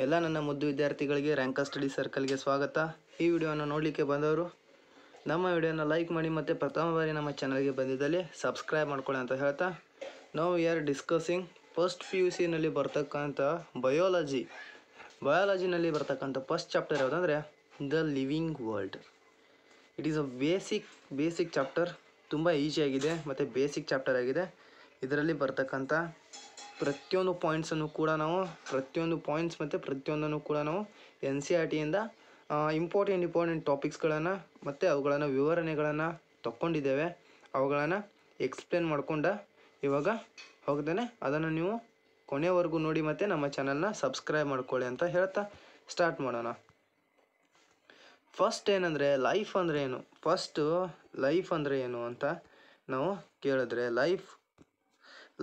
ಎಲ್ಲ ನನ್ನ ಮುದ್ದು ವಿದ್ಯಾರ್ಥಿಗಳಿಗೆ ರ್ಯಾಂಕರ್ ಸ್ಟಡಿ ಸರ್ಕಲ್ಗೆ ಸ್ವಾಗತ. ಈ ವಿಡಿಯೋವನ್ನು ನೋಡಲಿಕ್ಕೆ ಬಂದವರು ನಮ್ಮ ವಿಡಿಯೋನ ಲೈಕ್ ಮಾಡಿ ಮತ್ತು ಪ್ರಥಮ ಬಾರಿ ನಮ್ಮ ಚಾನಲ್ಗೆ ಬಂದಿದ್ದಲ್ಲಿ ಸಬ್ಸ್ಕ್ರೈಬ್ ಮಾಡ್ಕೊಳ್ಳಿ ಅಂತ ಹೇಳ್ತಾ, ನಾವು ಆರ್ ಡಿಸ್ಕಸಿಂಗ್ ಫಸ್ಟ್ PUC ನಲ್ಲಿ ಬರ್ತಕ್ಕಂಥ ಬಯಾಲಜಿನಲ್ಲಿ ಬರ್ತಕ್ಕಂಥ ಫಸ್ಟ್ ಚಾಪ್ಟರ್ ಯಾವುದಂದರೆ the living world. It is a basic chapter. ತುಂಬ ಈಸಿಯಾಗಿದೆ ಮತ್ತು ಬೇಸಿಕ್ ಚಾಪ್ಟರ್ ಆಗಿದೆ. ಇದರಲ್ಲಿ ಬರ್ತಕ್ಕಂಥ ಪ್ರತಿಯೊಂದು ಪಾಯಿಂಟ್ಸನ್ನು ಕೂಡ ನಾವು ಪ್ರತಿಯೊಂದನ್ನು ಕೂಡ ನಾವು NCERTಯಿಂದ ಇಂಪಾರ್ಟೆಂಟ್ ಟಾಪಿಕ್ಸ್ಗಳನ್ನು ಮತ್ತು ಅವುಗಳನ್ನು ವಿವರಣೆಗಳನ್ನು ತಗೊಂಡಿದ್ದೇವೆ. ಅವುಗಳನ್ನು ಎಕ್ಸ್ಪ್ಲೇನ್ ಮಾಡ್ಕೊಂಡು ಇವಾಗ ಹೋಗ್ತೇನೆ. ಅದನ್ನು ನೀವು ಕೊನೆವರೆಗೂ ನೋಡಿ ಮತ್ತು ನಮ್ಮ ಚಾನಲ್ನ ಸಬ್ಸ್ಕ್ರೈಬ್ ಮಾಡ್ಕೊಳ್ಳಿ ಅಂತ ಹೇಳ್ತಾ ಸ್ಟಾರ್ಟ್ ಮಾಡೋಣ. ಫಸ್ಟ್ ಏನಂದರೆ ಲೈಫ್ ಅಂದರೆ ಏನು. ಲೈಫ್ ಅಂದರೆ ಏನು ಅಂತ ನಾವು ಕೇಳಿದ್ರೆ,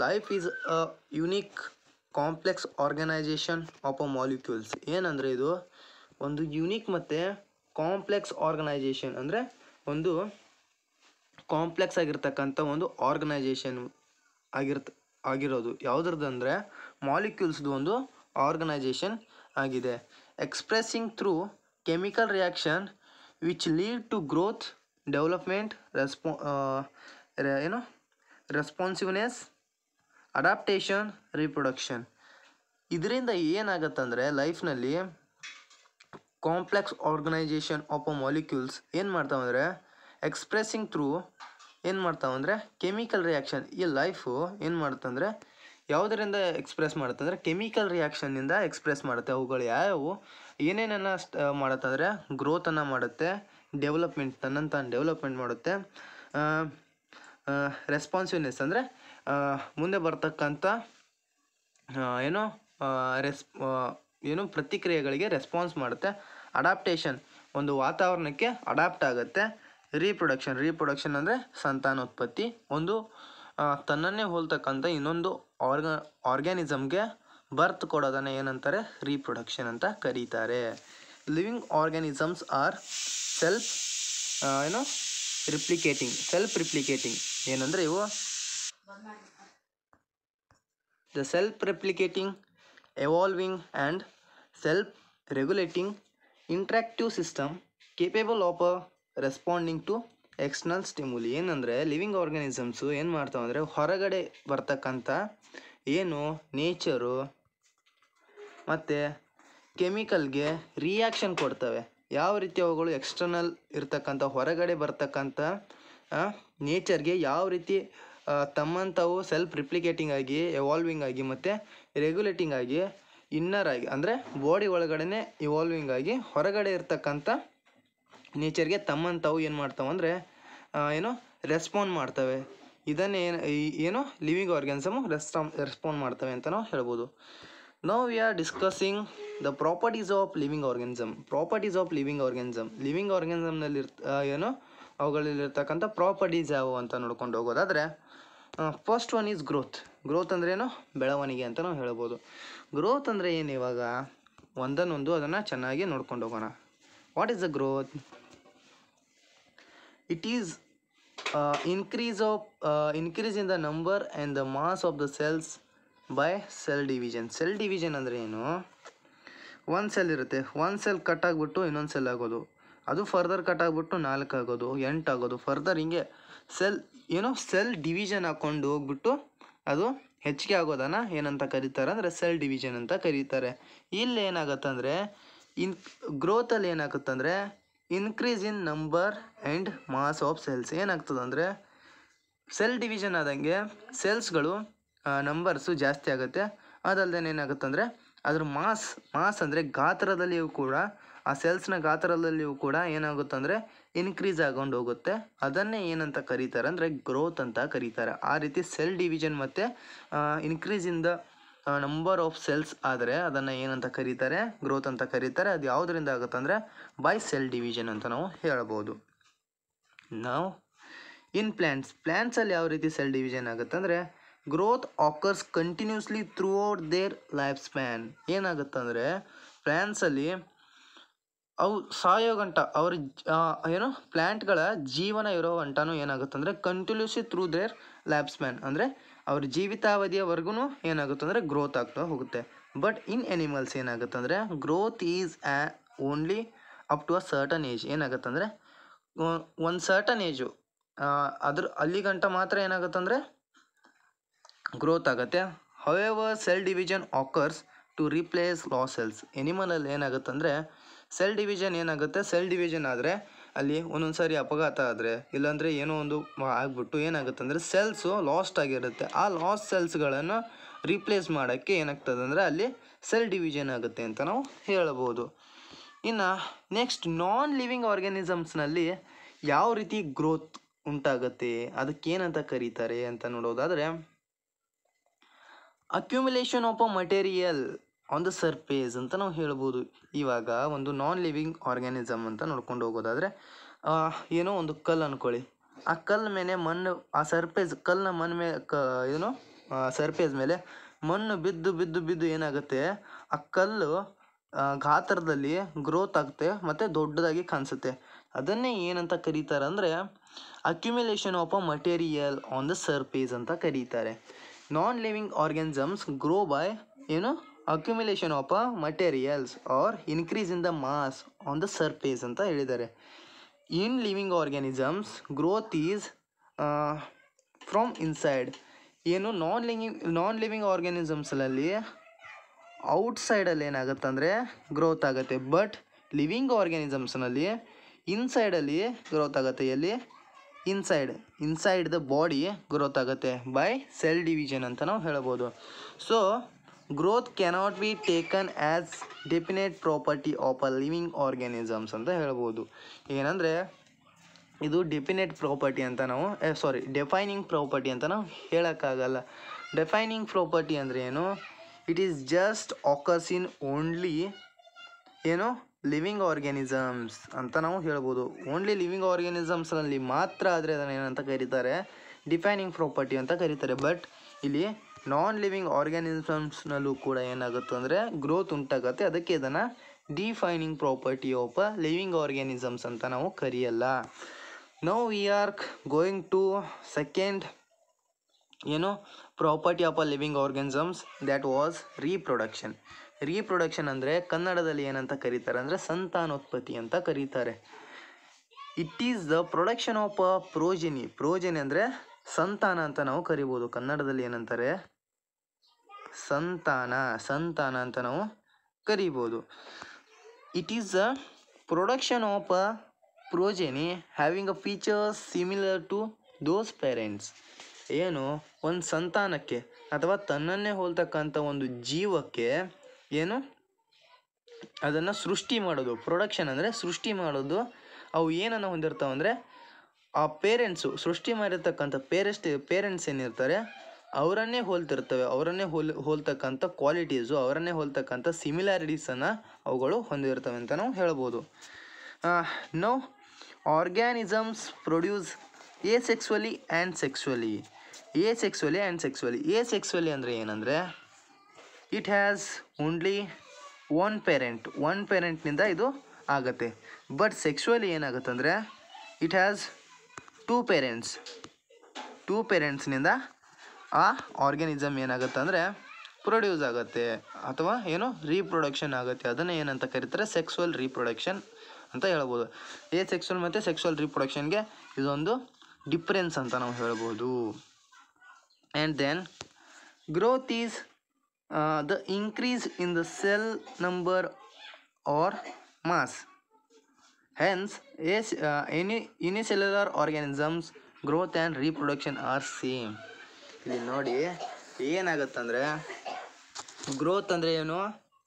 life is a unique complex organisation of a molecules. ಏನಂದರೆ ಇದು ಒಂದು ಯುನೀಕ್ ಮತ್ತು ಕಾಂಪ್ಲೆಕ್ಸ್ ಆರ್ಗನೈಜೇಷನ್, ಅಂದರೆ ಒಂದು ಕಾಂಪ್ಲೆಕ್ಸ್ ಆಗಿರ್ತಕ್ಕಂಥ ಒಂದು ಆರ್ಗನೈಜೇಷನ್ ಆಗಿರೋದು. ಯಾವುದ್ರದ್ದಂದರೆ ಮಾಲಿಕ್ಯೂಲ್ಸ್ದು ಒಂದು ಆರ್ಗನೈಜೇಷನ್ ಆಗಿದೆ. Expressing through chemical reaction which lead to growth, development, responsiveness, adaptation, reproduction. ಇದರಿಂದ ಏನಾಗತ್ತಂದರೆ ಲೈಫ್ನಲ್ಲಿ complex organisation of a molecules ಏನು ಮಾಡ್ತಾವಂದರೆ ಎಕ್ಸ್ಪ್ರೆಸಿಂಗ್ ಥ್ರೂ ಏನು ಮಾಡ್ತಾವಂದರೆ ಕೆಮಿಕಲ್ ರಿಯಾಕ್ಷನ್. ಈ ಲೈಫು ಏನು ಮಾಡುತ್ತಂದರೆ ಯಾವುದರಿಂದ ಎಕ್ಸ್ಪ್ರೆಸ್ ಮಾಡುತ್ತಂದರೆ ಕೆಮಿಕಲ್ ರಿಯಾಕ್ಷನ್ನಿಂದ ಎಕ್ಸ್ಪ್ರೆಸ್ ಮಾಡುತ್ತೆ. ಅವುಗಳು ಯಾವುವು ಏನೇನನ್ನು ಮಾಡುತ್ತಂದರೆ ಗ್ರೋತನ್ನು ಮಾಡುತ್ತೆ, ತನ್ನಂತಾನು ಡೆವಲಪ್ಮೆಂಟ್ ಮಾಡುತ್ತೆ, ರೆಸ್ಪಾನ್ಸಿವ್ನೆಸ್ ಅಂದರೆ ಮುಂದೆ ಬರ್ತಕ್ಕಂಥ ಪ್ರತಿಕ್ರಿಯೆಗಳಿಗೆ ರೆಸ್ಪಾನ್ಸ್ ಮಾಡುತ್ತೆ, ಅಡಾಪ್ಟೇಷನ್ ಒಂದು ವಾತಾವರಣಕ್ಕೆ ಅಡಾಪ್ಟ್ ಆಗುತ್ತೆ, ರೀಪ್ರೊಡಕ್ಷನ್ ಅಂದರೆ ಸಂತಾನೋತ್ಪತ್ತಿ, ಒಂದು ತನ್ನನ್ನೇ ಹೋಲ್ತಕ್ಕಂಥ ಇನ್ನೊಂದು ಆರ್ಗ್ಯಾನಿಸಮ್ಗೆ ಬರ್ತ್ ಕೊಡೋದನ್ನು ಏನಂತಾರೆ ರೀಪ್ರೊಡಕ್ಷನ್ ಅಂತ ಕರೀತಾರೆ. Living organisms are self replicating ಏನಂದರೆ ಇವು the self replicating, evolving and self regulating interactive system capable of responding to external stimuli. ಏನಂದರೆ ಲಿವಿಂಗ್ ಆರ್ಗ್ಯಾನಿಸಮ್ಸು ಏನು ಮಾಡ್ತಾವಂದರೆ ಹೊರಗಡೆ ಬರ್ತಕ್ಕಂಥ ನೇಚರು ಮತ್ತು ಕೆಮಿಕಲ್ಗೆ ರಿಯಾಕ್ಷನ್ ಕೊಡ್ತವೆ. ಯಾವ ರೀತಿ ಅವುಗಳು ಎಕ್ಸ್ಟರ್ನಲ್ ಇರ್ತಕ್ಕಂಥ ಹೊರಗಡೆ ಬರ್ತಕ್ಕಂಥ ನೇಚರ್ಗೆ ಯಾವ ರೀತಿ ತಮ್ಮಂಥವು ಸೆಲ್ಫ್ ರಿಪ್ಲಿಕೇಟಿಂಗ್ ಆಗಿ, ಎವಾಲ್ವಿಂಗ್ ಆಗಿ ಮತ್ತು ರೆಗ್ಯುಲೇಟಿಂಗ್ ಆಗಿ, ಇನ್ನರ್ ಆಗಿ ಅಂದರೆ ಬಾಡಿ ಒಳಗಡೆ ಇವಾಲ್ವಿಂಗ್ ಆಗಿ ಹೊರಗಡೆ ಇರ್ತಕ್ಕಂಥ ನೇಚರ್ಗೆ ತಮ್ಮಂಥವು ಏನು ಮಾಡ್ತಾವಂದರೆ ರೆಸ್ಪಾಂಡ್ ಮಾಡ್ತವೆ. ಇದನ್ನೇ ಲಿವಿಂಗ್ ಆರ್ಗ್ಯಾನಿಸಮ್ ರೆಸ್ಪಾಂಡ್ ಮಾಡ್ತವೆ ಅಂತ ನಾವು ಹೇಳ್ಬೋದು. Now we are discussing the properties of living organism. Living ಆರ್ಗ್ಯಾನಿಸಮ್ನಲ್ಲಿ ಅವುಗಳಲ್ಲಿರ್ತಕ್ಕಂಥ ಪ್ರಾಪರ್ಟೀಸ್ ಯಾವುವು ಅಂತ ನೋಡ್ಕೊಂಡು ಹೋಗೋದಾದರೆ, ಫಸ್ಟ್ ಒನ್ ಈಸ್ ಗ್ರೋತ್ ಅಂದರೆ ಬೆಳವಣಿಗೆ ಅಂತ ನಾವು ಹೇಳ್ಬೋದು. ಗ್ರೋತ್ ಅಂದರೆ ಏನು, ಇವಾಗ ಒಂದನ್ನೊಂದು ಅದನ್ನು ಚೆನ್ನಾಗಿ ನೋಡ್ಕೊಂಡು ಹೋಗೋಣ. What is the growth? It is increase in the number and the mass of the cells by cell division. Cell division ಅಂದರೆ ಏನು, ಒಂದು ಸೆಲ್ ಇರುತ್ತೆ, ಒಂದು ಸೆಲ್ ಕಟ್ ಆಗಿಬಿಟ್ಟು ಇನ್ನೊಂದು ಸೆಲ್ ಆಗೋದು, ಅದು ಫರ್ದರ್ ಕಟ್ ಆಗಿಬಿಟ್ಟು 4 ಆಗೋದು, 8 ಆಗೋದು, ಫರ್ದರ್ ಹಿಂಗೆ ಸೆಲ್ ಡಿವಿಷನ್ ಹಾಕ್ಕೊಂಡು ಹೋಗ್ಬಿಟ್ಟು ಅದು ಹೆಚ್ಚಿಗೆ ಆಗೋದನ್ನು ಏನಂತ ಕರೀತಾರೆ ಅಂದರೆ ಸೆಲ್ ಡಿವಿಷನ್ ಅಂತ ಕರೀತಾರೆ. ಇಲ್ಲಿ ಏನಾಗುತ್ತಂದರೆ ಗ್ರೋತಲ್ಲಿ ಏನಾಗುತ್ತಂದರೆ increase in number and mass of cells. ಏನಾಗ್ತದಂದರೆ ಸೆಲ್ ಡಿವಿಷನ್ ಆದಂಗೆ ಸೆಲ್ಸ್ಗಳು ನಂಬರ್ಸು ಜಾಸ್ತಿ ಆಗುತ್ತೆ. ಅದಲ್ಲದೆ ಏನಾಗುತ್ತಂದರೆ ಅದ್ರ ಮಾಸ್ ಅಂದರೆ ಗಾತ್ರದಲ್ಲಿಯೂ ಕೂಡ ಆ ಸೆಲ್ಸ್ನ ಗಾತ್ರದಲ್ಲಿಯೂ ಕೂಡ ಏನಾಗುತ್ತಂದರೆ ಇನ್ಕ್ರೀಸ್ ಆಗೊಂಡು ಹೋಗುತ್ತೆ. ಅದನ್ನೇ ಏನಂತ ಕರೀತಾರೆ ಅಂದರೆ ಗ್ರೋತ್ ಅಂತ ಕರೀತಾರೆ. ಆ ರೀತಿ ಸೆಲ್ ಡಿವಿಷನ್ ಮತ್ತು increase in the number of cells ಆದರೆ ಅದನ್ನು ಏನಂತ ಕರೀತಾರೆ, ಗ್ರೋತ್ ಅಂತ ಕರೀತಾರೆ. ಅದು ಯಾವುದರಿಂದ ಆಗುತ್ತೆ ಅಂದರೆ ಬೈ ಸೆಲ್ ಡಿವಿಷನ್ ಅಂತ ನಾವು ಹೇಳ್ಬೋದು. ನಾವು ಇನ್ ಪ್ಲ್ಯಾಂಟ್ಸಲ್ಲಿ ಯಾವ ರೀತಿ ಸೆಲ್ ಡಿವಿಷನ್ ಆಗುತ್ತೆ ಅಂದರೆ growth occurs continuously throughout their life span. ಏನಾಗುತ್ತಂದರೆ ಪ್ಲ್ಯಾಂಟ್ಸಲ್ಲಿ ಅವು ಸಾಯೋ ಗಂಟ ಪ್ಲ್ಯಾಂಟ್ಗಳ ಜೀವನ ಇರೋ ಗಂಟನೂ ಏನಾಗುತ್ತಂದರೆ continuously through their life span ಅಂದರೆ ಅವ್ರ ಜೀವಿತಾವಧಿಯವರೆಗೂ ಏನಾಗುತ್ತೆ ಅಂದರೆ ಗ್ರೋತ್ ಆಗ್ತಾ ಹೋಗುತ್ತೆ. ಬಟ್ ಇನ್ ಎನಿಮಲ್ಸ್ ಏನಾಗುತ್ತೆ ಅಂದರೆ growth is only up to a certain age. ಏನಾಗುತ್ತೆ ಅಂದರೆ ಒಂದು ಸರ್ಟನ್ ಏಜು ಅಲ್ಲಿ ಗಂಟ ಮಾತ್ರ ಏನಾಗುತ್ತಂದರೆ ಗ್ರೋತ್ ಆಗುತ್ತೆ. However cell division occurs to replace lost cells. ಎನಿಮಲಲ್ಲಿ ಏನಾಗುತ್ತಂದರೆ ಸೆಲ್ ಡಿವಿಷನ್ ಏನಾಗುತ್ತೆ, ಸೆಲ್ ಡಿವಿಷನ್ ಆದರೆ ಅಲ್ಲಿ ಒಂದೊಂದು ಸಾರಿ ಅಪಘಾತ ಆದರೆ ಇಲ್ಲಾಂದರೆ ಏನೋ ಒಂದು ಆಗ್ಬಿಟ್ಟು ಏನಾಗುತ್ತೆ ಅಂದರೆ ಸೆಲ್ಸು ಲಾಸ್ಟ್ ಆಗಿರುತ್ತೆ. ಆ ಲಾಸ್ಟ್ ಸೆಲ್ಸ್ಗಳನ್ನು ರೀಪ್ಲೇಸ್ ಮಾಡೋಕ್ಕೆ ಏನಾಗ್ತದೆ ಅಂದರೆ ಅಲ್ಲಿ ಸೆಲ್ ಡಿವಿಷನ್ ಆಗುತ್ತೆ ಅಂತ ನಾವು ಹೇಳ್ಬೋದು. ಇನ್ನು ನೆಕ್ಸ್ಟ್ ನಾನ್ ಲಿವಿಂಗ್ ಆರ್ಗ್ಯಾನಿಸಮ್ಸ್ನಲ್ಲಿ ಯಾವ ರೀತಿ ಗ್ರೋತ್ ಉಂಟಾಗುತ್ತೆ, ಅದಕ್ಕೇನಂತ ಕರೀತಾರೆ ಅಂತ ನೋಡೋದಾದರೆ accumulation of a material on the surface ಅಂತ ನಾವು ಹೇಳ್ಬೋದು. ಇವಾಗ ಒಂದು ನಾನ್ ಲಿವಿಂಗ್ ಆರ್ಗ್ಯಾನಿಸಮ್ ಅಂತ ನೋಡ್ಕೊಂಡು ಹೋಗೋದಾದರೆ ಏನೋ ಒಂದು ಕಲ್ಲು ಅಂದ್ಕೊಳ್ಳಿ, ಆ ಕಲ್ಲು ಮೇಲೆ ಮಣ್ಣು, ಆ ಸರ್ಫೇಸ್ ಕಲ್ಲಿನ ಮಣ್ಣು ಮೇಲೆ ಸರ್ಫೇಸ್ ಮೇಲೆ ಮಣ್ಣು ಬಿದ್ದು ಬಿದ್ದು ಬಿದ್ದು ಏನಾಗುತ್ತೆ, ಆ ಕಲ್ಲು ಗಾತ್ರದಲ್ಲಿ ಗ್ರೋತ್ ಆಗುತ್ತೆ ಮತ್ತು ದೊಡ್ಡದಾಗಿ ಕಾಣಿಸುತ್ತೆ. ಅದನ್ನೇ ಏನಂತ ಕರೀತಾರೆ ಅಂದರೆ accumulation of a material on the surface ಅಂತ ಕರೀತಾರೆ. Non living organisms grow by accumulation of a materials or increase in the mass on the surface ಅಂತ ಹೇಳಿದ್ದಾರೆ. In living organisms growth is from inside. ಏನು non living ಆರ್ಗ್ಯಾನಿಸಮ್ಸ್ನಲ್ಲಿ ಔಟ್ಸೈಡಲ್ಲಿ ಏನಾಗುತ್ತೆ ಅಂದರೆ growth ಆಗುತ್ತೆ. ಬಟ್ ಲಿವಿಂಗ್ ಆರ್ಗ್ಯಾನಿಸಮ್ಸ್ನಲ್ಲಿ ಇನ್ಸೈಡಲ್ಲಿ ಗ್ರೋತ್ ಆಗುತ್ತೆ. ಎಲ್ಲಿ ಇನ್ಸೈಡ್ ದ ಬಾಡಿ ಗ್ರೋತ್ ಆಗುತ್ತೆ ಬೈ ಸೆಲ್ ಡಿವಿಷನ್ ಅಂತ ನಾವು ಹೇಳ್ಬೋದು. So growth cannot be taken as definite property of a living organisms ಅಂತ ಹೇಳ್ಬೋದು. ಏನಂದರೆ ಇದು ಡೆಫಿನೆಟ್ ಪ್ರಾಪರ್ಟಿ ಅಂತ ನಾವು ಡೆಫೈನಿಂಗ್ ಪ್ರಾಪರ್ಟಿ ಅಂತ ನಾವು ಹೇಳೋಕ್ಕಾಗಲ್ಲ. ಡೆಫೈನಿಂಗ್ ಪ್ರಾಪರ್ಟಿ ಅಂದರೆ ಏನು, it is just occurs in only living organisms ಅಂತ ನಾವು ಹೇಳ್ಬೋದು. ಓನ್ಲಿ ಲಿವಿಂಗ್ ಆರ್ಗ್ಯಾನಿಸಮ್ಸ್ನಲ್ಲಿ ಮಾತ್ರ ಆದರೆ ಅದನ್ನು ಏನಂತ ಕರೀತಾರೆ, ಡಿಫೈನಿಂಗ್ ಪ್ರಾಪರ್ಟಿ ಅಂತ ಕರೀತಾರೆ. ಬಟ್ ಇಲ್ಲಿ ನಾನ್ ಲಿವಿಂಗ್ ಆರ್ಗ್ಯಾನಿಸಮ್ಸ್ನಲ್ಲೂ ಕೂಡ ಏನಾಗುತ್ತೆ ಅಂದರೆ ಗ್ರೋತ್ ಉಂಟಾಗುತ್ತೆ. ಅದಕ್ಕೆ ಇದನ್ನು defining property of a living organisms ಅಂತ ನಾವು ಕರೆಯಲ್ಲ. Now we are going to second property of a living organisms, that was reproduction. Reproduction ಅಂದರೆ ಕನ್ನಡದಲ್ಲಿ ಏನಂತ ಕರೀತಾರೆ ಅಂದರೆ ಸಂತಾನೋತ್ಪತ್ತಿ ಅಂತ ಕರೀತಾರೆ. It is the production of a progeny. Progeny ಅಂದರೆ ಸಂತಾನ ಅಂತ ನಾವು ಕರಿಬೋದು. ಕನ್ನಡದಲ್ಲಿ ಏನಂತಾರೆ, ಸಂತಾನ ಅಂತ ನಾವು ಕರಿಬೋದು. It is the production of a progeny having a features similar to those parents. ಏನು ಒಂದು ಸಂತಾನಕ್ಕೆ ಅಥವಾ ತನ್ನನ್ನೇ ಹೋಲ್ತಕ್ಕಂಥ ಒಂದು ಜೀವಕ್ಕೆ ಅದನ್ನು ಸೃಷ್ಟಿ ಮಾಡೋದು. ಪ್ರೊಡಕ್ಷನ್ ಅಂದರೆ ಸೃಷ್ಟಿ ಮಾಡೋದು. ಅವು ಏನನ್ನು ಹೊಂದಿರ್ತಾವೆ ಅಂದರೆ ಆ ಪೇರೆಂಟ್ಸು ಸೃಷ್ಟಿ ಮಾಡಿರ್ತಕ್ಕಂಥ ಪೇರೆಂಟ್ಸ್ ಏನಿರ್ತಾರೆ ಅವರನ್ನೇ ಹೋಲ್ತಿರ್ತವೆ. ಅವರನ್ನೇ ಹೋಲ್ತಕ್ಕಂಥ ಕ್ವಾಲಿಟೀಸು, ಅವರನ್ನೇ ಹೋಲ್ತಕ್ಕಂಥ ಸಿಮಿಲಾರಿಟೀಸನ್ನು ಅವುಗಳು ಹೊಂದಿರ್ತವೆ ಅಂತ ನಾವು ಹೇಳ್ಬೋದು. No organisms produce asexually and sexually. Asexually ಅಂದರೆ ಏನಂದರೆ ಇಟ್ ಹ್ಯಾಸ್ ಓನ್ಲಿ ಒನ್ ಪೇರೆಂಟ್ನಿಂದ ಇದು ಆಗುತ್ತೆ. ಬಟ್ ಸೆಕ್ಸುವಲಿ ಏನಾಗುತ್ತೆ ಅಂದರೆ ಇಟ್ ಹ್ಯಾಸ್ ಟೂ ಪೇರೆಂಟ್ಸ್ನಿಂದ ಆ ಆರ್ಗ್ಯಾನಿಸಮ್ ಏನಾಗುತ್ತೆ ಅಂದರೆ ಪ್ರೊಡ್ಯೂಸ್ ಆಗುತ್ತೆ ಅಥವಾ ರೀಪ್ರೊಡಕ್ಷನ್ ಆಗುತ್ತೆ. ಅದನ್ನು ಏನಂತ ಕರೀತಾರೆ, ಸೆಕ್ಸುವಲ್ ರೀಪ್ರೊಡಕ್ಷನ್ ಅಂತ ಹೇಳ್ಬೋದು. ಸೆಕ್ಸುವಲ್ ಮತ್ತು ಸೆಕ್ಸುವಲ್ ರೀಪ್ರೊಡಕ್ಷನ್ಗೆ ಇದೊಂದು ಡಿಫ್ರೆನ್ಸ್ ಅಂತ ನಾವು ಹೇಳ್ಬೋದು. And then growth is the increase in the cell number or mass. Hence unicellular organisms growth and reproduction are same. ಇಲ್ಲಿ ನೋಡಿ ಏನಾಗುತ್ತಂದರೆ ಗ್ರೋತ್ ಅಂದರೆ ಏನು,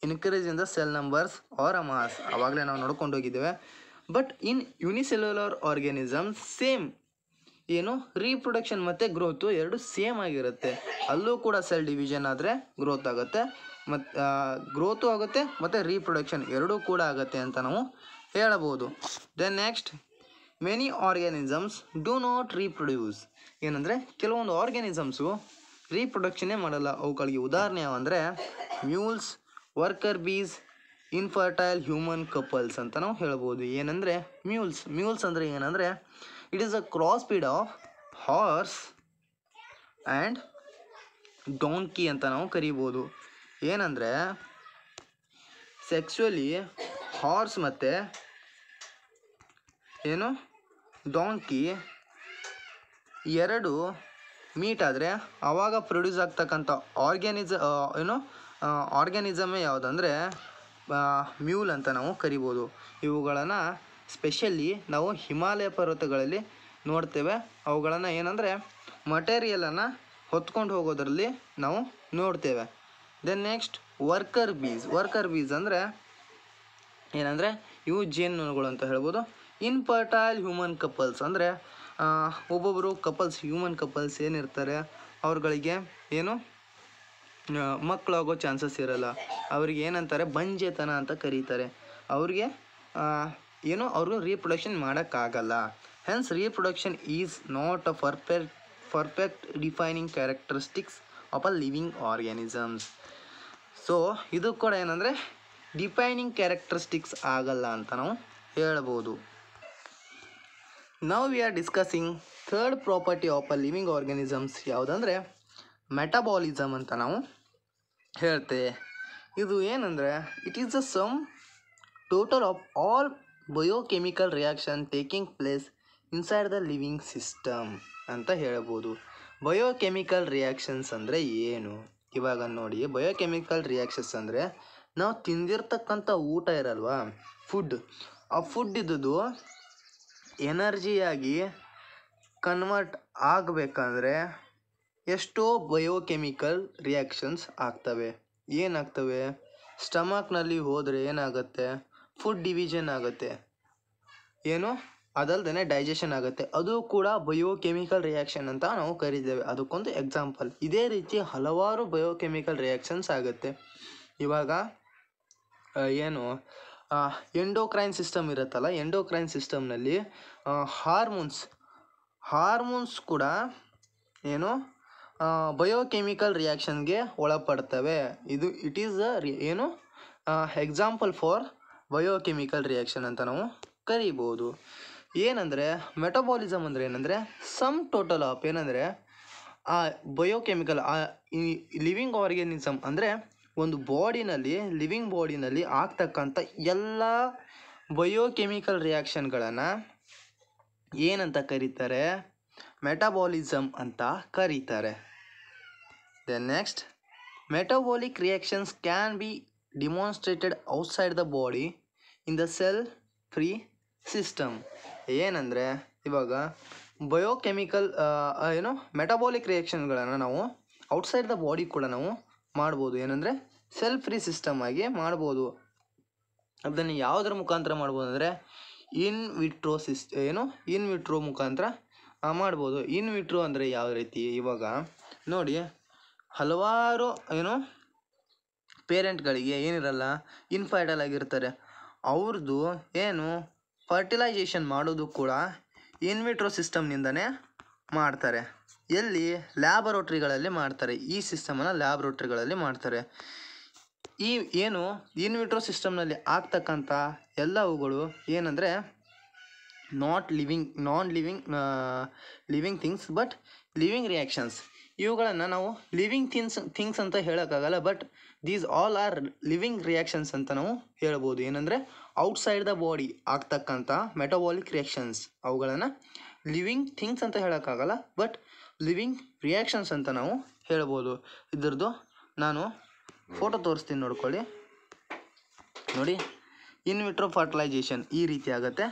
increase in the cell numbers or a mass. ಆವಾಗಲೇ ನಾವು ನೋಡ್ಕೊಂಡು ಹೋಗಿದ್ದೇವೆ. But in unicellular organisms same reproduction ಮತ್ತು growth ಎರಡು ಸೇಮ್ ಆಗಿರುತ್ತೆ. ಅಲ್ಲೂ ಕೂಡ ಸೆಲ್ ಡಿವಿಷನ್ ಆದರೆ ಗ್ರೋತ್ ಆಗುತ್ತೆ, ಮತ್ತು ಗ್ರೋತು ಆಗುತ್ತೆ ಮತ್ತು ರೀಪ್ರೊಡಕ್ಷನ್ ಎರಡೂ ಕೂಡ ಆಗುತ್ತೆ ಅಂತ ನಾವು ಹೇಳಬಹುದು. Then next, many organisms do not reproduce. ಏನಂದರೆ ಕೆಲವೊಂದು ಆರ್ಗ್ಯಾನಿಸಮ್ಸು ರೀಪ್ರೊಡಕ್ಷನ್ನೇ ಮಾಡಲ್ಲ. ಅವುಗಳಿಗೆ ಉದಾಹರಣೆ ಯಾವಂದರೆ mules, worker bees, infertile human couples ಅಂತ ನಾವು ಹೇಳ್ಬೋದು. ಏನಂದರೆ ಮ್ಯೂಲ್ಸ್ ಅಂದರೆ ಏನಂದರೆ it is a cross breed of horse and donkey ಅಂತ ನಾವು ಕರಿಬೋದು. ಏನಂದರೆ ಸೆಕ್ಸುವಲಿ ಹಾರ್ಸ್ ಮತ್ತು ಏನು ಡಾಂಕಿ ಎರಡು ಮೀಟ್ ಆದರೆ ಆವಾಗ ಪ್ರೊಡ್ಯೂಸ್ ಆಗ್ತಕ್ಕಂಥ ಆರ್ಗ್ಯಾನಿಸಮೇ ಯಾವುದಂದರೆ ಮ್ಯೂಲ್ ಅಂತ ನಾವು ಕರಿಬೋದು. ಇವುಗಳನ್ನು ಸ್ಪೆಷಲಿ ನಾವು ಹಿಮಾಲಯ ಪರ್ವತಗಳಲ್ಲಿ ನೋಡ್ತೇವೆ. ಅವುಗಳನ್ನು ಏನಂದರೆ ಮಟೀರಿಯಲನ್ನು ಹೊತ್ಕೊಂಡು ಹೋಗೋದ್ರಲ್ಲಿ ನಾವು ನೋಡ್ತೇವೆ. ದೆನ್ ನೆಕ್ಸ್ಟ್ ವರ್ಕರ್ ಬೀಸ್ ಅಂದರೆ ಏನಂದರೆ ಇವು ಜೇನುನೊಣಗಳು ಅಂತ ಹೇಳ್ಬೋದು. ಇನ್ಫರ್ಟೈಲ್ ಹ್ಯೂಮನ್ ಕಪಲ್ಸ್ ಅಂದರೆ ಒಬ್ಬೊಬ್ಬರು ಹ್ಯೂಮನ್ ಕಪಲ್ಸ್ ಏನಿರ್ತಾರೆ ಅವ್ರುಗಳಿಗೆ ಏನು ಮಕ್ಕಳಾಗೋ ಚಾನ್ಸಸ್ ಇರಲ್ಲ. ಅವ್ರಿಗೆ ಏನಂತಾರೆ ಬಂಜೆತನ ಅಂತ ಕರೀತಾರೆ. ಅವ್ರಿಗೆ ಅವರು ರೀಪ್ರೊಡಕ್ಷನ್ ಮಾಡೋಕ್ಕಾಗಲ್ಲ. Hence reproduction is not a perfect defining characteristics of a living organisms. So ಇದು ಕೂಡ ಏನಂದರೆ ಡಿಫೈನಿಂಗ್ ಕ್ಯಾರೆಕ್ಟರಿಸ್ಟಿಕ್ಸ್ ಆಗಲ್ಲ ಅಂತ ನಾವು ಹೇಳ್ಬೋದು. Now we are discussing third property of a living organisms ಯಾವುದಂದರೆ ಮೆಟಬಾಲಿಸಮ್ ಅಂತ ನಾವು ಹೇಳ್ತೇವೆ. ಇದು ಏನಂದರೆ it is the sum total of all biochemical reaction taking place inside the living system ಅಂತ ಹೇಳ್ಬೋದು. ಬಯೋಕೆಮಿಕಲ್ ರಿಯಾಕ್ಷನ್ಸ್ ಅಂದರೆ ಏನು? ಇವಾಗ ನೋಡಿ, ಬಯೋಕೆಮಿಕಲ್ ರಿಯಾಕ್ಷನ್ಸ್ ಅಂದರೆ ನಾವು ತಿಂದಿರ್ತಕ್ಕಂಥ ಊಟ ಇರಲ್ವಾ, ಆ ಫುಡ್ ಇದ್ದದ್ದು ಎನರ್ಜಿಯಾಗಿ ಕನ್ವರ್ಟ್ ಆಗಬೇಕಂದ್ರೆ ಎಷ್ಟೋ ಬಯೋಕೆಮಿಕಲ್ ರಿಯಾಕ್ಷನ್ಸ್ ಆಗ್ತವೆ. ಏನಾಗ್ತವೆ? ಸ್ಟಮಕ್ನಲ್ಲಿ ಹೋದರೆ ಏನಾಗುತ್ತೆ? ಫುಡ್ ಡಿವಿಷನ್ ಆಗುತ್ತೆ, ಅದಲ್ದೇ ಡೈಜೆಷನ್ ಆಗುತ್ತೆ. ಅದು ಕೂಡ ಬಯೋಕೆಮಿಕಲ್ ರಿಯಾಕ್ಷನ್ ಅಂತ ನಾವು ಕರಿತೇವೆ. ಅದಕ್ಕೊಂದು ಎಕ್ಸಾಂಪಲ್. ಇದೇ ರೀತಿ ಹಲವಾರು ಬಯೋಕೆಮಿಕಲ್ ರಿಯಾಕ್ಷನ್ಸ್ ಆಗುತ್ತೆ. ಇವಾಗ ಎಂಡೋಕ್ರೈನ್ ಸಿಸ್ಟಮ್ ಇರುತ್ತಲ್ಲ, ಎಂಡೋಕ್ರೈನ್ ಸಿಸ್ಟಮ್ನಲ್ಲಿ ಹಾರ್ಮೋನ್ಸ್ ಕೂಡ ಬಯೋಕೆಮಿಕಲ್ ರಿಯಾಕ್ಷನ್ಗೆ ಒಳಪಡ್ತವೆ. It is example for biochemical reaction ಅಂತ ನಾವು ಕರಿಬೋದು. ಏನಂದರೆ ಮೆಟಬಾಲಿಸಮ್ ಅಂದರೆ ಏನಂದರೆ ಸಮ್ ಟೋಟಲ್ ಆಫ್ ಏನಂದರೆ ಆ ಬಯೋಕೆಮಿಕಲ್ ಲಿವಿಂಗ್ ಆರ್ಗ್ಯಾನಿಸಮ್ ಅಂದರೆ ಒಂದು ಲಿವಿಂಗ್ ಬಾಡಿನಲ್ಲಿ ಆಗ್ತಕ್ಕಂಥ ಎಲ್ಲ ಬಯೋಕೆಮಿಕಲ್ ರಿಯಾಕ್ಷನ್ಗಳನ್ನು ಏನಂತ ಕರೀತಾರೆ? ಮೆಟಬಾಲಿಸಮ್ ಅಂತ ಕರೀತಾರೆ. Then next, metabolic reactions can be demonstrated outside the body in the cell free system. ಏನಂದರೆ ಇವಾಗ ಬಯೋಕೆಮಿಕಲ್ ಮೆಟಬಾಲಿಕ್ ರಿಯಾಕ್ಷನ್ಗಳನ್ನು ನಾವು ಔಟ್ಸೈಡ್ ದ ಬಾಡಿ ಕೂಡ ನಾವು ಮಾಡ್ಬೋದು. ಏನಂದರೆ ಸೆಲ್ ಫ್ರೀ ಸಿಸ್ಟಮ್ ಆಗಿ ಮಾಡ್ಬೋದು. ಅದನ್ನು ಯಾವುದರ ಮುಖಾಂತರ ಮಾಡ್ಬೋದು ಅಂದರೆ ಇನ್ ವಿಟ್ರೋ ಮುಖಾಂತರ ಮಾಡ್ಬೋದು. ಇನ್ ವಿಟ್ರೋ ಅಂದರೆ ಯಾವ ರೀತಿ? ಇವಾಗ ನೋಡಿ, ಹಲವಾರು ಪೇರೆಂಟ್ಗಳಿಗೆ ಏನಿರಲ್ಲ, ಇನ್ಫರ್ಟೈಲ್ ಆಗಿರ್ತಾರೆ. ಅವ್ರದ್ದು ಫರ್ಟಿಲೈಜೇಷನ್ ಮಾಡೋದು ಕೂಡ ಇನ್ ವಿಟ್ರೋ ಸಿಸ್ಟಮ್ನಿಂದನೇ ಮಾಡ್ತಾರೆ. ಎಲ್ಲಿ? ಲ್ಯಾಬೊರೇಟ್ರಿಗಳಲ್ಲಿ ಮಾಡ್ತಾರೆ. ಈ ಸಿಸ್ಟಮನ್ನು ಲ್ಯಾಬೊರೇಟ್ರಿಗಳಲ್ಲಿ ಮಾಡ್ತಾರೆ. ಈ ಇನ್ ವಿಟ್ರೋ ಸಿಸ್ಟಮ್ನಲ್ಲಿ ಆಗ್ತಕ್ಕಂಥ ಎಲ್ಲವುಗಳು ಏನಂದರೆ non living things but living reactions. ಇವುಗಳನ್ನು ನಾವು ಲಿವಿಂಗ್ ಥಿಂಗ್ಸ್ ಅಂತ ಹೇಳೋಕ್ಕಾಗಲ್ಲ, but these all are living reactions ಅಂತ ನಾವು ಹೇಳ್ಬೋದು. ಏನಂದರೆ ಔಟ್ಸೈಡ್ ದ ಬಾಡಿ ಆಗ್ತಕ್ಕಂಥ ಮೆಟಬಾಲಿಕ್ ರಿಯಾಕ್ಷನ್ಸ್, ಅವುಗಳನ್ನು ಲಿವಿಂಗ್ ಥಿಂಗ್ಸ್ ಅಂತ ಹೇಳೋಕ್ಕಾಗಲ್ಲ, ಬಟ್ ಲಿವಿಂಗ್ ರಿಯಾಕ್ಷನ್ಸ್ ಅಂತ ನಾವು ಹೇಳ್ಬೋದು. ಇದ್ರದ್ದು ನಾನು ಫೋಟೋ ತೋರಿಸ್ತೀನಿ, ನೋಡ್ಕೊಳ್ಳಿ. ನೋಡಿ, ಇನ್ ವಿಟ್ರೋ ಫರ್ಟಿಲೈಜೇಷನ್ ಈ ರೀತಿ ಆಗುತ್ತೆ.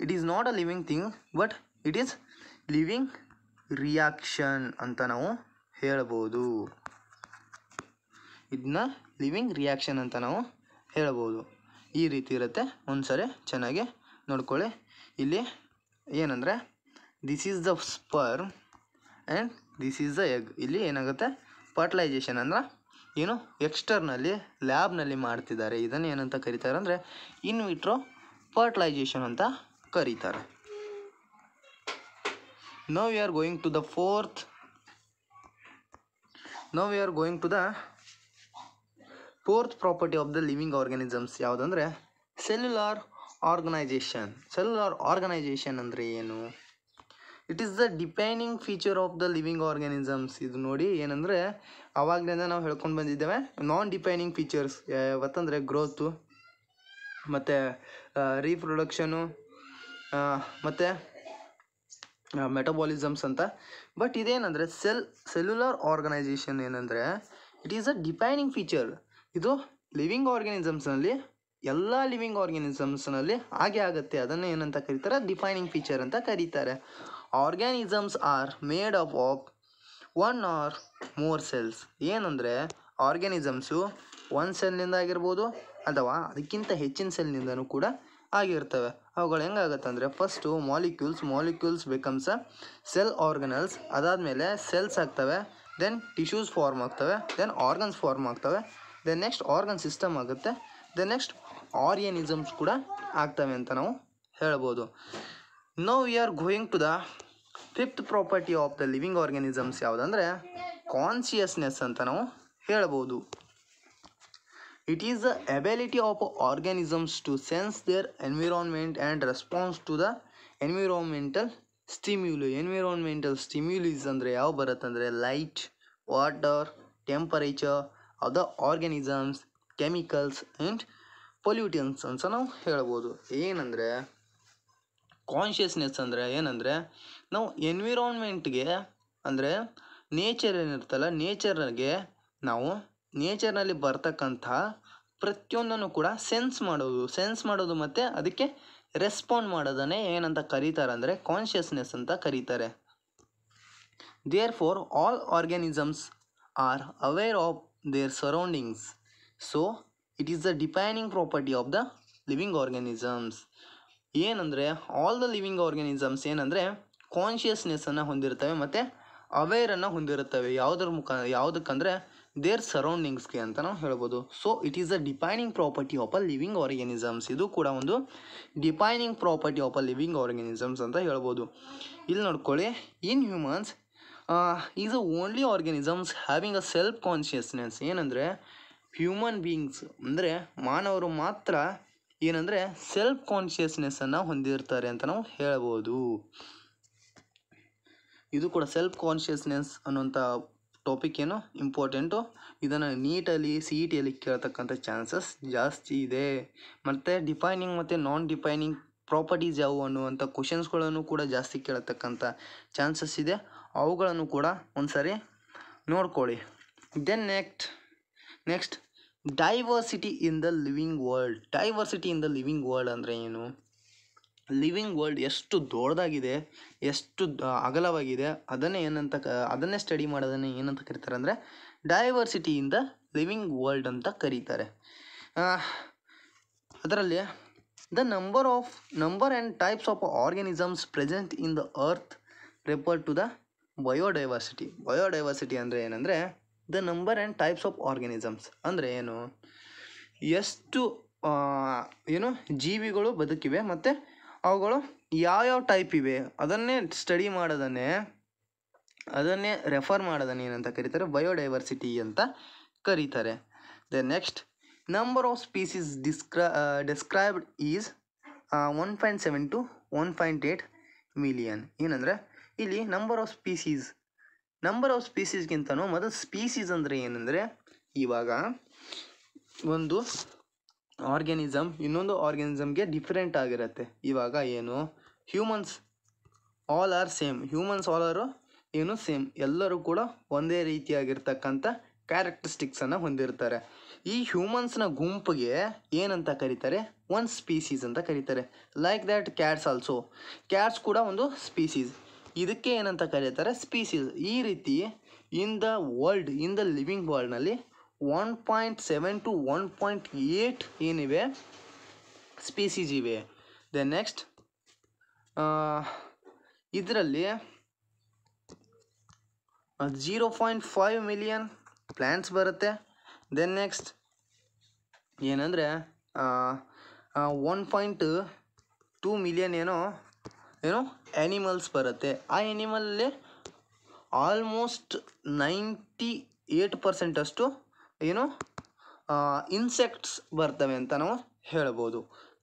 It is not a living thing but it is living reaction ಅಂತ ನಾವು ಹೇಳ್ಬೋದು. ಇದನ್ನ ಲಿವಿಂಗ್ ರಿಯಾಕ್ಷನ್ ಅಂತ ನಾವು ಹೇಳ್ಬೋದು. ಈ ರೀತಿ ಇರುತ್ತೆ. ಒಂದ್ಸರಿ ಚೆನ್ನಾಗಿ ನೋಡ್ಕೊಳ್ಳಿ. ಇಲ್ಲಿ ಏನಂದರೆ this is the sperm and this is the egg. ಇಲ್ಲಿ ಏನಾಗುತ್ತೆ? ಫರ್ಟಿಲೈಜೇಷನ್ ಅಂದ್ರೆ ಎಕ್ಸ್ಟರ್ನಲ್ಲಿ ಲ್ಯಾಬ್ನಲ್ಲಿ ಮಾಡ್ತಿದ್ದಾರೆ. ಇದನ್ನು ಏನಂತ ಕರೀತಾರೆ ಅಂದರೆ ಇನ್ ವಿಟ್ರೋ ಫರ್ಟಿಲೈಜೇಷನ್ ಅಂತ ಕರೀತಾರೆ. Now we are going to the fourth property of the living organisms ಯಾವುದಂದರೆ ಸೆಲ್ಯುಲಾರ್ ಆರ್ಗನೈಜೇಷನ್. ಸೆಲ್ಯುಲಾರ್ ಆರ್ಗನೈಜೇಷನ್ ಅಂದರೆ ಏನು? It is the defining feature of the living organisms. ಇದು ನೋಡಿ ಏನಂದರೆ ಆವಾಗಲಿಂದ ನಾವು ಹೇಳ್ಕೊಂಡು ಬಂದಿದ್ದೇವೆ ನಾನ್ ಡಿಪೈನಿಂಗ್ ಫೀಚರ್ಸ್ ಯಾವತ್ತಂದರೆ ಗ್ರೋತು ಮತ್ತು ರೀಪ್ರೊಡಕ್ಷನು ಮತ್ತು ಮೆಟಬಾಲಿಸಮ್ಸ್ ಅಂತ. ಬಟ್ ಇದೇನಂದರೆ ಸೆಲ್ಯುಲರ್ ಆರ್ಗನೈಸೇಷನ್ ಏನಂದರೆ ಇಟ್ ಈಸ್ ಅ ಡಿಪೈನಿಂಗ್ ಫೀಚರ್. ಇದು ಲಿವಿಂಗ್ ಆರ್ಗ್ಯಾನಿಸಮ್ಸ್ನಲ್ಲಿ ಎಲ್ಲ ಲಿವಿಂಗ್ ಆರ್ಗ್ಯಾನಿಸಮ್ಸ್ನಲ್ಲಿ ಹಾಗೆ ಆಗುತ್ತೆ. ಅದನ್ನು ಏನಂತ ಕರೀತಾರೆ, ಡಿಫೈನಿಂಗ್ ಫೀಚರ್ ಅಂತ ಕರೀತಾರೆ. Organisms are made up of one or more cells. ಏನಂದರೆ ಆರ್ಗ್ಯಾನಿಸಮ್ಸು ಒಂದು ಸೆಲ್ನಿಂದ ಆಗಿರ್ಬೋದು ಅಥವಾ ಅದಕ್ಕಿಂತ ಹೆಚ್ಚಿನ ಸೆಲ್ನಿಂದನೂ ಕೂಡ ಆಗಿರ್ತವೆ. ಅವುಗಳು ಹೆಂಗಾಗುತ್ತೆ ಅಂದರೆ first molecules becomes a cell organelles. ಅದಾದಮೇಲೆ ಸೆಲ್ಸ್ ಆಗ್ತವೆ, ದೆನ್ ಟಿಶ್ಯೂಸ್ ಫಾರ್ಮ್ ಆಗ್ತವೆ, ದೆನ್ ಆರ್ಗನ್ಸ್ ಫಾರ್ಮ್ ಆಗ್ತವೆ, ದೆನ್ ನೆಕ್ಸ್ಟ್ ಆರ್ಗನ್ ಸಿಸ್ಟಮ್ ಆಗುತ್ತೆ, ದೆನ್ ನೆಕ್ಸ್ಟ್ ಆರ್ಗ್ಯಾನಿಸಮ್ಸ್ ಕೂಡ ಆಗ್ತವೆ ಅಂತ ನಾವು ಹೇಳ್ಬೋದು. Now we are going to the fifth property of the living organisms ಯಾವುದಂದರೆ ಕಾನ್ಷಿಯಸ್ನೆಸ್ ಅಂತ ನಾವು ಹೇಳ್ಬೋದು. It is the ability of organisms to sense their environment and respond to the environmental stimuli. Environmental stimuli ಅಂದರೆ ಯಾವ ಬರುತ್ತಂದರೆ light, water, temperature of the organisms, chemicals and pollutants ಅಂತ ನಾವು ಹೇಳ್ಬೋದು. ಏನಂದರೆ ಕಾನ್ಷಿಯಸ್ನೆಸ್ ಅಂದರೆ ಏನಂದರೆ ನಾವು ಎನ್ವಿರಾನ್ಮೆಂಟ್ಗೆ ಅಂದರೆ ನೇಚರ್ ಏನಿರ್ತಲ್ಲ ನೇಚರ್ಗೆ ನಾವು ನೇಚರ್ನಲ್ಲಿ ಬರ್ತಕ್ಕಂಥ ಪ್ರತಿಯೊಂದನ್ನು ಕೂಡ ಸೆನ್ಸ್ ಮಾಡೋದು ಮತ್ತು ಅದಕ್ಕೆ ರೆಸ್ಪಾಂಡ್ ಮಾಡೋದನ್ನೇ ಏನಂತ ಕರೀತಾರೆ ಅಂದರೆ ಕಾನ್ಷಿಯಸ್ನೆಸ್ ಅಂತ ಕರೀತಾರೆ. Therefore all organisms are aware of their surroundings. So it is the defining property of the living organisms. ಏನಂದರೆ ಆಲ್ ದ ಲಿವಿಂಗ್ ಆರ್ಗ್ಯಾನಿಸಮ್ಸ್ ಏನಂದರೆ ಕಾನ್ಷಿಯಸ್ನೆಸ್ಸನ್ನು ಹೊಂದಿರ್ತವೆ ಮತ್ತು ಅವೇರನ್ನು ಹೊಂದಿರುತ್ತವೆ. ಯಾವುದಕ್ಕಂದರೆ ದೇರ್ ಸರೌಂಡಿಂಗ್ಸ್ಗೆ ಅಂತ ನಾವು ಹೇಳ್ಬೋದು. So it is the defining property of a living organisms. ಇದು ಕೂಡ ಒಂದು defining property of a living organisms ಅಂತ ಹೇಳ್ಬೋದು. ಇಲ್ಲಿ ನೋಡ್ಕೊಳ್ಳಿ, in humans is a only organisms having a self consciousness. ಏನಂದರೆ ಹ್ಯೂಮನ್ ಬೀಯಿಂಗ್ಸ್ ಅಂದರೆ ಮಾನವರು ಮಾತ್ರ ಏನಂದರೆ ಸೆಲ್ಫ್ ಕಾನ್ಷಿಯಸ್ನೆಸ್ಸನ್ನು ಹೊಂದಿರ್ತಾರೆ ಅಂತ ನಾವು ಹೇಳ್ಬೋದು. ಇದು ಕೂಡ ಸೆಲ್ಫ್ ಕಾನ್ಷಿಯಸ್ನೆಸ್ ಅನ್ನೋಂಥ ಟಾಪಿಕ್ ಏನು ಇಂಪಾರ್ಟೆಂಟು. ಇದನ್ನು ನೀಟಲ್ಲಿ CETಯಲ್ಲಿ ಕೇಳ್ತಕ್ಕಂಥ ಚಾನ್ಸಸ್ ಜಾಸ್ತಿ ಇದೆ. ಮತ್ತು ಡಿಫೈನಿಂಗ್ ಮತ್ತು ನಾನ್ ಡಿಫೈನಿಂಗ್ ಪ್ರಾಪರ್ಟೀಸ್ ಯಾವುವು ಅನ್ನುವಂಥ ಕ್ವಶನ್ಸ್ಗಳನ್ನು ಕೂಡ ಜಾಸ್ತಿ ಕೇಳತಕ್ಕಂಥ ಚಾನ್ಸಸ್ ಇದೆ. ಅವುಗಳನ್ನು ಕೂಡ ಒಂದು ಸಾರಿ ನೋಡ್ಕೊಳ್ಳಿ. Then next diversity in the living world. Diversity in the living world ಅಂದರೆ ಏನು? ಲಿವಿಂಗ್ ವರ್ಲ್ಡ್ ಎಷ್ಟು ದೊಡ್ಡದಾಗಿದೆ, ಎಷ್ಟು ಅಗಲವಾಗಿದೆ, ಅದನ್ನೇ ಸ್ಟಡಿ ಮಾಡೋದನ್ನೇ ಏನಂತ ಕರೀತಾರೆ ಅಂದರೆ diversity in the living world ಅಂತ ಕರೀತಾರೆ. ಅದರಲ್ಲಿ the number and types of organisms present in the earth refer to the biodiversity. Biodiversity ಅಂದರೆ ಏನಂದರೆ the number and types of organisms ಅಂದರೆ ಎಷ್ಟು ಜೀವಿಗಳು ಬದುಕಿವೆ ಮತ್ತು ಅವುಗಳು ಯಾವ್ಯಾವ ಟೈಪ್ ಇವೆ ಅದನ್ನೇ ಸ್ಟಡಿ ಅದನ್ನೇ ರೆಫರ್ ಮಾಡೋದನ್ನು ಏನಂತ ಕರೀತಾರೆ, ಬಯೋಡೈವರ್ಸಿಟಿ ಅಂತ ಕರೀತಾರೆ. Then next number of species described is 1.7 to 1.8 million. ಏನಂದರೆ ಇಲ್ಲಿ ನಂಬರ್ ಆಫ್ ಸ್ಪೀಸೀಸ್ಗಿಂತನೂ ಮೊದಲು ಸ್ಪೀಸೀಸ್ ಅಂದರೆ ಏನಂದರೆ ಇವಾಗ ಒಂದು ಆರ್ಗ್ಯಾನಿಸಮ್ ಇನ್ನೊಂದು ಆರ್ಗ್ಯಾನಿಸಮ್ಗೆ ಡಿಫ್ರೆಂಟ್ ಆಗಿರುತ್ತೆ. ಇವಾಗ humans all are same, same, ಎಲ್ಲರೂ ಕೂಡ ಒಂದೇ ರೀತಿಯಾಗಿರ್ತಕ್ಕಂಥ ಕ್ಯಾರೆಕ್ಟರಿಸ್ಟಿಕ್ಸನ್ನು ಹೊಂದಿರ್ತಾರೆ. ಈ ಹ್ಯೂಮನ್ಸ್ನ ಗುಂಪಿಗೆ ಏನಂತ ಕರೀತಾರೆ, ಒಂದು ಸ್ಪೀಸೀಸ್ ಅಂತ ಕರೀತಾರೆ. ಲೈಕ್ ದ್ಯಾಟ್ ಕ್ಯಾಟ್ಸ್ ಕೂಡ ಒಂದು ಸ್ಪೀಸೀಸ್. ಇದಕ್ಕೆ ಏನಂತ ಕರೀತಾರೆ, ಸ್ಪೀಸೀಸ್. ಈ ರೀತಿ ಇನ್ ದ ಲಿವಿಂಗ್ ವರ್ಲ್ಡ್ನಲ್ಲಿ 1.7 to 1.8 ಏನಿವೆ ಸ್ಪೀಸೀಸ್ ಇವೆ. ದೆನ್ ನೆಕ್ಸ್ಟ್ ಇದರಲ್ಲಿ 0.5 ಮಿಲಿಯನ್ ಪ್ಲ್ಯಾಂಟ್ಸ್ ಬರುತ್ತೆ. ದೆನ್ ನೆಕ್ಸ್ಟ್ ಏನಂದರೆ 1.2 ಮಿಲಿಯನ್ ಏನೋ ಆ್ಯನಿಮಲ್ಸ್ ಬರುತ್ತೆ. ಆ ಆ್ಯನಿಮಲಲ್ಲಿ ಆಲ್ಮೋಸ್ಟ್ 98% ಅಷ್ಟು ಇನ್ಸೆಕ್ಟ್ಸ್ ಬರ್ತವೆ ಅಂತ ನಾವು ಹೇಳ್ಬೋದು.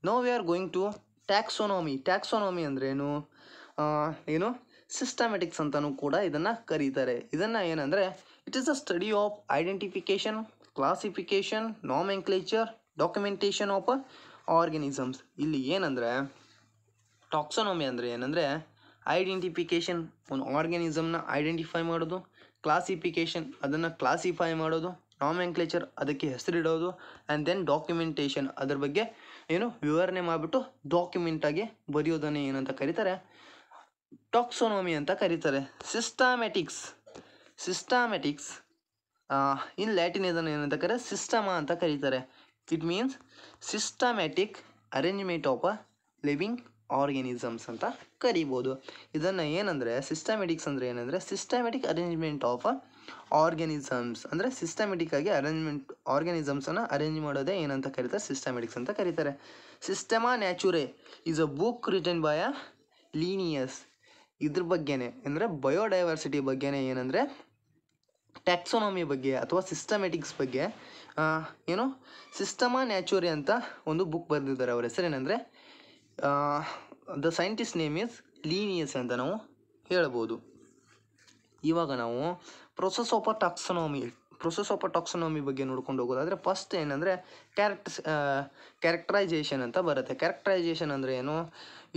Now we are going to taxonomy. Taxonomy ಅಂದರೆ ಏನು ಸಿಸ್ಟಮ್ಯಾಟಿಕ್ಸ್ ಅಂತಲೂ ಕೂಡ ಇದನ್ನು ಕರೀತಾರೆ. ಇದನ್ನು ಏನಂದರೆ it is a study of identification, classification, nomenclature, documentation of organisms. ಇಲ್ಲಿ ಏನಂದರೆ ಟಾಕ್ಸಾನಮಿ ಅಂದರೆ ಏನಂದರೆ ಐಡೆಂಟಿಫಿಕೇಷನ್, ಒಂದು ಆರ್ಗ್ಯಾನಿಸಮ್ನ ಐಡೆಂಟಿಫೈ ಮಾಡೋದು, ಕ್ಲಾಸಿಫಿಕೇಷನ್ ಅದನ್ನು ಕ್ಲಾಸಿಫೈ ಮಾಡೋದು, ನಾಮೆನ್ಕ್ಲೇಚರ್ ಅದಕ್ಕೆ ಹೆಸರಿಡೋದು, ಆ್ಯಂಡ್ ದೆನ್ ಡಾಕ್ಯುಮೆಂಟೇಷನ್ ಅದ್ರ ಬಗ್ಗೆ ಏನು ವಿವರಣೆ ಮಾಡಿಬಿಟ್ಟು ಡಾಕ್ಯುಮೆಂಟಾಗಿ ಬರೆಯೋದನ್ನೇ ಏನಂತ ಕರೀತಾರೆ, ಟಾಕ್ಸಾನಮಿ ಅಂತ ಕರೀತಾರೆ. ಸಿಸ್ಟಮ್ಯಾಟಿಕ್ಸ್ ಇನ್ ಲ್ಯಾಟಿನ್ ಇದನ್ನು ಏನಂತ ಕರೀತಾರೆ, ಸಿಸ್ಟಮಾ ಅಂತ ಕರೀತಾರೆ. It means systematic arrangement of a living organisms ಅಂತ ಕರಿಬೋದು. ಇದನ್ನು ಏನಂದರೆ ಸಿಸ್ಟಮ್ಯಾಟಿಕ್ಸ್ ಅಂದರೆ ಏನಂದರೆ systematic arrangement of a organisms, ಅಂದರೆ ಸಿಸ್ಟಮ್ಯಾಟಿಕ್ ಆಗಿ ಆರ್ಗ್ಯಾನಿಸಮ್ಸನ್ನು ಅರೇಂಜ್ ಮಾಡೋದೇ ಏನಂತ ಕರೀತಾರೆ, ಸಿಸ್ಟಮ್ಯಾಟಿಕ್ಸ್ ಅಂತ ಕರೀತಾರೆ. Sistema Naturae is a book written by a Linnaeus. ಇದ್ರ ಬಗ್ಗೆನೇ ಅಂದರೆ ಬಯೋಡೈವರ್ಸಿಟಿ ಬಗ್ಗೆನೇ ಏನಂದರೆ ಟ್ಯಾಕ್ಸಾನಮಿ ಬಗ್ಗೆ ಅಥವಾ ಸಿಸ್ಟಮ್ಯಾಟಿಕ್ಸ್ ಬಗ್ಗೆ ಏನು ಸಿಸ್ಟಮಾ ನ್ಯಾಚುರೆ ಅಂತ ಒಂದು ಬುಕ್ ಬರೆದಿದ್ದಾರೆ. ಅವ್ರ ಹೆಸರೇನೆಂದರೆ the scientist name is Linnaeus ಅಂತ ನಾವು ಹೇಳ್ಬೋದು. ಇವಾಗ ನಾವು ಪ್ರೊಸೆಸ್ ಆಫ್ ಅ ಟಾಕ್ಸಾನಮಿ ಬಗ್ಗೆ ನೋಡ್ಕೊಂಡು ಹೋಗೋದಾದರೆ ಫಸ್ಟ್ ಏನಂದರೆ ಕ್ಯಾರೆಕ್ಟರೈಸೇಷನ್ ಅಂತ ಬರುತ್ತೆ. ಕ್ಯಾರೆಕ್ಟರೈಸೇಷನ್ ಅಂದರೆ ಏನು,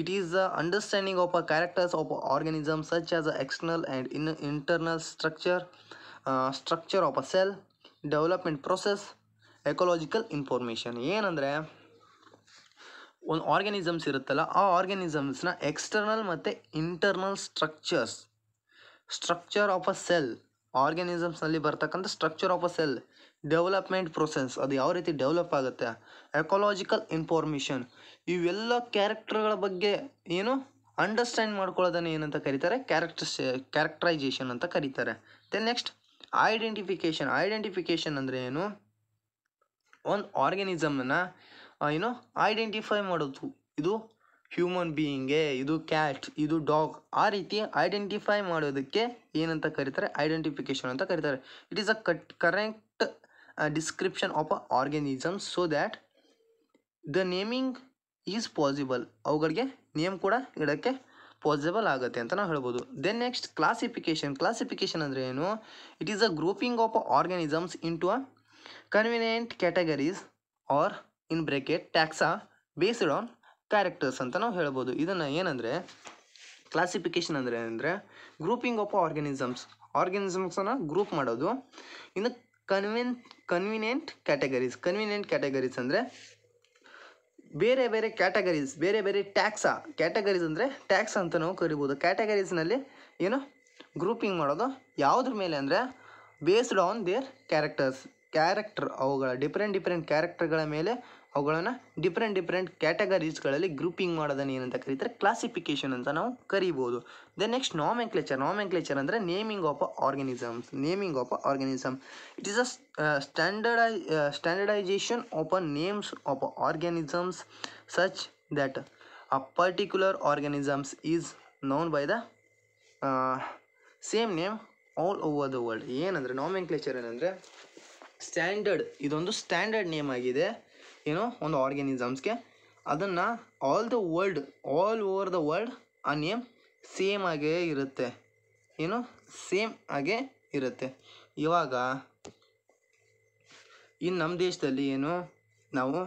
it is the understanding of a characters of organism such as a external and internal structure of a cell, development process, ecological information. ಏನಂದರೆ ಒಂದು ಆರ್ಗ್ಯಾನಿಸಮ್ಸ್ ಇರುತ್ತಲ್ಲ, ಆ ಆರ್ಗ್ಯಾನಿಸಮ್ಸ್ನ ಎಕ್ಸ್ಟರ್ನಲ್ ಮತ್ತು internal structure of a cell, ಆರ್ಗ್ಯಾನಿಸಮ್ಸ್ನಲ್ಲಿ ಬರ್ತಕ್ಕಂಥ structure of a cell, development process ಅದು ಯಾವ ರೀತಿ ಡೆವಲಪ್ ಆಗುತ್ತೆ, ಎಕೋಲಾಜಿಕಲ್ ಇನ್ಫಾರ್ಮೇಷನ್, ಇವೆಲ್ಲ ಕ್ಯಾರೆಕ್ಟರ್ಗಳ ಬಗ್ಗೆ ಏನು ಅಂಡರ್ಸ್ಟ್ಯಾಂಡ್ ಮಾಡ್ಕೊಳ್ಳೋದನ್ನು ಏನಂತ ಕರೀತಾರೆ, ಕ್ಯಾರೆಕ್ಟರೈಸೇಷನ್ ಅಂತ ಕರೀತಾರೆ. ದೆನ್ ನೆಕ್ಸ್ಟ್ ಐಡೆಂಟಿಫಿಕೇಷನ್ ಅಂದರೆ ಏನು, ಒಂದು ಆರ್ಗ್ಯಾನಿಸಮನ್ನು ಏನು ಐಡೆಂಟಿಫೈ ಮಾಡೋದು, ಇದು ಹ್ಯೂಮನ್ ಬೀಯಿಂಗೆ, ಇದು ಕ್ಯಾಟ್, ಇದು ಡಾಗ್, ಆ ರೀತಿ ಐಡೆಂಟಿಫೈ ಮಾಡೋದಕ್ಕೆ ಏನಂತ ಕರೀತಾರೆ, ಐಡೆಂಟಿಫಿಕೇಷನ್ ಅಂತ ಕರೀತಾರೆ. It is a correct description of a organism so that the naming is possible, ಅವುಗಳಿಗೆ ನೇಮ್ ಕೂಡ ಇಡೋಕ್ಕೆ ಪಾಸಿಬಲ್ ಆಗುತ್ತೆ ಅಂತ ನಾವು ಹೇಳ್ಬೋದು. ದೆನ್ ನೆಕ್ಸ್ಟ್ ಕ್ಲಾಸಿಫಿಕೇಷನ್ ಅಂದರೆ ಏನು, it is a grouping of organisms into a convenient categories or in bracket taxa based on characters ಅಂತ ನಾವು ಹೇಳ್ಬೋದು. ಇದನ್ನು ಏನಂದರೆ ಕ್ಲಾಸಿಫಿಕೇಷನ್ ಅಂದರೆ ಗ್ರೂಪಿಂಗ್ ಆಫ್ ಆರ್ಗ್ಯಾನಿಸಮ್ಸನ್ನು ಗ್ರೂಪ್ ಮಾಡೋದು. ಇನ್ನು ಕನ್ವಿನಿಯೆಂಟ್ ಕ್ಯಾಟಗರೀಸ್ ಅಂದರೆ ಬೇರೆ ಬೇರೆ ಕ್ಯಾಟಗರೀಸ್, ಬೇರೆ ಬೇರೆ ಕ್ಯಾಟಗರೀಸ್ ಅಂದರೆ ಟ್ಯಾಕ್ಸ್ ಅಂತ ನಾವು ಕರಿಬೋದು. ಕ್ಯಾಟಗರೀಸ್ನಲ್ಲಿ ಏನು ಗ್ರೂಪಿಂಗ್ ಮಾಡೋದು ಯಾವುದ್ರ ಮೇಲೆ ಅಂದರೆ ಬೇಸ್ಡ್ ಆನ್ ದೇರ್ ಕ್ಯಾರೆಕ್ಟರ್, ಅವುಗಳ ಡಿಫ್ರೆಂಟ್ ಕ್ಯಾರೆಕ್ಟರ್ಗಳ ಮೇಲೆ ಅವುಗಳನ್ನು ಡಿಫ್ರೆಂಟ್ ಕ್ಯಾಟಗರೀಸ್ಗಳಲ್ಲಿ ಗ್ರೂಪಿಂಗ್ ಮಾಡೋದನ್ನು ಏನಂತ ಕರೀತಾರೆ, ಕ್ಲಾಸಿಫಿಕೇಷನ್ ಅಂತ ನಾವು ಕರಿಬೋದು. ದೆನ್ ನೆಕ್ಸ್ಟ್ ನಾಮೆನ್ಕ್ಲೇಚರ್ ಅಂದರೆ naming of organism. It is a standardisation of a names of organisms such that a particular organisms is known by the same name all over the world. ಏನಂದರೆ ನಾಮೆನ್ಕ್ಲೇಚರ್ ಏನಂದರೆ ಇದೊಂದು ಸ್ಟ್ಯಾಂಡರ್ಡ್ ನೇಮ್ ಆಗಿದೆ ಏನೋ ಒಂದು ಆರ್ಗ್ಯಾನಿಸಮ್ಸ್ಗೆ, ಅದನ್ನು all over the world ಆ name same ಆಗೇ ಇರುತ್ತೆ. ಇವಾಗ ಇನ್ನು ನಮ್ಮ ದೇಶದಲ್ಲಿ ನಾವು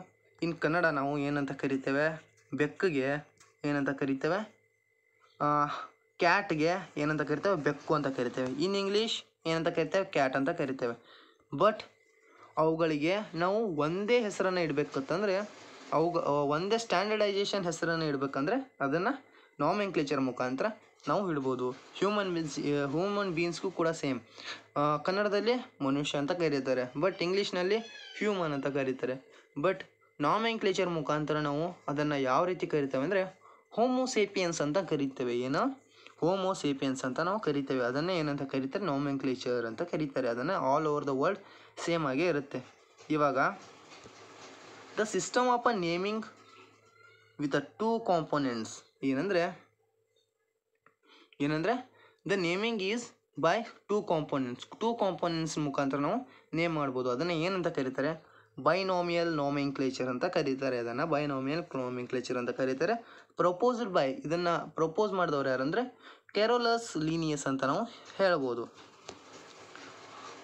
ಕನ್ನಡ ನಾವು ಏನಂತ ಕರಿತೇವೆ, ಬೆಕ್ಕಿಗೆ ಏನಂತ ಕರಿತೇವೆ, ಕ್ಯಾಟ್ಗೆ ಏನಂತ ಕರಿತೇವೆ, ಬೆಕ್ಕು ಅಂತ ಕರಿತೇವೆ. ಇನ್ ಇಂಗ್ಲೀಷ್ ಏನಂತ ಕರಿತೇವೆ, ಕ್ಯಾಟ್ ಅಂತ ಕರಿತೇವೆ. ಬಟ್ ಅವುಗಳಿಗೆ ನಾವು ಒಂದೇ ಹೆಸರನ್ನು ಇಡಬೇಕಂತಂದರೆ ಒಂದೇ ಸ್ಟ್ಯಾಂಡರ್ಡೈಸೇಷನ್ ಹೆಸರನ್ನು ಇಡಬೇಕಂದ್ರೆ ಅದನ್ನು ನಾಮೆನ್ಕ್ಲೇಚರ್ ಮುಖಾಂತರ ನಾವು ಇಡ್ಬೋದು. ಹ್ಯೂಮನ್ ಬೀಯಿಂಗ್ಸ್ಗೂ ಕೂಡ ಸೇಮ್. ಕನ್ನಡದಲ್ಲಿ ಮನುಷ್ಯ ಅಂತ ಕರೀತಾರೆ, ಬಟ್ ಇಂಗ್ಲೀಷ್ನಲ್ಲಿ ಹ್ಯೂಮನ್ ಅಂತ ಕರೀತಾರೆ. ಬಟ್ ನಾಮೆನ್ಕ್ಲೇಚರ್ ಮುಖಾಂತರ ನಾವು ಅದನ್ನು ಯಾವ ರೀತಿ ಕರಿತೇವೆ ಅಂದರೆ ಹೋಮೋಸೇಪಿಯನ್ಸ್ ಅಂತ ಕರಿತೇವೆ. ಹೋಮೋಸೇಪಿಯನ್ಸ್ ಅಂತ ನಾವು ಕರಿತೇವೆ. ಅದನ್ನೇ ಏನಂತ ಕರೀತಾರೆ, ನಾಮೆನ್ಕ್ಲೇಚರ್ ಅಂತ ಕರೀತಾರೆ. ಅದನ್ನು all over the world same ಆಗೇ ಇರುತ್ತೆ. ಇವಾಗ the system of a naming with a 2 components ಏನಂದರೆ the naming is by 2 components ಮುಖಾಂತರ ನಾವು ನೇಮ್ ಮಾಡ್ಬೋದು. ಅದನ್ನು ಏನಂತ ಕರೀತಾರೆ, ಬೈನೋಮಿಯಲ್ ನಾಮೆನ್ಕ್ಲೇಚರ್ ಅಂತ ಕರೀತಾರೆ. ಅದನ್ನು ಬೈನೋಮಿಯಲ್ ನಾಮೆನ್ಕ್ಲೇಚರ್ ಅಂತ ಕರೀತಾರೆ. ಇದನ್ನು ಪ್ರಪೋಸ್ ಮಾಡಿದವರು ಯಾರಂದರೆ ಕೆರೋಲಸ್ ಲೀನಿಯಸ್ ಅಂತ ನಾವು ಹೇಳ್ಬೋದು.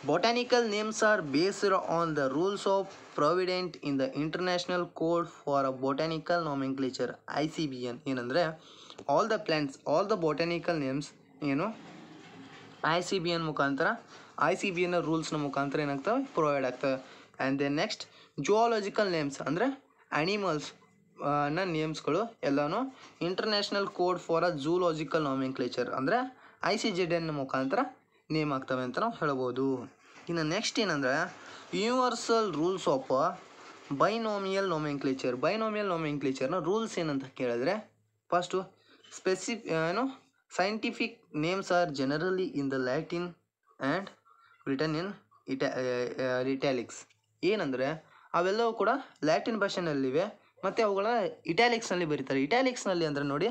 Botanical names are based on the rules of provided in the international code for a botanical nomenclature ICBN. ಏನಂದರೆ all the plants, all the botanical names ಏನು ICBN ಮುಖಾಂತರ, ICBN ರೂಲ್ಸ್ನ ಮುಖಾಂತರ ಏನಾಗ್ತವೆ, ಪ್ರೊವೈಡ್ ಆಗ್ತವೆ. And then next zoological names ಅಂದರೆ animals ನ ನೇಮ್ಸ್ಗಳು ಎಲ್ಲನೂ international code for a zoological nomenclature ಅಂದರೆ ICZN ಮುಖಾಂತರ ನೇಮ್ ಆಗ್ತವೆ ಅಂತ ನಾವು ಹೇಳ್ಬೋದು. ಇನ್ನು ನೆಕ್ಸ್ಟ್ ಏನಂದರೆ universal rules of binomial nomenclature. Binomial ನಾಮೆನ್ಕ್ಲೇಚರ್ನ ರೂಲ್ಸ್ ಏನಂತ ಕೇಳಿದ್ರೆ, first scientific names are generally in the Latin and written in italics. ಏನಂದರೆ ಅವೆಲ್ಲವೂ ಕೂಡ ಲ್ಯಾಟಿನ್ ಭಾಷೆನಲ್ಲಿವೆ ಮತ್ತು ಅವುಗಳ ಇಟ್ಯಾಲಿಕ್ಸ್ನಲ್ಲಿ ಬರೀತಾರೆ. ಇಟ್ಯಾಲಿಕ್ಸ್ನಲ್ಲಿ ಅಂದರೆ ನೋಡಿ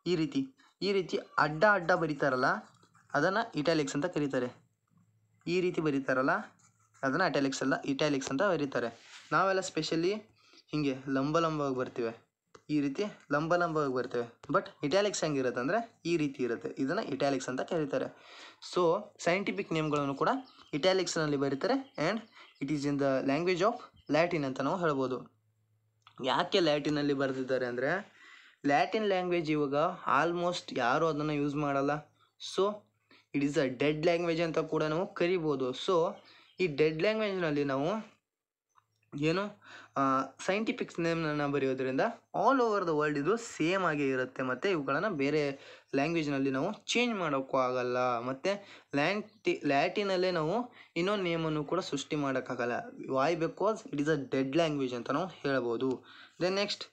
ಈ ರೀತಿ ಅಡ್ಡ ಬರೀತಾರಲ್ಲ ಅದನ್ನು ಇಟ್ಯಾಲಿಕ್ಸ್ ಅಂತ ಕರೀತಾರೆ. ಈ ರೀತಿ ಬರೀತಾರಲ್ಲ ಅದನ್ನು ಇಟ್ಯಾಲಿಕ್ಸ್ ಅಂತ ಬರೀತಾರೆ. ನಾವೆಲ್ಲ ಸ್ಪೆಷಲಿ ಹೀಗೆ ಲಂಬವಾಗಿ ಬರ್ತೀವಿ, ಈ ರೀತಿ ಲಂಬವಾಗಿ ಬರ್ತೇವೆ. ಬಟ್ ಇಟ್ಯಾಲಿಕ್ಸ್ ಹೆಂಗಿರುತ್ತೆ ಅಂದರೆ ಈ ರೀತಿ ಇರುತ್ತೆ, ಇದನ್ನು ಇಟ್ಯಾಲಿಕ್ಸ್ ಅಂತ ಕರೀತಾರೆ. ಸೊ ಸೈಂಟಿಫಿಕ್ ನೇಮ್ಗಳನ್ನು ಕೂಡ ಇಟ್ಯಾಲಿಕ್ಸ್ನಲ್ಲಿ ಬರೀತಾರೆ and it is in the language of Latin ಅಂತ ನಾವು ಹೇಳ್ಬೋದು. ಯಾಕೆ ಲ್ಯಾಟಿನಲ್ಲಿ ಬರೆದಿದ್ದಾರೆ ಅಂದರೆ ಲ್ಯಾಟಿನ್ ಲ್ಯಾಂಗ್ವೇಜ್ ಇವಾಗ ಆಲ್ಮೋಸ್ಟ್ ಯಾರೂ ಅದನ್ನು ಯೂಸ್ ಮಾಡಲ್ಲ. So it is a dead language ಅಂತ ಕೂಡ ನಾವು ಕರಿಬೋದು. ಸೊ ಈ ಡೆಡ್ ಲ್ಯಾಂಗ್ವೇಜ್ನಲ್ಲಿ ನಾವು ಏನು ಸೈಂಟಿಫಿಕ್ ನೇಮ್ನ ಬರೆಯೋದ್ರಿಂದ ಆಲ್ ಓವರ್ ದ ವರ್ಲ್ಡ್ ಇದು ಸೇಮ್ ಆಗೇ ಇರುತ್ತೆ ಮತ್ತು ಇವುಗಳನ್ನು ಬೇರೆ ಲ್ಯಾಂಗ್ವೇಜ್ನಲ್ಲಿ ನಾವು ಚೇಂಜ್ ಮಾಡೋಕ್ಕೂ ಆಗಲ್ಲ. ಮತ್ತು ಲ್ಯಾಟಿನಲ್ಲೇ ನಾವು ಇನ್ನೊಂದು ನೇಮನ್ನು ಕೂಡ ಸೃಷ್ಟಿ ಮಾಡೋಕ್ಕಾಗಲ್ಲ. Why? Because it is a dead language ಅಂತ ನಾವು ಹೇಳ್ಬೋದು. Then next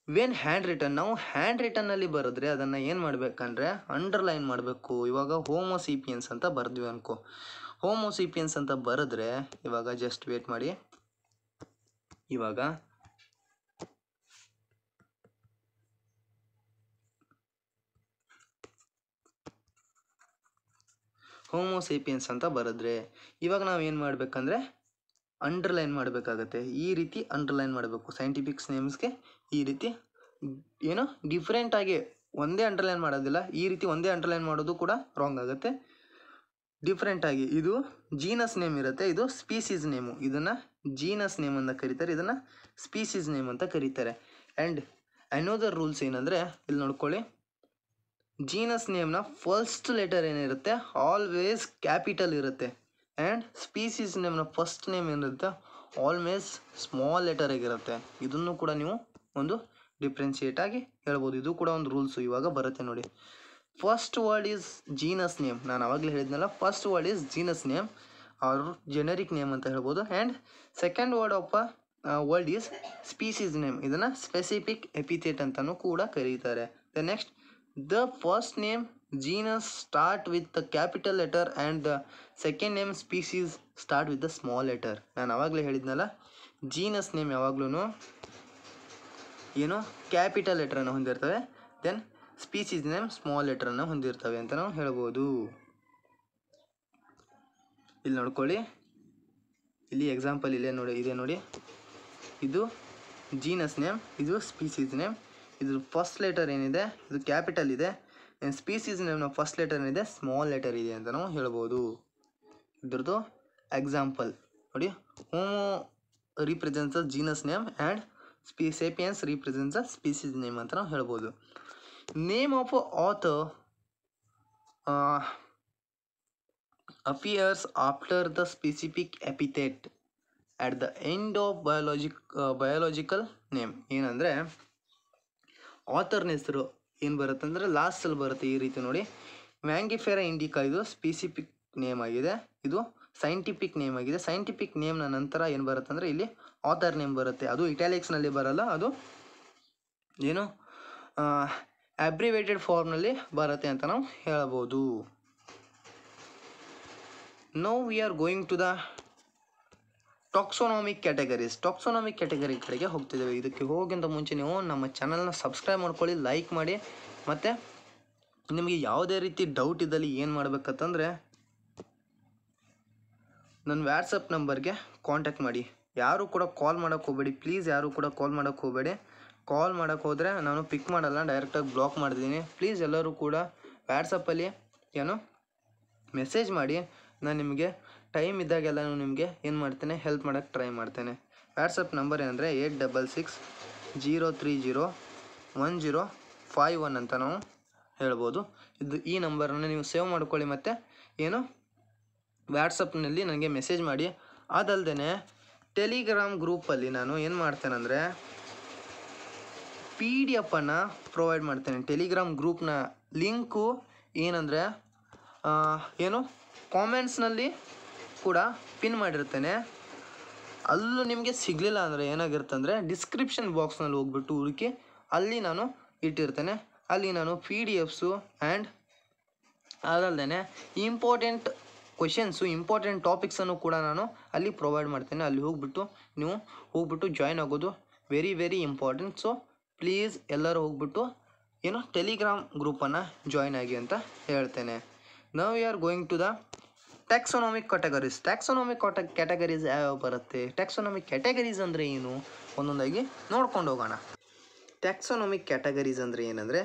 when hand written, ನಾವು ಹ್ಯಾಂಡ್ ರಿಟನ್ನಲ್ಲಿ ಬರೆದ್ರೆ ಅದನ್ನು ಏನು ಮಾಡಬೇಕಂದ್ರೆ ಅಂಡರ್ಲೈನ್ ಮಾಡಬೇಕು. ಇವಾಗ ಹೋಮೋಸೀಪಿಯನ್ಸ್ ಅಂತ ಬರೆದ್ವಿ ಅನ್ಕೋ, ಹೋಮೋಸೀಪಿಯನ್ಸ್ ಅಂತ ಬರೆದ್ರೆ ಇವಾಗ ಜಸ್ಟ್ ವೇಟ್ ಮಾಡಿ, ಇವಾಗ ಹೋಮೋಸೇಪಿಯನ್ಸ್ ಅಂತ ಬರೆದ್ರೆ ಇವಾಗ ನಾವು ಏನು ಮಾಡಬೇಕಂದ್ರೆ ಅಂಡರ್ಲೈನ್ ಮಾಡಬೇಕಾಗತ್ತೆ. ಈ ರೀತಿ ಅಂಡರ್ಲೈನ್ ಮಾಡಬೇಕು. ಸೈಂಟಿಫಿಕ್ಸ್ ನೇಮ್ಸ್ಗೆ ಈ ರೀತಿ ಏನೋ ಡಿಫ್ರೆಂಟಾಗಿ ಒಂದೇ ಅಂಡರ್ಲೈನ್ ಮಾಡೋದಿಲ್ಲ, ಈ ರೀತಿ ಒಂದೇ ಅಂಡರ್ಲೈನ್ ಮಾಡೋದು ಕೂಡ ರಾಂಗ್ ಆಗುತ್ತೆ. ಡಿಫ್ರೆಂಟಾಗಿ ಇದು ಜೀನಸ್ ನೇಮ್ ಇರುತ್ತೆ, ಇದು ಸ್ಪೀಸೀಸ್ ನೇಮು. ಇದನ್ನು ಜೀನಸ್ ನೇಮ್ ಅಂತ ಕರೀತಾರೆ, ಇದನ್ನು ಸ್ಪೀಸೀಸ್ ನೇಮ್ ಅಂತ ಕರೀತಾರೆ. ಆ್ಯಂಡ್ ಅನೋದರ್ ರೂಲ್ಸ್ ಏನಂದರೆ ಇಲ್ಲಿ ನೋಡ್ಕೊಳ್ಳಿ, ಜೀನಸ್ ನೇಮ್ನ ಫಸ್ಟ್ ಲೆಟರ್ ಏನಿರುತ್ತೆ ಆಲ್ವೇಸ್ ಕ್ಯಾಪಿಟಲ್ ಇರುತ್ತೆ ಆ್ಯಂಡ್ ಸ್ಪೀಸೀಸ್ ನೇಮ್ನ ಫಸ್ಟ್ ನೇಮ್ ಏನಿರುತ್ತೆ ಆಲ್ವೇಸ್ ಸ್ಮಾಲ್ ಲೆಟರ್ ಆಗಿರುತ್ತೆ. ಇದನ್ನು ಕೂಡ ನೀವು ಒಂದು ಡಿಫ್ರೆನ್ಷಿಯೇಟ್ ಆಗಿ ಹೇಳ್ಬೋದು. ಇದು ಕೂಡ ಒಂದು ರೂಲ್ಸು ಇವಾಗ ಬರುತ್ತೆ ನೋಡಿ. First word is genus name, ನಾನು ಆವಾಗಲೇ ಹೇಳಿದ್ನಲ್ಲ, first word is genus name or generic name ಅಂತ ಹೇಳ್ಬೋದು. And second word of word is species name, ಇದನ್ನು ಸ್ಪೆಸಿಫಿಕ್ ಎಪಿಥೇಟ್ ಅಂತಲೂ ಕೂಡ ಕರೀತಾರೆ. The next the first name genus start with the capital letter and the second name species start with the small letter. ನಾನು ಆವಾಗಲೇ ಹೇಳಿದ್ನಲ್ಲ, genus name ಯಾವಾಗ್ಲೂ ಏನು capital ಲೆಟರನ್ನು ಹೊಂದಿರ್ತವೆ, ದೆನ್ ಸ್ಪೀಸೀಸ್ ನೇಮ್ ಸ್ಮಾಲ್ ಲೆಟರನ್ನು ಹೊಂದಿರ್ತವೆ ಅಂತ ನಾವು ಹೇಳ್ಬೋದು. ಇಲ್ಲಿ ನೋಡ್ಕೊಳ್ಳಿ, ಇಲ್ಲಿ ಎಕ್ಸಾಂಪಲ್ ಇದೆ ನೋಡಿ, ಇದು ಜೀನಸ್ ನೇಮ್, ಇದು ಸ್ಪೀಸೀಸ್ ನೇಮ್. ಇದು ಫಸ್ಟ್ ಲೆಟರ್ ಏನಿದೆ ಇದು ಕ್ಯಾಪಿಟಲ್ ಇದೆ, ಸ್ಪೀಸೀಸ್ ನೇಮ್ನ ಫಸ್ಟ್ ಲೆಟರ್ ಏನಿದೆ ಸ್ಮಾಲ್ ಲೆಟರ್ ಇದೆ ಅಂತ ನಾವು ಹೇಳ್ಬೋದು. ಇದ್ರದ್ದು ಎಕ್ಸಾಂಪಲ್ ನೋಡಿ, homo represents the genus name and sapiens represents the species name ಅಂತ ನಾವು ಹೇಳ್ಬೋದು. Name of author appears after the specific epithet at the end of biological name. ಏನಂದರೆ ಆಥರ್ನ ಹೆಸರು ಏನು ಬರುತ್ತೆ ಅಂದರೆ ಲಾಸ್ಟಲ್ಲಿ ಬರುತ್ತೆ. ಈ ರೀತಿ ನೋಡಿ, ಮ್ಯಾಂಗಿಫೆರಾ ಇಂಡಿಕಾ ಇದು ಸ್ಪೆಸಿಫಿಕ್ ನೇಮ್ ಆಗಿದೆ, ಇದು ಸೈಂಟಿಫಿಕ್ ನೇಮ್ ಆಗಿದೆ. ಸೈಂಟಿಫಿಕ್ ನೇಮ್ನ ನಂತರ ಏನು ಬರುತ್ತೆ ಅಂದರೆ ಇಲ್ಲಿ ಆಥರ್ ನೇಮ್ ಬರುತ್ತೆ. ಅದು ಇಟ್ಯಾಲಿಕ್ಸ್ನಲ್ಲಿ ಬರಲ್ಲ, ಅದು ಏನು ಅಬ್ರಿವೇಟೆಡ್ ಫಾರ್ಮ್ನಲ್ಲಿ ಬರುತ್ತೆ ಅಂತ ನಾವು ಹೇಳ್ಬೋದು. Now we are going to the taxonomic categories. Taxonomic category ಕಡೆಗೆ ಹೋಗ್ತಿದ್ದೇವೆ. ಇದಕ್ಕೆ ಹೋಗಿಂತ ಮುಂಚೆ ನೀವು ನಮ್ಮ ಚಾನಲ್ನ ಸಬ್ಸ್ಕ್ರೈಬ್ ಮಾಡ್ಕೊಳ್ಳಿ, ಲೈಕ್ ಮಾಡಿ, ಮತ್ತು ನಿಮಗೆ ಯಾವುದೇ ರೀತಿ ಡೌಟ್ ಇದ್ದಲ್ಲಿ ಏನು ಮಾಡಬೇಕಂತಂದರೆ ನನ್ನ ವಾಟ್ಸಪ್ ನಂಬರ್ಗೆ ಕಾಂಟ್ಯಾಕ್ಟ್ ಮಾಡಿ. ಯಾರು ಕೂಡ ಕಾಲ್ ಮಾಡೋಕ್ಕೆ ಹೋಗಬೇಡಿ, ಪ್ಲೀಸ್ ಯಾರು ಕೂಡ ಕಾಲ್ ಮಾಡೋಕ್ಕೆ ಹೋಗಬೇಡಿ. ಕಾಲ್ ಮಾಡೋಕ್ಕೆ ಹೋದರೆ ನಾನು ಪಿಕ್ ಮಾಡಲ್ಲ, ಡೈರೆಕ್ಟಾಗಿ ಬ್ಲಾಕ್ ಮಾಡಿದ್ದೀನಿ. ಪ್ಲೀಸ್ ಎಲ್ಲರೂ ಕೂಡ ವ್ಯಾಟ್ಸಪ್ಪಲ್ಲಿ ಏನು ಮೆಸೇಜ್ ಮಾಡಿ, ನಾನು ನಿಮಗೆ ಟೈಮ್ ಇದ್ದಾಗೆಲ್ಲ ನಿಮಗೆ ಏನು ಮಾಡ್ತೇನೆ, ಹೆಲ್ಪ್ ಮಾಡೋಕ್ಕೆ ಟ್ರೈ ಮಾಡ್ತೇನೆ. ವ್ಯಾಟ್ಸಪ್ ನಂಬರ್ ಏನಂದರೆ 8660301051 ಅಂತ ನಾವು ಹೇಳ್ಬೋದು. ಈ ನಂಬರನ್ನು ನೀವು ಸೇವ್ ಮಾಡ್ಕೊಳ್ಳಿ, ಮತ್ತು ಏನು ವ್ಯಾಟ್ಸಪ್ನಲ್ಲಿ ನನಗೆ ಮೆಸೇಜ್ ಮಾಡಿ. ಅದಲ್ಲದೆ ಟೆಲಿಗ್ರಾಮ್ ಗ್ರೂಪಲ್ಲಿ ನಾನು ಏನು ಮಾಡ್ತೇನೆಂದರೆ PDF ಪ್ರೊವೈಡ್ ಮಾಡ್ತೇನೆ. ಟೆಲಿಗ್ರಾಮ್ ಗ್ರೂಪ್ನ ಲಿಂಕು ಏನಂದರೆ ಏನು ಕಾಮೆಂಟ್ಸ್ನಲ್ಲಿ ಕೂಡ ಪಿನ್ ಮಾಡಿರ್ತೇನೆ. ಅಲ್ಲೂ ನಿಮಗೆ ಸಿಗಲಿಲ್ಲ ಅಂದರೆ ಏನಾಗಿರುತ್ತೆ ಅಂದರೆ ಡಿಸ್ಕ್ರಿಪ್ಷನ್ ಬಾಕ್ಸ್ನಲ್ಲಿ ಹೋಗ್ಬಿಟ್ಟು ಹುಡುಕಿ ಅಲ್ಲಿ ನಾನು ಇಟ್ಟಿರ್ತೇನೆ. ಅಲ್ಲಿ ನಾನು PDFs ಆ್ಯಂಡ್ ಅದಲ್ಲದೆ ಇಂಪಾರ್ಟೆಂಟ್ ಕ್ವೆಶನ್ಸು, ಇಂಪಾರ್ಟೆಂಟ್ ಟಾಪಿಕ್ಸನ್ನು ಕೂಡ ನಾನು ಅಲ್ಲಿ ಪ್ರೊವೈಡ್ ಮಾಡ್ತೇನೆ. ಅಲ್ಲಿ ನೀವು ಹೋಗ್ಬಿಟ್ಟು ಜಾಯ್ನ್ ಆಗೋದು very very important. So please ಎಲ್ಲರೂ ಹೋಗ್ಬಿಟ್ಟು ಏನು ಟೆಲಿಗ್ರಾಮ್ ಗ್ರೂಪನ್ನು ಜಾಯ್ನ್ ಆಗಿ ಅಂತ ಹೇಳ್ತೇನೆ. Now we are going to the taxonomic categories. Taxonomic categories ಯಾವ್ಯಾವ ಬರುತ್ತೆ, ಟ್ಯಾಕ್ಸೋನಾಮಿಕ್ ಕ್ಯಾಟಗರೀಸ್ ಅಂದರೆ ಏನು, ಒಂದೊಂದಾಗಿ ನೋಡ್ಕೊಂಡು ಹೋಗೋಣ. ಟ್ಯಾಕ್ಸೋನಾಮಿಕ್ ಕ್ಯಾಟಗರೀಸ್ ಅಂದರೆ ಏನಂದರೆ,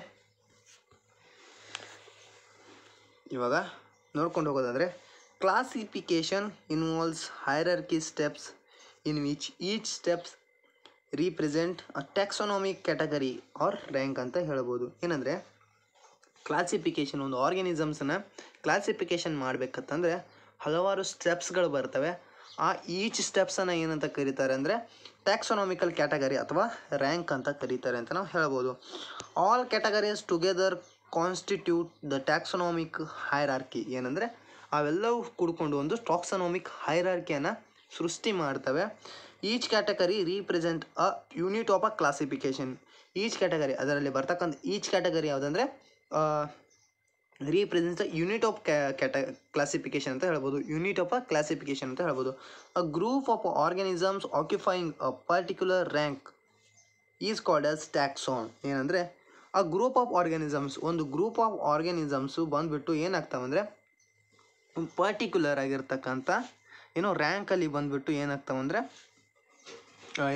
ಇವಾಗ ನೋಡ್ಕೊಂಡು ಹೋಗೋದಾದರೆ, classification involves hierarchy steps in which each steps represent a taxonomic category or rank ಅಂತ ಹೇಳ್ಬೋದು. ಏನಂದರೆ ಕ್ಲಾಸಿಫಿಕೇಷನ್, ಒಂದು ಆರ್ಗ್ಯಾನಿಸಮ್ಸನ್ನು ಕ್ಲಾಸಿಫಿಕೇಷನ್ ಮಾಡಬೇಕಂತಂದರೆ ಹಲವಾರು ಸ್ಟೆಪ್ಸ್ಗಳು ಬರ್ತವೆ. ಆ ಈಚ್ ಸ್ಟೆಪ್ಸನ್ನು ಏನಂತ ಕರೀತಾರೆ ಅಂದರೆ ಟ್ಯಾಕ್ಸೋನಾಮಿಕಲ್ ಕ್ಯಾಟಗರಿ ಅಥವಾ ರ್ಯಾಂಕ್ ಅಂತ ಕರೀತಾರೆ ಅಂತ ನಾವು ಹೇಳ್ಬೋದು. All categories together constitute the taxonomic hierarchy. ಏನಂದರೆ ಅವೆಲ್ಲವೂ ಕೂಡ್ಕೊಂಡು ಒಂದು ಟ್ಯಾಕ್ಸೋನಾಮಿಕ್ ಹೈರಾರ್ಕಿಯನ್ನು ಸೃಷ್ಟಿ ಮಾಡ್ತವೆ. Each category represent a unit of a classification. Each category, ಅದರಲ್ಲಿ ಬರ್ತಕ್ಕಂಥ ಈಚ್ ಕ್ಯಾಟಗರಿ ಯಾವುದಂದರೆ represents the unit of classification ಅಂತ ಹೇಳ್ಬೋದು. ಯೂನಿಟ್ ಆಫ್ ಅ ಕ್ಲಾಸಿಫಿಕೇಷನ್ ಅಂತ ಹೇಳ್ಬೋದು. A group of organisms occupying a particular rank is called as taxon. ಏನಂದರೆ ಆ group of organisms, ಒಂದು ಗ್ರೂಪ್ ಆಫ್ ಆರ್ಗ್ಯಾನಿಸಮ್ಸು ಬಂದುಬಿಟ್ಟು ಏನಾಗ್ತಾವಂದರೆ ಪರ್ಟಿಕ್ಯುಲರ್ ಆಗಿರ್ತಕ್ಕಂಥ ಏನೋ ರ್ಯಾಂಕಲ್ಲಿ ಬಂದುಬಿಟ್ಟು ಏನಾಗ್ತಾವಂದರೆ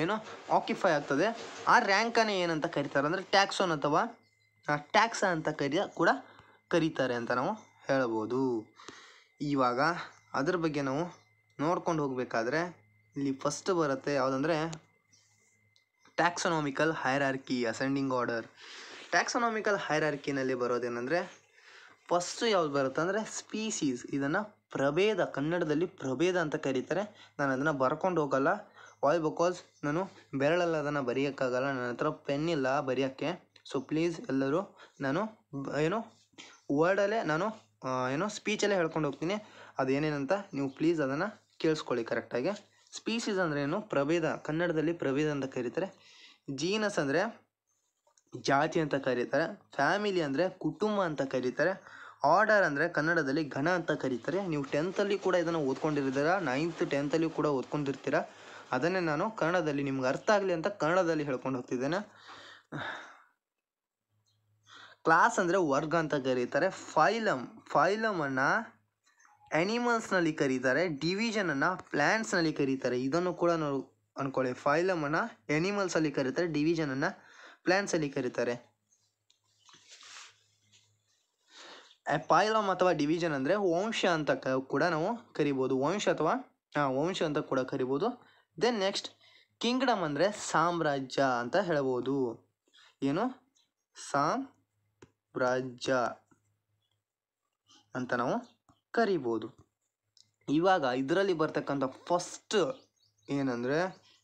ಏನೋ ಆಕ್ಯುಪೈ ಆಗ್ತದೆ. ಆ ರ್ಯಾಂಕನ್ನೇ ಏನಂತ ಕರೀತಾರೆ ಅಂದರೆ ಟ್ಯಾಕ್ಸಾನ್ ಅಥವಾ ಟ್ಯಾಕ್ಸ ಅಂತ ಕೂಡ ಕರೀತಾರೆ ಅಂತ ನಾವು ಹೇಳ್ಬೋದು. ಇವಾಗ ಅದ್ರ ಬಗ್ಗೆ ನಾವು ನೋಡ್ಕೊಂಡು ಹೋಗಬೇಕಾದ್ರೆ ಇಲ್ಲಿ ಫಸ್ಟ್ ಬರುತ್ತೆ ಯಾವುದಂದರೆ ಟ್ಯಾಕ್ಸೋನಾಮಿಕಲ್ ಹೈರಾರ್ಕಿ ಅಸೆಂಡಿಂಗ್ ಆರ್ಡರ್. ಟ್ಯಾಕ್ಸೋನಾಮಿಕಲ್ ಹೈರಾರ್ಕಿನಲ್ಲಿ ಬರೋದೇನೆಂದರೆ ಫಸ್ಟು ಯಾವ್ದು ಬರುತ್ತೆ ಅಂದರೆ ಸ್ಪೀಸೀಸ್. ಇದನ್ನು ಪ್ರಭೇದ, ಕನ್ನಡದಲ್ಲಿ ಪ್ರಭೇದ ಅಂತ ಕರೀತಾರೆ. ನಾನು ಅದನ್ನು ಬರ್ಕೊಂಡು ಹೋಗಲ್ಲ. ವೈ ಬಿಕಾಸ್ ನಾನು ಬೆರಳಲ್ಲ ಅದನ್ನು ಬರೆಯೋಕ್ಕಾಗಲ್ಲ, ನನ್ನ ಹತ್ರ ಪೆನ್ ಇಲ್ಲ ಬರೆಯೋಕ್ಕೆ. ಸೊ ಪ್ಲೀಸ್ ಎಲ್ಲರೂ ನಾನು ಏನೋ ವರ್ಡಲ್ಲೇ ನಾನು ಏನೋ ಸ್ಪೀಚಲ್ಲೇ ಹೇಳ್ಕೊಂಡು ಹೋಗ್ತೀನಿ. ಅದೇನೇನಂತ ನೀವು ಪ್ಲೀಸ್ ಅದನ್ನು ಕೇಳಿಸ್ಕೊಳ್ಳಿ ಕರೆಕ್ಟಾಗಿ. ಸ್ಪೀಸೀಸ್ ಅಂದರೆ ಏನು, ಪ್ರಭೇದ, ಕನ್ನಡದಲ್ಲಿ ಪ್ರಭೇದ ಅಂತ ಕರೀತಾರೆ. ಜೀನಸ್ ಅಂದರೆ ಜಾತಿ ಅಂತ ಕರೀತಾರೆ. ಫ್ಯಾಮಿಲಿ ಅಂದರೆ ಕುಟುಂಬ ಅಂತ ಕರೀತಾರೆ. ಆರ್ಡರ್ ಅಂದರೆ ಕನ್ನಡದಲ್ಲಿ ಗಣ ಅಂತ ಕರೀತಾರೆ. ನೀವು 10th ಕೂಡ ಇದನ್ನು ಓದ್ಕೊಂಡಿರ್ತೀರ, 9th 10th ಕೂಡ ಓದ್ಕೊಂಡಿರ್ತೀರ. ಅದನ್ನೇ ನಾನು ಕನ್ನಡದಲ್ಲಿ ನಿಮ್ಗೆ ಅರ್ಥ ಆಗಲಿ ಅಂತ ಕನ್ನಡದಲ್ಲಿ ಹೇಳ್ಕೊಂಡು ಹೋಗ್ತಿದ್ದೇನೆ. ಕ್ಲಾಸ್ ಅಂದರೆ ವರ್ಗ ಅಂತ ಕರೀತಾರೆ. ಫೈಲಮನ್ನು ಆ್ಯನಿಮಲ್ಸ್ನಲ್ಲಿ ಕರೀತಾರೆ. ಡಿವಿಷನನ್ನು ಪ್ಲ್ಯಾಂಟ್ಸ್ನಲ್ಲಿ ಕರೀತಾರೆ. ಇದನ್ನು ಕೂಡ ನಾವು ಅಂದ್ಕೊಳ್ಳಿ. ಫೈಲಮನ್ನು ಆ್ಯನಿಮಲ್ಸಲ್ಲಿ ಕರೀತಾರೆ, ಡಿವಿಷನನ್ನು ಪ್ಲ್ಯಾಂಟ್ಸಲ್ಲಿ ಕರೀತಾರೆ. ಫೈಲಮ್ ಅಥವಾ ಡಿವಿಷನ್ ಅಂದರೆ ವಂಶ ಅಂತ ಕೂಡ ನಾವು ಕರಿಬೋದು. ವಂಶ ಅಂತ ಕೂಡ ಕರಿಬೋದು. ದೆನ್ ನೆಕ್ಸ್ಟ್ ಕಿಂಗ್ಡಮ್ ಅಂದರೆ ಸಾಮ್ರಾಜ್ಯ ಅಂತ ಹೇಳ್ಬೋದು. ಏನು, ಸಾಮ್ರಾಜ್ಯ ಅಂತ ನಾವು ಕರಿಬೋದು. ಇವಾಗ ಇದರಲ್ಲಿ ಬರ್ತಕ್ಕಂಥ ಫಸ್ಟ್ ಏನಂದರೆ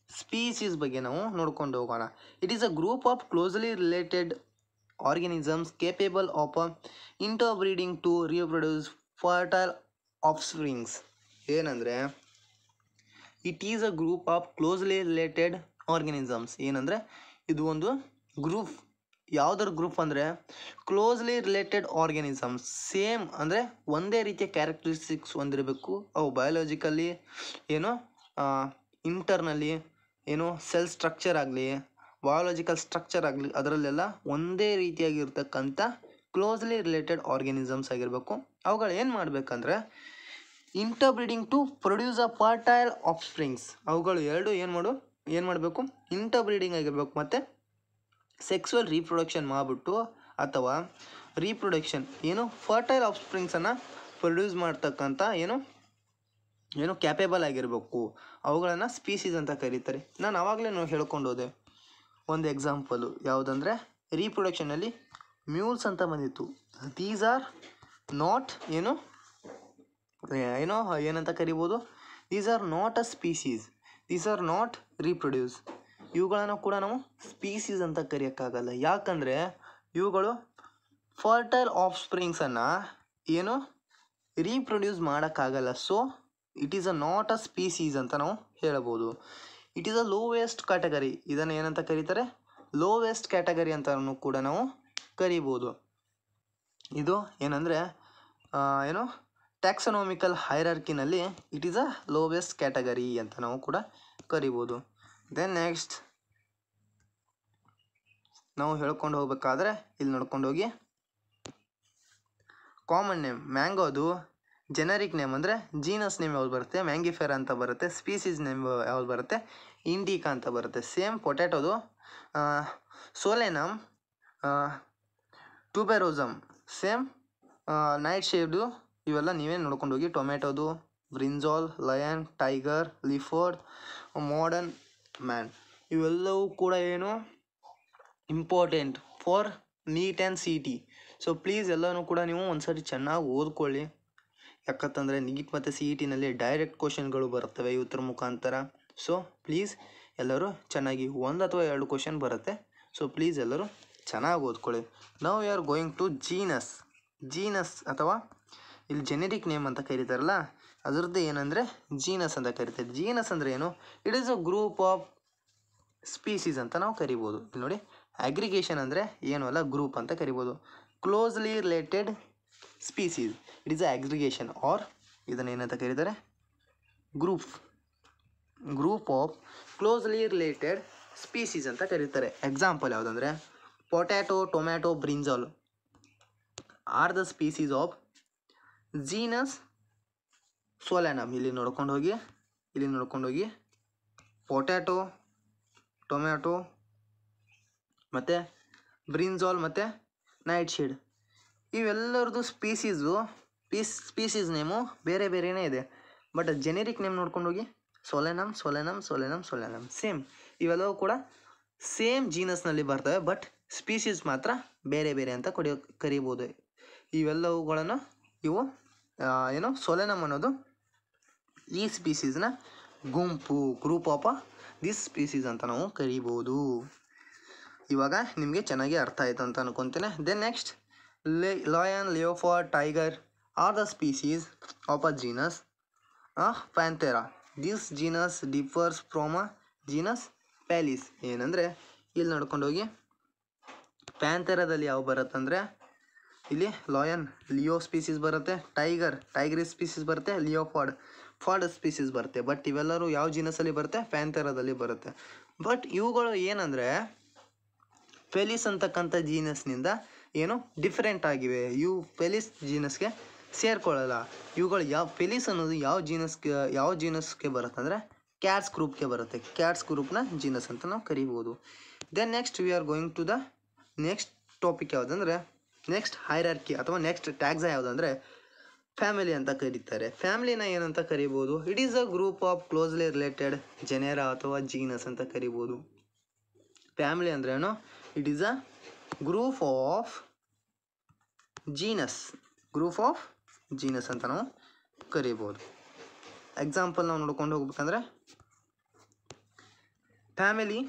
ಸ್ಪೀಸೀಸ್ ಬಗ್ಗೆ ನಾವು ನೋಡ್ಕೊಂಡು ಹೋಗೋಣ. It is a group of closely related organisms capable of interbreeding to reproduce fertile offsprings. ಏನಂದರೆ it is a group of closely related organisms. ಏನಂದರೆ ಇದು ಒಂದು ಗ್ರೂಪ್. ಯಾವುದರ ಗ್ರೂಪ್ ಅಂದರೆ ಕ್ಲೋಸ್ಲಿ ರಿಲೇಟೆಡ್ ಆರ್ಗ್ಯಾನಿಸಮ್ಸ್. ಸೇಮ್ ಅಂದರೆ ಒಂದೇ ರೀತಿಯ ಕ್ಯಾರೆಕ್ಟರಿಸ್ಟಿಕ್ಸ್ ಹೊಂದಿರಬೇಕು. ಅವು ಬಯೋಲಾಜಿಕಲ್ಲಿ ಏನೋ ಇಂಟರ್ನಲ್ಲಿ ಏನೋ ಸೆಲ್ ಸ್ಟ್ರಕ್ಚರ್ ಆಗಲಿ, ಬಯಾಲಜಿಕಲ್ ಸ್ಟ್ರಕ್ಚರ್ ಆಗಲಿ, ಅದರಲ್ಲೆಲ್ಲ ಒಂದೇ ರೀತಿಯಾಗಿರ್ತಕ್ಕಂಥ ಕ್ಲೋಸ್ಲಿ ರಿಲೇಟೆಡ್ ಆರ್ಗ್ಯಾನಿಸಮ್ಸ್ ಆಗಿರಬೇಕು. ಅವುಗಳು ಏನು ಮಾಡಬೇಕಂದ್ರೆ ಇಂಟರ್ಬ್ರೀಡಿಂಗ್ ಟು ಪ್ರೊಡ್ಯೂಸ್ ಅ ಫರ್ಟೈಲ್ ಆಫ್ಸ್ಪ್ರಿಂಗ್ಸ್. ಅವುಗಳು ಎರಡು ಏನು ಮಾಡಬೇಕು, ಇಂಟರ್ಬ್ರೀಡಿಂಗ್ ಆಗಿರಬೇಕು ಮತ್ತು ಸೆಕ್ಸುವಲ್ ರೀಪ್ರೊಡಕ್ಷನ್ ಮಾಡಿಬಿಟ್ಟು ಅಥವಾ ರೀಪ್ರೊಡಕ್ಷನ್ ಏನು ಫರ್ಟೈಲ್ ಆಫ್ ಸ್ಪ್ರಿಂಗ್ಸನ್ನು ಪ್ರೊಡ್ಯೂಸ್ ಮಾಡ್ತಕ್ಕಂಥ ಏನು ಕ್ಯಾಪೇಬಲ್ ಆಗಿರಬೇಕು, ಅವುಗಳನ್ನು ಸ್ಪೀಸೀಸ್ ಅಂತ ಕರೀತಾರೆ. ನಾನು ಆವಾಗಲೇ ಹೇಳ್ಕೊಂಡು ಹೋದೆ ಒಂದು ಎಕ್ಸಾಂಪಲು ಯಾವುದಂದರೆ ರೀಪ್ರೊಡಕ್ಷನಲ್ಲಿ ಮ್ಯೂಲ್ಸ್ ಅಂತ ಬಂದಿತ್ತು. ದೀಸ್ ಆರ್ ನಾಟ್ ಏನಂತ ಕರಿಬೋದು, these are not a species, these are not reproduce. ಇವುಗಳನ್ನು ಕೂಡ ನಾವು ಸ್ಪೀಸೀಸ್ ಅಂತ ಕರೆಯೋಕ್ಕಾಗಲ್ಲ. ಯಾಕಂದರೆ ಇವುಗಳು ಫರ್ಟೈಲ್ ಆಫ್ ಸ್ಪ್ರಿಂಗ್ಸನ್ನು ರೀಪ್ರೊಡ್ಯೂಸ್ ಮಾಡೋಕ್ಕಾಗಲ್ಲ. So it is not a species ಅಂತ ನಾವು ಹೇಳ್ಬೋದು. It is a lowest category. ಇದನ್ನು ಏನಂತ ಕರೀತಾರೆ, ಲೋವೆಸ್ಟ್ ಕ್ಯಾಟಗರಿ ಅಂತಲೂ ಕೂಡ ನಾವು ಕರಿಬೋದು. ಇದು ಏನಂದರೆ ಟ್ಯಾಕ್ಸನಾಮಿಕಲ್ ಹೈರಾರ್ಕಿನಲ್ಲಿ it is a lowest category ಅಂತ ನಾವು ಕೂಡ ಕರಿಬೋದು. ದೆನ್ ನೆಕ್ಸ್ಟ್ ನಾವು ಹೇಳ್ಕೊಂಡು ಹೋಗ್ಬೇಕಾದ್ರೆ ಇಲ್ಲಿ ನೋಡ್ಕೊಂಡು ಹೋಗಿ, ಕಾಮನ್ ನೇಮ್ ಮ್ಯಾಂಗೋದು, ಜೆನರಿಕ್ ನೇಮ್ ಅಂದರೆ ಜೀನಸ್ ನೇಮ್ ಯಾವ್ದು ಬರುತ್ತೆ, ಮ್ಯಾಂಗಿಫೆರಾ ಅಂತ ಬರುತ್ತೆ. ಸ್ಪೀಸೀಸ್ ನೇಮ್ ಯಾವ್ದು ಬರುತ್ತೆ, ಇಂಡಿಕಾ ಅಂತ ಬರುತ್ತೆ. ಸೇಮ್ ಪೊಟ್ಯಾಟೋದು ಸೋಲೆನಮ್, ಟ್ಯೂಬೆರೋಸಮ್, ಸೇಮ್ ನೈಟ್ ಶೇಡ್ದು, ಇವೆಲ್ಲ ನೀವೇ ನೋಡ್ಕೊಂಡು ಹೋಗಿ. ಟೊಮೆಟೊದು brinjal, lion, tiger, leopard, modern man, ಇವೆಲ್ಲವೂ ಕೂಡ important for NEET and C T. So please ಎಲ್ಲನೂ ಕೂಡ ನೀವು ಒಂದ್ಸರಿ ಚೆನ್ನಾಗಿ ಓದ್ಕೊಳ್ಳಿ. ಯಾಕಂತಂದರೆ ನೀಟ್ ಮತ್ತು ಸಿ ಇ ಟಿನಲ್ಲಿ ಡೈರೆಕ್ಟ್ ಕ್ವಶನ್ಗಳು ಬರ್ತವೆ ಇವ್ರ ಮುಖಾಂತರ. ಸೊ ಪ್ಲೀಸ್ ಎಲ್ಲರೂ ಚೆನ್ನಾಗಿ 1 ಅಥವಾ 2 ಕ್ವಶನ್ ಬರುತ್ತೆ. ಸೊ ಪ್ಲೀಸ್ ಎಲ್ಲರೂ ಚೆನ್ನಾಗಿ ಓದ್ಕೊಳ್ಳಿ. ನಾವು we are going to genus ಅಥವಾ ಇಲ್ಲಿ ಜೆನೆರಿಕ್ ನೇಮ್ ಅಂತ ಕರೀತಾರಲ್ಲ, ಅದರದ್ದು ಏನಂದರೆ ಜೀನಸ್ ಅಂತ ಕರೀತಾರೆ. ಜೀನಸ್ ಅಂದರೆ ಏನು, it is a group of species ಅಂತ ನಾವು ಕರಿಬೋದು. ಇಲ್ಲಿ ನೋಡಿ, ಅಗ್ರಿಗೇಷನ್ ಅಂದರೆ ಏನು ಅಲ್ಲ, ಗ್ರೂಪ್ ಅಂತ ಕರಿಬೋದು. Closely related species, it is a aggregation or ಇದನ್ನು ಏನಂತ ಕರೀತಾರೆ, group of closely related species ಅಂತ ಕರೀತಾರೆ. ಎಕ್ಸಾಂಪಲ್ ಯಾವುದಂದರೆ potato, tomato, brinjal are the species of genus Solanum. ಇಲ್ಲಿ ನೋಡ್ಕೊಂಡು ಹೋಗಿ ಪೊಟ್ಯಾಟೊ, ಟೊಮ್ಯಾಟೊ ಮತ್ತು ಬ್ರಿಂಜಾಲ್ ಮತ್ತು ನೈಟ್ ಶೇಡ್, ಇವೆಲ್ಲರದ್ದು ಸ್ಪೀಸೀಸ್ ನೇಮು ಬೇರೆ ಬೇರೆಯೇ ಇದೆ. ಬಟ್ ಜೆನೆರಿಕ್ ನೇಮ್ ನೋಡ್ಕೊಂಡು ಹೋಗಿ, ಸೊಲೆನಮ್ ಸೇಮ್. ಇವೆಲ್ಲವೂ ಕೂಡ ಸೇಮ್ ಜೀನಸ್ನಲ್ಲಿ ಬರ್ತವೆ, ಬಟ್ ಸ್ಪೀಸೀಸ್ ಮಾತ್ರ ಬೇರೆ ಬೇರೆ ಅಂತ ಕರೀಬೋದು. ಇವೆಲ್ಲವುಗಳನ್ನು ಸೊಲೆನಮ್ ಅನ್ನೋದು ಈ ಸ್ಪೀಸೀಸ್ನ ಗ್ರೂಪ್ ಆಫ್ ದಿಸ್ ಸ್ಪೀಸೀಸ್ ಅಂತ ನಾವು ಕರಿಬೋದು. ಇವಾಗ ನಿಮಗೆ ಚೆನ್ನಾಗಿ ಅರ್ಥ ಆಯಿತು ಅಂತ ಅನ್ಕೊತೀನಿ. Then next, lion, leopard, tiger are the species of a genus Panthera. This genus differs from a genus Felis. ಏನಂದರೆ ಇಲ್ಲಿ ನೋಡ್ಕೊಂಡು ಹೋಗಿ, ಪ್ಯಾಂಥೆರಾದಲ್ಲಿ ಯಾವ ಬರುತ್ತಂದರೆ ಇಲ್ಲಿ ಲಯನ್, ಲಿಯೋ ಸ್ಪೀಸೀಸ್ ಬರುತ್ತೆ, ಟೈಗರಿಸ್ ಸ್ಪೀಸೀಸ್ ಬರುತ್ತೆ, ಫಾರ್ಡ್ ಸ್ಪೀಸೀಸ್ ಬರುತ್ತೆ. ಬಟ್ ಇವೆಲ್ಲರೂ ಯಾವ ಜೀನಸಲ್ಲಿ ಬರುತ್ತೆ, ಪ್ಯಾಂಥೆರಾದಲ್ಲಿ ಬರುತ್ತೆ. ಬಟ್ ಇವುಗಳು ಏನಂದರೆ ಫೆಲಿಸ್ ಅಂತಕ್ಕಂಥ ಜೀನಸ್ನಿಂದ ಡಿಫರೆಂಟ್ ಆಗಿವೆ. ಇವು ಫೆಲಿಸ್ ಜೀನಸ್ಗೆ ಸೇರ್ಕೊಳ್ಳಲ್ಲ. ಇವುಗಳು ಫೆಲಿಸ್ ಅನ್ನೋದು ಯಾವ ಜೀನಸ್ಗೆ ಬರುತ್ತೆ ಅಂದರೆ ಕ್ಯಾಟ್ಸ್ ಗ್ರೂಪ್ಗೆ ಬರುತ್ತೆ. ಕ್ಯಾಟ್ಸ್ ಗ್ರೂಪ್ನ ಜೀನಸ್ ಅಂತ ನಾವು ಕರಿಬೋದು. Then next we are going to the next topic ಯಾವುದಂದರೆ, ನೆಕ್ಸ್ಟ್ ಹೈರಾರ್ಕಿ ಅಥವಾ ನೆಕ್ಸ್ಟ್ ಟ್ಯಾಗ್ಸ ಯಾವುದಂದರೆ ಫ್ಯಾಮಿಲಿ ಅಂತ ಕರೀತಾರೆ. ಫ್ಯಾಮಿಲಿನ ಏನಂತ ಕರಿಬೋದು, it is a group of closely related genera ಅಥವಾ ಜೀನಸ್ ಅಂತ ಕರಿಬೋದು. ಫ್ಯಾಮಿಲಿ ಅಂದ್ರೇನು, it is a group of genus ಅಂತ ನಾವು ಕರಿಬೋದು. ಎಕ್ಸಾಂಪಲ್ ನಾವು ನೋಡ್ಕೊಂಡು ಹೋಗ್ಬೇಕಂದ್ರೆ, family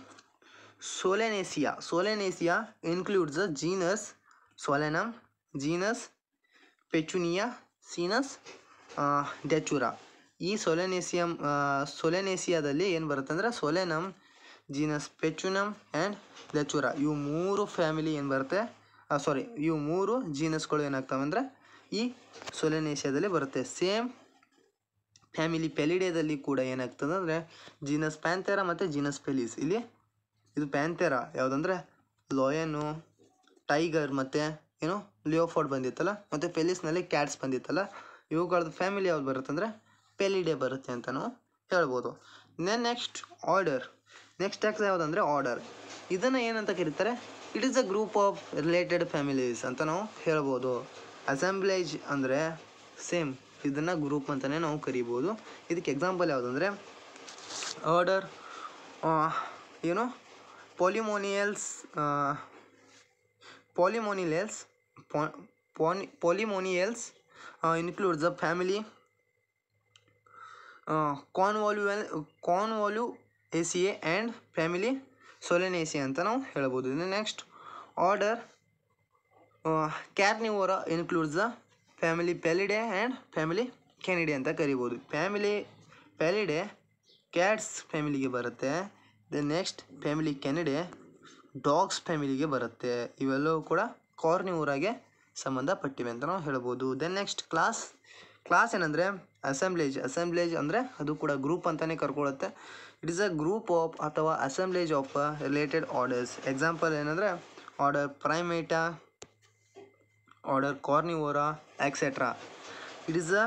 Solanaceae includes a genus Solanum, genus Petunia, genus Datura. ಈ ಸೊಲೆನೇಸಿಯಾದಲ್ಲಿ ಏನು ಬರುತ್ತೆ ಅಂದರೆ ಸೊಲೆನಮ್, ಜೀನಸ್ ಪೆಚುನಮ್ ಆ್ಯಂಡ್ ಡೆಚುರಾ, ಇವು 3 ಫ್ಯಾಮಿಲಿ ಏನು ಬರುತ್ತೆ, ಇವು 3 ಜೀನಸ್ಗಳು ಏನಾಗ್ತವೆ ಅಂದರೆ ಈ ಸೊಲೆನೇಸಿಯಾದಲ್ಲಿ ಬರುತ್ತೆ. ಸೇಮ್ ಫ್ಯಾಮಿಲಿ ಪೆಲಿಡೇದಲ್ಲಿ ಕೂಡ ಏನಾಗ್ತದೆ ಅಂದರೆ ಜೀನಸ್ ಪ್ಯಾಂಥೆರಾ ಮತ್ತು ಜೀನಸ್ ಫೆಲಿಸ್. ಇಲ್ಲಿ ಇದು ಪ್ಯಾಂಥೆರಾ ಯಾವುದಂದರೆ ಲಯನು, ಟೈಗರ್ ಮತ್ತು ಲಿಯೋಫಾರ್ಡ್ ಬಂದಿತ್ತಲ್ಲ, ಮತ್ತು ಫೆಲಿಸ್ನಲ್ಲಿ ಕ್ಯಾಟ್ಸ್ ಬಂದಿತ್ತಲ್ಲ, ಇವುಗಳದ್ದು ಫ್ಯಾಮಿಲಿ ಯಾವ್ದು ಬರುತ್ತೆ ಅಂದರೆ ಪೆಲಿಡೆ ಬರುತ್ತೆ ಅಂತ ನಾವು ಹೇಳ್ಬೋದು. ನೆಕ್ಸ್ಟ್ ಆರ್ಡರ್, ನೆಕ್ಸ್ಟ್ ಟ್ಯಾಕ್ಸ್ ಯಾವುದಂದರೆ ಆರ್ಡರ್. ಇದನ್ನು ಏನಂತ ಕರೀತಾರೆ, it is a group of related families ಅಂತ ನಾವು ಹೇಳ್ಬೋದು. ಅಸೆಂಬ್ಲೇಜ್ ಅಂದರೆ ಸೇಮ್, ಇದನ್ನು ಗ್ರೂಪ್ ಅಂತಲೇ ನಾವು ಕರಿಬೋದು. ಇದಕ್ಕೆ ಎಕ್ಸಾಂಪಲ್ ಯಾವುದಂದರೆ ಆರ್ಡರ್, ಏನು ಪಾಲಿಮೋನಿಯಲ್ಸ್, polynomials includes the family Convoluaceae and family Solanaceae ಅಂತ ನಾವು ಹೇಳ್ಬೋದು. Next order Carnivora includes the family Pelidae and family Canidae ಅಂತ ಕರಿಬೋದು. ಫ್ಯಾಮಿಲಿ Pelidae ಕ್ಯಾಟ್ಸ್ ಫ್ಯಾಮಿಲಿಗೆ ಬರುತ್ತೆ. Then next family Canidae dogs ಫ್ಯಾಮಿಲಿಗೆ ಬರುತ್ತೆ. ಇವೆಲ್ಲವೂ ಕೂಡ ಕಾರ್ನಿವೋರಾಗೆ ಸಂಬಂಧಪಟ್ಟಿವೆ ಅಂತ ನಾವು ಹೇಳ್ಬೋದು. ದೆನ್ ನೆಕ್ಸ್ಟ್ ಕ್ಲಾಸ್ ಏನಂದರೆ ಅಸೆಂಬ್ಲೇಜ್ ಅಂದರೆ ಅದು ಕೂಡ ಗ್ರೂಪ್ ಅಂತಲೇ ಕರ್ಕೊಳ್ಳುತ್ತೆ. It is a group of ಅಥವಾ assemblage of related orders. Example ಏನಂದರೆ order Primata, order Carnivora etcetera. It is a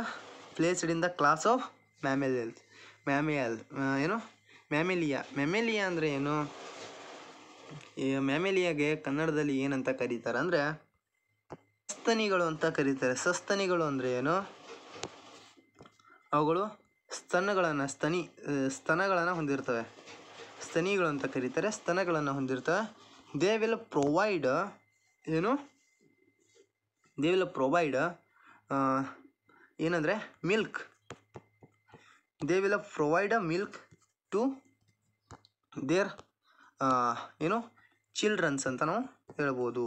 placed in the class of Mammalia ಅಂದರೆ ಏನು? ಈ ಮ್ಯಾಮೆಲಿಯಾಗೆ ಕನ್ನಡದಲ್ಲಿ ಏನಂತ ಕರೀತಾರೆ ಅಂದರೆ ಸಸ್ತನಿಗಳು ಅಂತ ಕರೀತಾರೆ. ಸಸ್ತನಿಗಳು ಅಂದರೆ ಏನು? ಅವುಗಳು ಸ್ತನಗಳನ್ನು ಹೊಂದಿರ್ತವೆ. ಸ್ತನಿಗಳು ಅಂತ ಕರೀತಾರೆ. ಸ್ತನಗಳನ್ನು ಹೊಂದಿರ್ತವೆ. ದೇ ವಿಲ್ ಪ್ರೊವೈಡ್ ಏನಂದರೆ milk. They will provide a milk to their childrens ಅಂತ ನಾವು ಹೇಳ್ಬೋದು.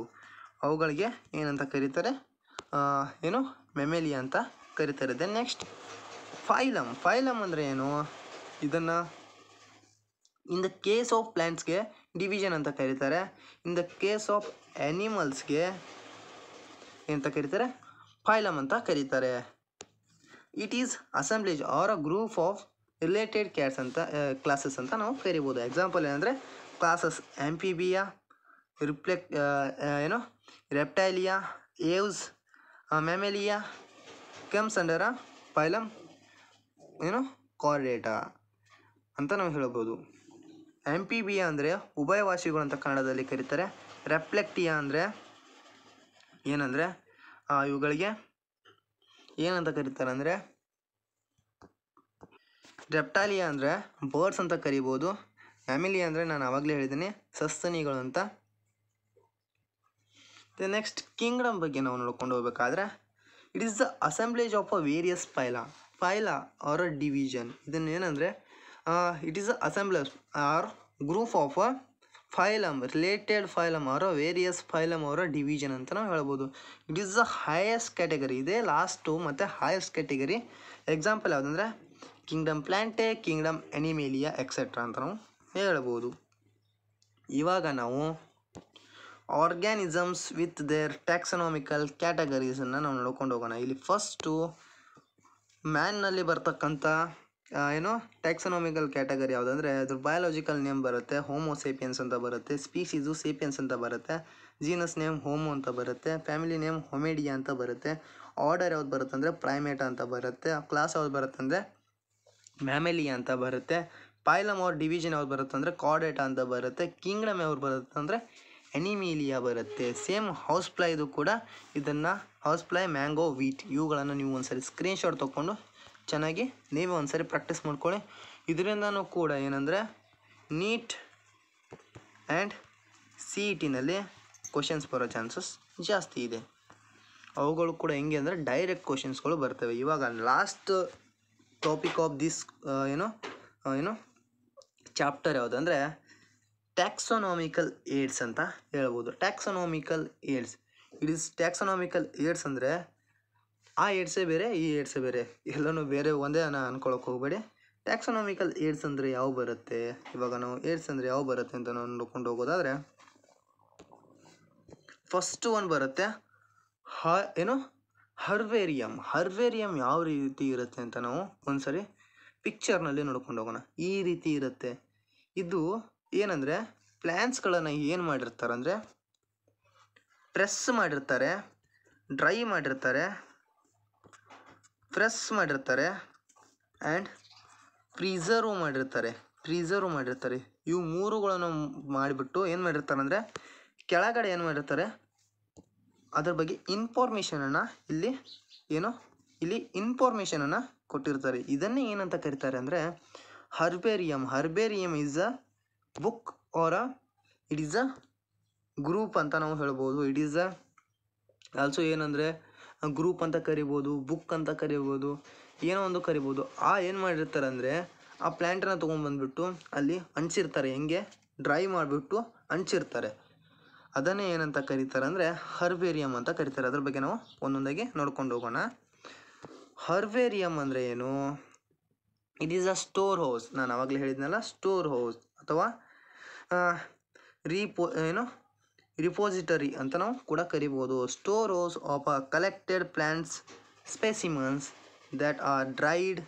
ಅವುಗಳಿಗೆ ಏನಂತ ಕರೀತಾರೆ? ಮೆಮೆಲಿಯಾ ಅಂತ ಕರೀತಾರೆ. ದೆನ್ ನೆಕ್ಸ್ಟ್ ಫೈಲಮ್ ಅಂದರೆ ಏನು? ಇದನ್ನು ಇನ್ ದ ಕೇಸ್ ಆಫ್ ಪ್ಲ್ಯಾಂಟ್ಸ್ಗೆ ಡಿವಿಷನ್ ಅಂತ ಕರೀತಾರೆ. ಇನ್ ದ ಕೇಸ್ ಆಫ್ ಆ್ಯನಿಮಲ್ಸ್ಗೆ ಏನಂತ ಕರೀತಾರೆ? ಫೈಲಮ್ ಅಂತ ಕರೀತಾರೆ. It is assemblage or a group of related classes ಅಂತ ನಾವು ಕರಿಬೋದು. ಎಕ್ಸಾಂಪಲ್ ಏನಂದರೆ classes Amphibia, Reptilia, Aves, Mammalia comes under a phylum Chordata ಅಂತ ನಾವು ಹೇಳ್ಬೋದು. ಆಂಫಿಬಿಯಾ ಅಂದರೆ ಉಭಯವಾಸಿಗಳು ಅಂತ ಕನ್ನಡದಲ್ಲಿ ಕರೀತಾರೆ. ರೆಪ್ಲೆಕ್ಟಿಯಾ ಅಂದರೆ ಏನಂದರೆ ಇವುಗಳಿಗೆ ಏನಂತ ಕರೀತಾರೆ ಅಂದರೆ ರೆಪ್ಟಾಲಿಯಾ ಅಂದರೆ ಬರ್ಡ್ಸ್ ಅಂತ ಕರಿಬೋದು. ಮ್ಯಾಮಿಲಿಯಾ ಅಂದರೆ ನಾನು ಆವಾಗಲೇ ಹೇಳಿದ್ದೀನಿ ಸಸ್ತನಿಗಳು ಅಂತ. ನೆಕ್ಸ್ಟ್ ಕಿಂಗ್ಡಮ್ ಬಗ್ಗೆ ನಾವು ನೋಡ್ಕೊಂಡು ಹೋಗ್ಬೇಕಾದ್ರೆ it is the assemblage of a various phyla or a division. ಇದನ್ನು ಏನಂದರೆ it is a assemblage or group of a phylum, related phylum or a various phylum or a division ಅಂತ ನಾವು ಹೇಳ್ಬೋದು. It is the highest category. ಇದೇ last ಮತ್ತು highest category. Example ಯಾವುದಂದರೆ kingdom Plantae, kingdom Animalia etcetera ಅಂತ ನಾವು ಹೇಳ್ಬೋದು. ಇವಾಗ ನಾವು ಆರ್ಗ್ಯಾನಿಸಮ್ಸ್ ವಿತ್ ದೇರ್ ಟ್ಯಾಕ್ಸನಾಮಿಕಲ್ ಕ್ಯಾಟಗರೀಸನ್ನು ನಾವು ನೋಡ್ಕೊಂಡು ಹೋಗೋಣ. ಇಲ್ಲಿ ಫಸ್ಟು ಮ್ಯಾನ್ನಲ್ಲಿ ಬರ್ತಕ್ಕಂಥ ಟ್ಯಾಕ್ಸನಾಮಿಕಲ್ ಕ್ಯಾಟಗರಿ ಯಾವುದಂದರೆ ಅದ್ರ ಬಯಾಲಜಿಕಲ್ ನೇಮ್ ಬರುತ್ತೆ, ಹೋಮೋಸೇಪಿಯನ್ಸ್ ಅಂತ ಬರುತ್ತೆ. ಸ್ಪೀಸೀಸು ಸೇಪಿಯನ್ಸ್ ಅಂತ ಬರುತ್ತೆ. ಜೀನಸ್ ನೇಮ್ ಹೋಮೋ ಅಂತ ಬರುತ್ತೆ. ಫ್ಯಾಮಿಲಿ ನೇಮ್ ಹೊಮೆಡಿಯಾ ಅಂತ ಬರುತ್ತೆ. ಆರ್ಡರ್ ಯಾವ್ದು ಬರುತ್ತೆ ಅಂದರೆ ಪ್ರೈಮೇಟಾ ಅಂತ ಬರುತ್ತೆ. ಕ್ಲಾಸ್ ಯಾವ್ದು ಬರುತ್ತೆ ಅಂದರೆ ಮ್ಯಾಮೆಲಿಯಾ ಅಂತ ಬರುತ್ತೆ. ಫೈಲಮ್ ಆರ್ ಡಿವಿಷನ್ ಯಾವ್ದು ಬರುತ್ತೆ ಅಂದರೆ ಕಾರ್ಡೇಟಾ ಅಂತ ಬರುತ್ತೆ. ಕಿಂಗ್ಡಮ್ ಯಾವ್ದು ಬರುತ್ತೆ ಅಂದರೆ ಅನಿಮೇಲಿಯಾ ಬರುತ್ತೆ. ಸೇಮ್ ಹೌಸ್ ಫ್ಲೈದು ಕೂಡ ಇದನ್ನು ಹೌಸ್ ಫ್ಲೈ, ಮ್ಯಾಂಗೋ, ವೀಟ್ ಇವುಗಳನ್ನು ನೀವು ಒಂದ್ಸರಿ ಸ್ಕ್ರೀನ್ಶಾಟ್ ತೊಗೊಂಡು ಚೆನ್ನಾಗಿ ನೀವೇ ಒಂದ್ಸರಿ ಪ್ರಾಕ್ಟೀಸ್ ಮಾಡ್ಕೊಳ್ಳಿ. ಇದರಿಂದನೂ ಕೂಡ ಏನಂದರೆ ನೀಟ್ ಆ್ಯಂಡ್ CETನಲ್ಲಿ ಕ್ವಶನ್ಸ್ ಬರೋ ಚಾನ್ಸಸ್ ಜಾಸ್ತಿ ಇದೆ. ಅವುಗಳು ಕೂಡ ಹೆಂಗೆ ಅಂದರೆ ಡೈರೆಕ್ಟ್ ಕ್ವಶನ್ಸ್ಗಳು ಬರ್ತವೆ. ಇವಾಗ last topic of this chapter ಯಾವುದಂದರೆ ಟ್ಯಾಕ್ಸೊನಾಮಿಕಲ್ ಏಡ್ಸ್ ಅಂತ ಹೇಳ್ಬೋದು. Taxonomical aids, it is taxonomical aids ಅಂದರೆ ಆ ಏಡ್ಸೇ ಬೇರೆ, ಈ ಏಡ್ಸೇ ಬೇರೆ, ಎಲ್ಲನೂ ಬೇರೆ ಒಂದೇ ಅನ್ಕೊಳಕ್ಕೆ ಹೋಗಬೇಡಿ. ಟ್ಯಾಕ್ಸೊನಾಮಿಕಲ್ ಏಡ್ಸ್ ಅಂದರೆ ಯಾವ ಬರುತ್ತೆ? ಇವಾಗ ನಾವು ಏಡ್ಸ್ ಅಂದರೆ ಯಾವ ಬರುತ್ತೆ ಅಂತ ನಾವು ನೋಡ್ಕೊಂಡು ಹೋಗೋದಾದರೆ ಫಸ್ಟ್ ಒನ್ ಬರುತ್ತೆ ಹರ್ವೇರಿಯಮ್ ಯಾವ ರೀತಿ ಇರುತ್ತೆ ಅಂತ ನಾವು ಒಂದ್ಸರಿ ಪಿಕ್ಚರ್ನಲ್ಲಿ ನೋಡ್ಕೊಂಡು ಹೋಗೋಣ. ಈ ರೀತಿ ಇರುತ್ತೆ. ಇದು ಏನಂದರೆ ಪ್ಲ್ಯಾಂಟ್ಸ್ಗಳನ್ನು ಏನು ಮಾಡಿರ್ತಾರೆ ಅಂದರೆ ಪ್ರೆಸ್ ಮಾಡಿರ್ತಾರೆ, ಡ್ರೈ ಮಾಡಿರ್ತಾರೆ, ಪ್ರೆಸ್ ಮಾಡಿರ್ತಾರೆ ಆ್ಯಂಡ್ ಪ್ರಿಸರ್ವ್ ಮಾಡಿರ್ತಾರೆ. ಇವು ಮೂರುಗಳನ್ನು ಮಾಡಿಬಿಟ್ಟು ಏನು ಮಾಡಿರ್ತಾರೆ ಅಂದರೆ ಕೆಳಗಡೆ ಏನು ಮಾಡಿರ್ತಾರೆ ಅದ್ರ ಬಗ್ಗೆ ಇನ್ಫಾರ್ಮೇಷನನ್ನು ಇಲ್ಲಿ ಇನ್ಫಾರ್ಮೇಷನನ್ನು ಕೊಟ್ಟಿರ್ತಾರೆ. ಇದನ್ನೇ ಏನಂತ ಕರೀತಾರೆ ಅಂದರೆ herbarium. Herbarium is a book or it is a group ಅಂತ ನಾವು ಹೇಳ್ಬೋದು. ಇಟ್ ಈಸ್ ಅ ಆಲ್ಸೋ ಏನಂದರೆ ಗ್ರೂಪ್ ಅಂತ ಕರಿಬೋದು, ಬುಕ್ ಅಂತ ಕರಿಬೋದು, ಏನೋ ಒಂದು ಕರಿಬೋದು. ಏನು ಮಾಡಿರ್ತಾರೆ ಅಂದರೆ ಆ ಪ್ಲ್ಯಾಂಟನ್ನು ತೊಗೊಂಡ್ಬಂದ್ಬಿಟ್ಟು ಅಲ್ಲಿ ಅಂಟಿಸಿರ್ತಾರೆ. ಹೆಂಗೆ ಡ್ರೈ ಮಾಡಿಬಿಟ್ಟು ಅಂಟಿಸಿರ್ತಾರೆ. ಅದನ್ನೇ ಏನಂತ ಕರೀತಾರೆ ಅಂದರೆ ಹರ್ಬೇರಿಯಮ್ ಅಂತ ಕರೀತಾರೆ. ಅದ್ರ ಬಗ್ಗೆ ನಾವು ಒಂದೊಂದಾಗಿ ನೋಡ್ಕೊಂಡು ಹೋಗೋಣ. ಹರ್ಬೇರಿಯಮ್ ಅಂದರೆ ಏನು? It is a store house. ನಾನು ಆವಾಗಲೇ ಹೇಳಿದ್ನಲ್ಲ, ಸ್ಟೋರ್ ಹೌಸ್ ಅಥವಾ ರಿಪೋಸಿಟರಿ ಅಂತ ನಾವು ಕೂಡ ಕರಿಬೋದು. Store house of a collected plants specimens that are dried,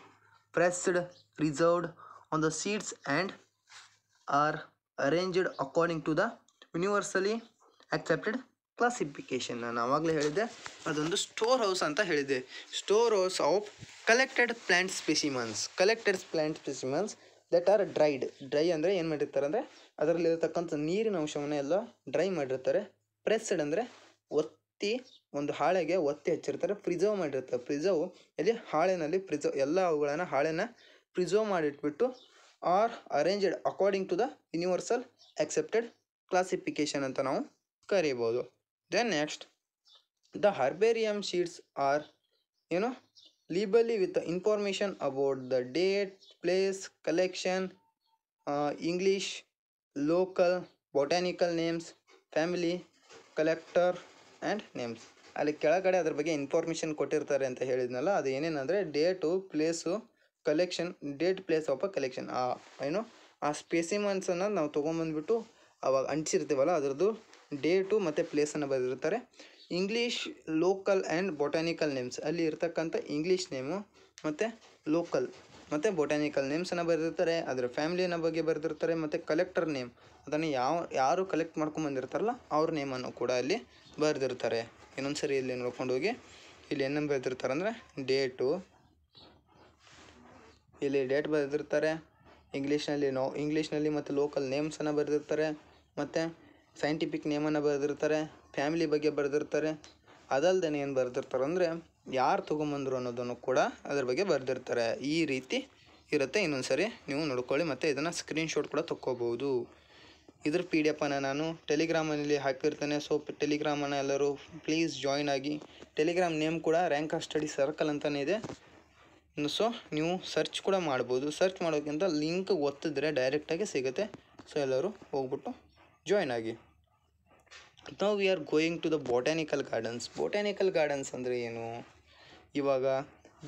pressed, preserved on the seeds and are arranged according to the universally accepted classification. ನಾನು ಆವಾಗಲೇ ಹೇಳಿದ್ದೆ ಅದೊಂದು ಸ್ಟೋರ್ ಹೌಸ್ ಅಂತ ಹೇಳಿದ್ದೆ. Store house of collected plant specimens. Collected plant specimens that are dried. Dry ಅಂದರೆ ಏನು ಮಾಡಿರ್ತಾರೆ ಅಂದರೆ ಅದರಲ್ಲಿರತಕ್ಕಂಥ ನೀರಿನ ಅಂಶವನ್ನು ಎಲ್ಲ ಡ್ರೈ ಮಾಡಿರ್ತಾರೆ. ಪ್ರೆಸ್ಡ್ ಅಂದರೆ ಒಂದು ಹಾಳೆಗೆ ಒತ್ತಿ ಹಚ್ಚಿರ್ತಾರೆ. ಪ್ರಿಸರ್ವ್ ಮಾಡಿರ್ತಾರೆ. ಪ್ರಿಸರ್ವ್ ಇಲ್ಲಿ ಹಾಳೆನಲ್ಲಿ ಎಲ್ಲ ಅವುಗಳನ್ನು ಹಾಳೆನ ಪ್ರಿಸರ್ವ್ ಮಾಡಿಟ್ಬಿಟ್ಟು are arranged according to the universal accepted classification ಅಂತ ನಾವು ಕರಿಬೋದು. Then next the herbarium sheets are labelled with information about the date, place, collection, English, local, botanical names, family, collector and names. ಅಲ್ಲಿ ಕೆಳಗಡೆ ಅದ್ರ ಬಗ್ಗೆ information ಕೊಟ್ಟಿರ್ತಾರೆ ಅಂತ ಹೇಳಿದ್ನಲ್ಲ, ಅದು ಏನೇನಂದರೆ date, place, collection, date, place of a collection. ಆ ಸ್ಪೆಸಿಮನ್ಸನ್ನು ನಾವು ತೊಗೊಂಬಂದ್ಬಿಟ್ಟು ಅವಾಗ ಅಂಟಿಸಿರ್ತೀವಲ್ಲ ಅದರದ್ದು ಡೇಟು ಮತ್ತು ಪ್ಲೇಸನ್ನು ಬರೆದಿರ್ತಾರೆ. English, local and botanical names, ಅಲ್ಲಿ ಇರ್ತಕ್ಕಂಥ ಇಂಗ್ಲೀಷ್ ನೇಮು ಮತ್ತು ಲೋಕಲ್ ಮತ್ತು ಬೊಟಾನಿಕಲ್ ನೇಮ್ಸನ್ನು ಬರೆದಿರ್ತಾರೆ. ಅದರ ಫ್ಯಾಮಿಲಿನ ಬಗ್ಗೆ ಬರೆದಿರ್ತಾರೆ. ಮತ್ತು ಕಲೆಕ್ಟರ್ ನೇಮ್, ಅದನ್ನು ಯಾರು ಕಲೆಕ್ಟ್ ಮಾಡ್ಕೊಂಬಂದಿರ್ತಾರಲ್ಲ ಅವ್ರ ನೇಮನ್ನು ಕೂಡ ಅಲ್ಲಿ ಬರೆದಿರ್ತಾರೆ. ಇನ್ನೊಂದು ಸರಿ ಇಲ್ಲಿ ನೋಡ್ಕೊಂಡು ಹೋಗಿ ಇಲ್ಲಿ ಏನೇನು ಬರೆದಿರ್ತಾರೆ ಅಂದರೆ ಡೇಟು, ಇಲ್ಲಿ ಡೇಟ್ ಬರೆದಿರ್ತಾರೆ. ಇಂಗ್ಲೀಷ್ನಲ್ಲಿ ಮತ್ತು ಲೋಕಲ್ ನೇಮ್ಸನ್ನು ಬರೆದಿರ್ತಾರೆ. ಮತ್ತು ಸೈಂಟಿಫಿಕ್ ನೇಮನ್ನು ಬರೆದಿರ್ತಾರೆ. ಫ್ಯಾಮಿಲಿ ಬಗ್ಗೆ ಬರೆದಿರ್ತಾರೆ. ಅದಲ್ಲದೆ ಏನು ಬರೆದಿರ್ತಾರೆ ಅಂದರೆ ಯಾರು ತೊಗೊಂಬಂದರು ಅನ್ನೋದನ್ನು ಕೂಡ ಅದ್ರ ಬಗ್ಗೆ ಬರೆದಿರ್ತಾರೆ. ಈ ರೀತಿ ಇರುತ್ತೆ. ಇನ್ನೊಂದು ಸರಿ ನೀವು ನೋಡ್ಕೊಳ್ಳಿ ಮತ್ತು ಇದನ್ನು ಸ್ಕ್ರೀನ್ಶಾಟ್ ಕೂಡ ತೊಗೋಬೋದು. ಇದ್ರ PDF ನಾನು ಟೆಲಿಗ್ರಾಮಲ್ಲಿ ಹಾಕಿರ್ತೇನೆ. ಸೊ ಟೆಲಿಗ್ರಾಮನ್ನು ಎಲ್ಲರೂ ಪ್ಲೀಸ್ ಜಾಯಿನ್ ಆಗಿ. ಟೆಲಿಗ್ರಾಮ್ ನೇಮ್ ಕೂಡ ರ್ಯಾಂಕ್ ಆಫ್ ಸ್ಟಡಿ ಸರ್ಕಲ್ ಅಂತಲೇ ಇದೆ. ಸೊ ನೀವು ಸರ್ಚ್ ಕೂಡ ಮಾಡ್ಬೋದು. ಸರ್ಚ್ ಮಾಡೋಕ್ಕಿಂತ ಲಿಂಕ್ ಒತ್ತಿದ್ರೆ ಡೈರೆಕ್ಟಾಗಿ ಸಿಗುತ್ತೆ. ಸೊ ಎಲ್ಲರೂ ಹೋಗ್ಬಿಟ್ಟು ಜಾಯಿನ್ ಆಗಿ. Now we are going to the botanical gardens. Botanical gardens ಅಂದರೆ ಏನು? ಇವಾಗ